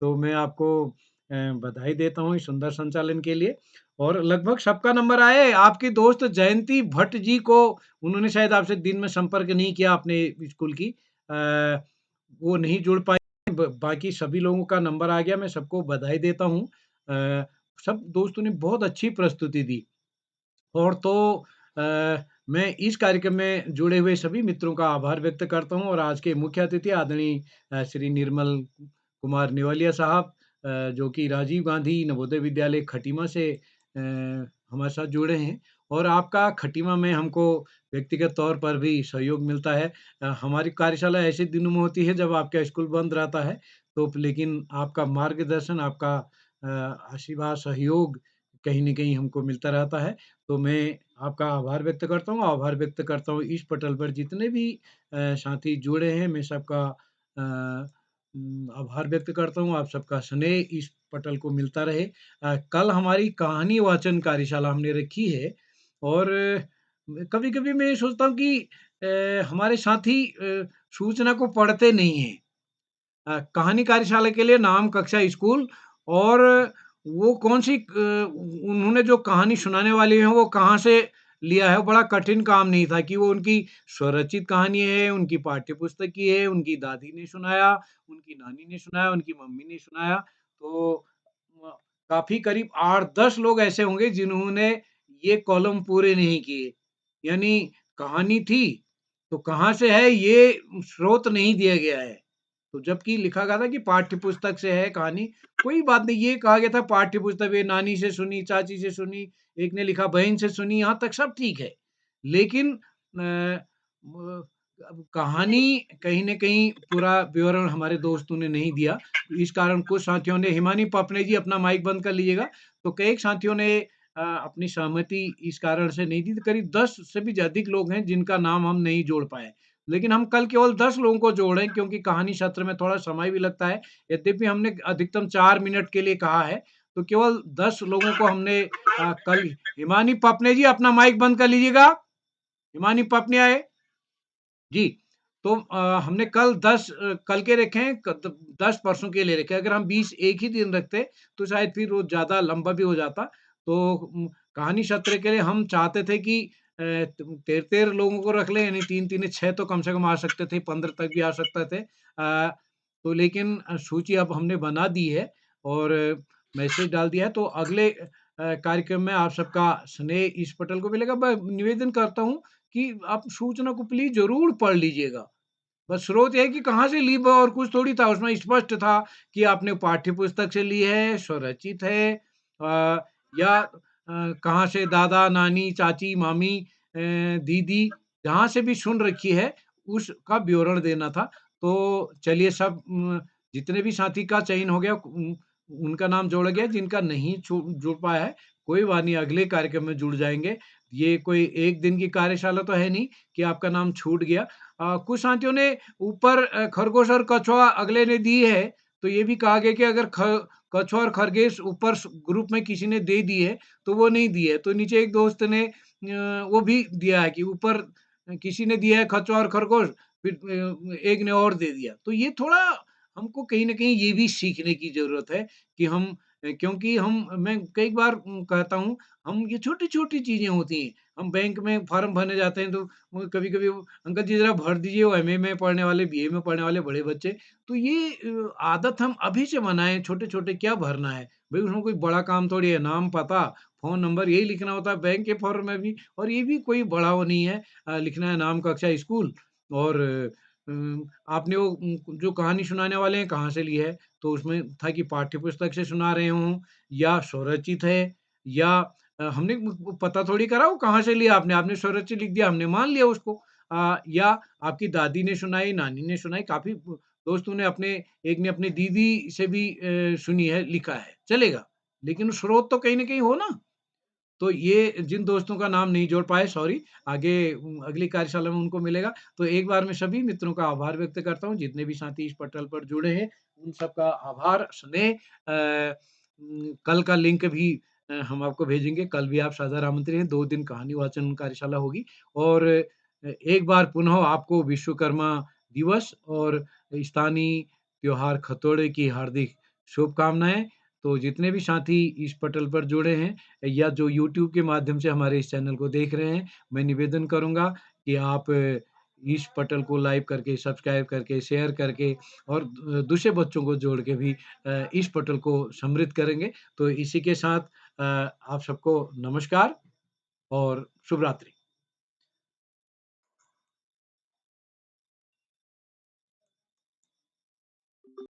तो मैं आपको बधाई देता हूँ इस सुंदर संचालन के लिए, और लगभग सबका नंबर आया है। आपकी दोस्त जयंती भट्ट जी को, उन्होंने शायद आपसे दिन में संपर्क नहीं किया अपने स्कूल की, वो नहीं जुड़ पाई। बाकी सभी लोगों का नंबर आ गया, मैं सबको बधाई देता हूँ। सब दोस्तों ने बहुत अच्छी प्रस्तुति दी, और तो मैं इस कार्यक्रम में जुड़े हुए सभी मित्रों का आभार व्यक्त करता हूँ, और आज के मुख्य अतिथि आदरणीय श्री निर्मल कुमार नेवलिया साहब, जो कि राजीव गांधी नवोदय विद्यालय खटीमा से हमारे साथ जुड़े हैं, और आपका खटीमा में हमको व्यक्तिगत तौर पर भी सहयोग मिलता है। हमारी कार्यशाला ऐसे दिनों में होती है जब आपका स्कूल बंद रहता है, तो लेकिन आपका मार्गदर्शन, आपका आशीर्वाद, सहयोग कहीं न कहीं हमको मिलता रहता है। तो मैं आपका आभार व्यक्त करता हूँ, आभार व्यक्त करता हूँ इस पटल पर जितने भी साथी जुड़े हैं, मैं सबका आभार व्यक्त करता हूँ। आप सबका स्नेह इस पटल को मिलता रहे। कल हमारी कहानी वाचन कार्यशाला हमने रखी है, और कभी-कभी मैं ये सोचता हूँ कि हमारे साथी सूचना को पढ़ते नहीं हैं। कहानी कार्यशाला के लिए नाम, कक्षा, स्कूल, और वो कौन-सी उन्होंने जो कहानी सुनाने वाली है, वो कहाँ से लिया है, वो बड़ा कठिन काम नहीं था कि वो उनकी स्वरचित कहानी है, उनकी पाठ्य पुस्तक की है, उनकी दादी ने सुनाया, उनकी नानी ने सुनाया, उनकी मम्मी ने सुनाया। तो काफ़ी करीब 8-10 लोग ऐसे होंगे जिन्होंने ये कॉलम पूरे नहीं किए। यानी कहानी थी, तो कहाँ से है ये स्रोत नहीं दिया गया है। तो जबकि लिखा गया था कि पाठ्य पुस्तक से है कहानी, कोई बात नहीं, ये कहा गया था पाठ्य पुस्तक ये नानी से सुनी, चाची से सुनी, एक ने लिखा बहन से सुनी, यहाँ तक सब ठीक है। लेकिन अब कहानी कहीं न कहीं पूरा विवरण हमारे दोस्तों ने नहीं दिया। इस कारण कुछ साथियों ने हिमानी पापने जी अपना माइक बंद कर लीजिएगा। तो कई साथियों ने अपनी सहमति इस कारण से नहीं दी, तो करीब 10 से भी अधिक लोग हैं जिनका नाम हम नहीं जोड़ पाए। लेकिन हम कल केवल 10 लोगों को जोड़ रहे हैं क्योंकि कहानी सत्र में थोड़ा समय भी लगता है। यद्यपि हमने अधिकतम 4 मिनट के लिए कहा है, तो केवल 10 लोगों को हमने कल हिमानी पापने जी अपना माइक बंद कर लीजिएगा। हिमानी पापने आए। जी, तो हमने कल 10 कल के रखे हैं, 10 परसों के लिए रखे हैं। अगर हम 20 एक ही दिन रखते, तो शायद फिर वो ज़्यादा लंबा भी हो जाता। तो कहानी सत्र के लिए हम चाहते थे कि 13-13 लोगों को रख लें, यानी 3-3 6 तो कम से कम आ सकते थे, 15 तक भी आ सकते थे। तो लेकिन सूची अब हमने बना दी है और मैसेज डाल दिया है, तो अगले कार्यक्रम में आप सबका स्नेह इस पटल को मिलेगा। मैं निवेदन करता हूँ कि आप सूचना को प्लीज़ ज़रूर पढ़ लीजिएगा। बस स्रोत ये है कि कहाँ से ली और कुछ थोड़ी था, उसमें स्पष्ट था कि आपने पाठ्य पुस्तक से ली है, स्वरचित है या कहाँ से दादा, नानी, चाची, मामी दीदी जहाँ से भी सुन रखी है, उसका विवरण देना था। तो चलिए सब जितने भी साथी का चयन हो गया उनका नाम जोड़ा गया, जिनका नहीं जुड़ पाया है, कोई बात नहीं, अगले कार्यक्रम में जुड़ जाएँगे। ये कोई 1 दिन की कार्यशाला तो है नहीं कि आपका नाम छूट गया। कुछ साथियों ने ऊपर खरगोश और कछुआ अगले ने दी है, तो ये भी कहा गया कि अगर कछुआ और खरगोश ऊपर ग्रुप में किसी ने दे दी है, तो वो नहीं दी है। तो नीचे एक दोस्त ने वो भी दिया है कि ऊपर किसी ने दिया है कछुआ और खरगोश, फिर एक ने और दे दिया। तो ये थोड़ा हमको कहीं न कहीं ये भी सीखने की ज़रूरत है कि हम क्योंकि मैं कई बार कहता हूँ, हम ये छोटी-छोटी चीज़ें होती हैं। हम बैंक में फॉर्म भरने जाते हैं तो वो कभी-कभी वो अंकल जी ज़रा भर दीजिए, वो एमए में पढ़ने वाले, बीए में पढ़ने वाले बड़े बच्चे। तो ये आदत हम अभी से बनाएँ, छोटे-छोटे क्या भरना है? भई उसमें कोई बड़ा काम थोड़ी है, नाम, पता, फ़ोन नंबर यही लिखना होता है बैंक के फॉर्म में भी, और ये भी कोई बड़ा वो नहीं है, लिखना है नाम, कक्षा, स्कूल और आपने वो जो कहानी सुनाने वाले हैं कहाँ से ली है? तो उसमें था कि पाठ्य पुस्तक से सुना रहे हों या स्वरचित है या हमने पता थोड़ी करा वो कहाँ से लिया आपने, आपने स्वरचित लिख दिया, हमने मान लिया उसको। या आपकी दादी ने सुनाई, नानी ने सुनाई, काफ़ी दोस्तों ने अपने एक ने अपनी दीदी से भी सुनी है, लिखा है, चलेगा। लेकिन स्रोत तो कहीं न कहीं हो ना? तो ये जिन दोस्तों का नाम नहीं जोड़ पाए सॉरी, आगे अगली कार्यशाला में उनको मिलेगा। तो एक बार मैं सभी मित्रों का आभार व्यक्त करता हूँ, जितने भी साथी इस पटल पर जुड़े हैं, उन सबका आभार, स्नेह कल का लिंक भी हम आपको भेजेंगे, कल भी आप सादर आमंत्रित हैं, 2 दिन कहानी वाचन कार्यशाला होगी और एक बार पुनः आपको विश्वकर्मा दिवस और स्थानीय त्योहार खतोड़े की हार्दिक शुभकामनाएँ। तो जितने भी साथी इस पटल पर जुड़े हैं या जो यूट्यूब के माध्यम से हमारे इस चैनल को देख रहे हैं, मैं निवेदन करूँगा कि आप इस पटल को लाइक करके, सब्सक्राइब करके, शेयर करके और दूसरे बच्चों को जोड़ के भी इस पटल को समृद्ध करेंगे। तो इसी के साथ आप सबको नमस्कार और शुभ रात्रि।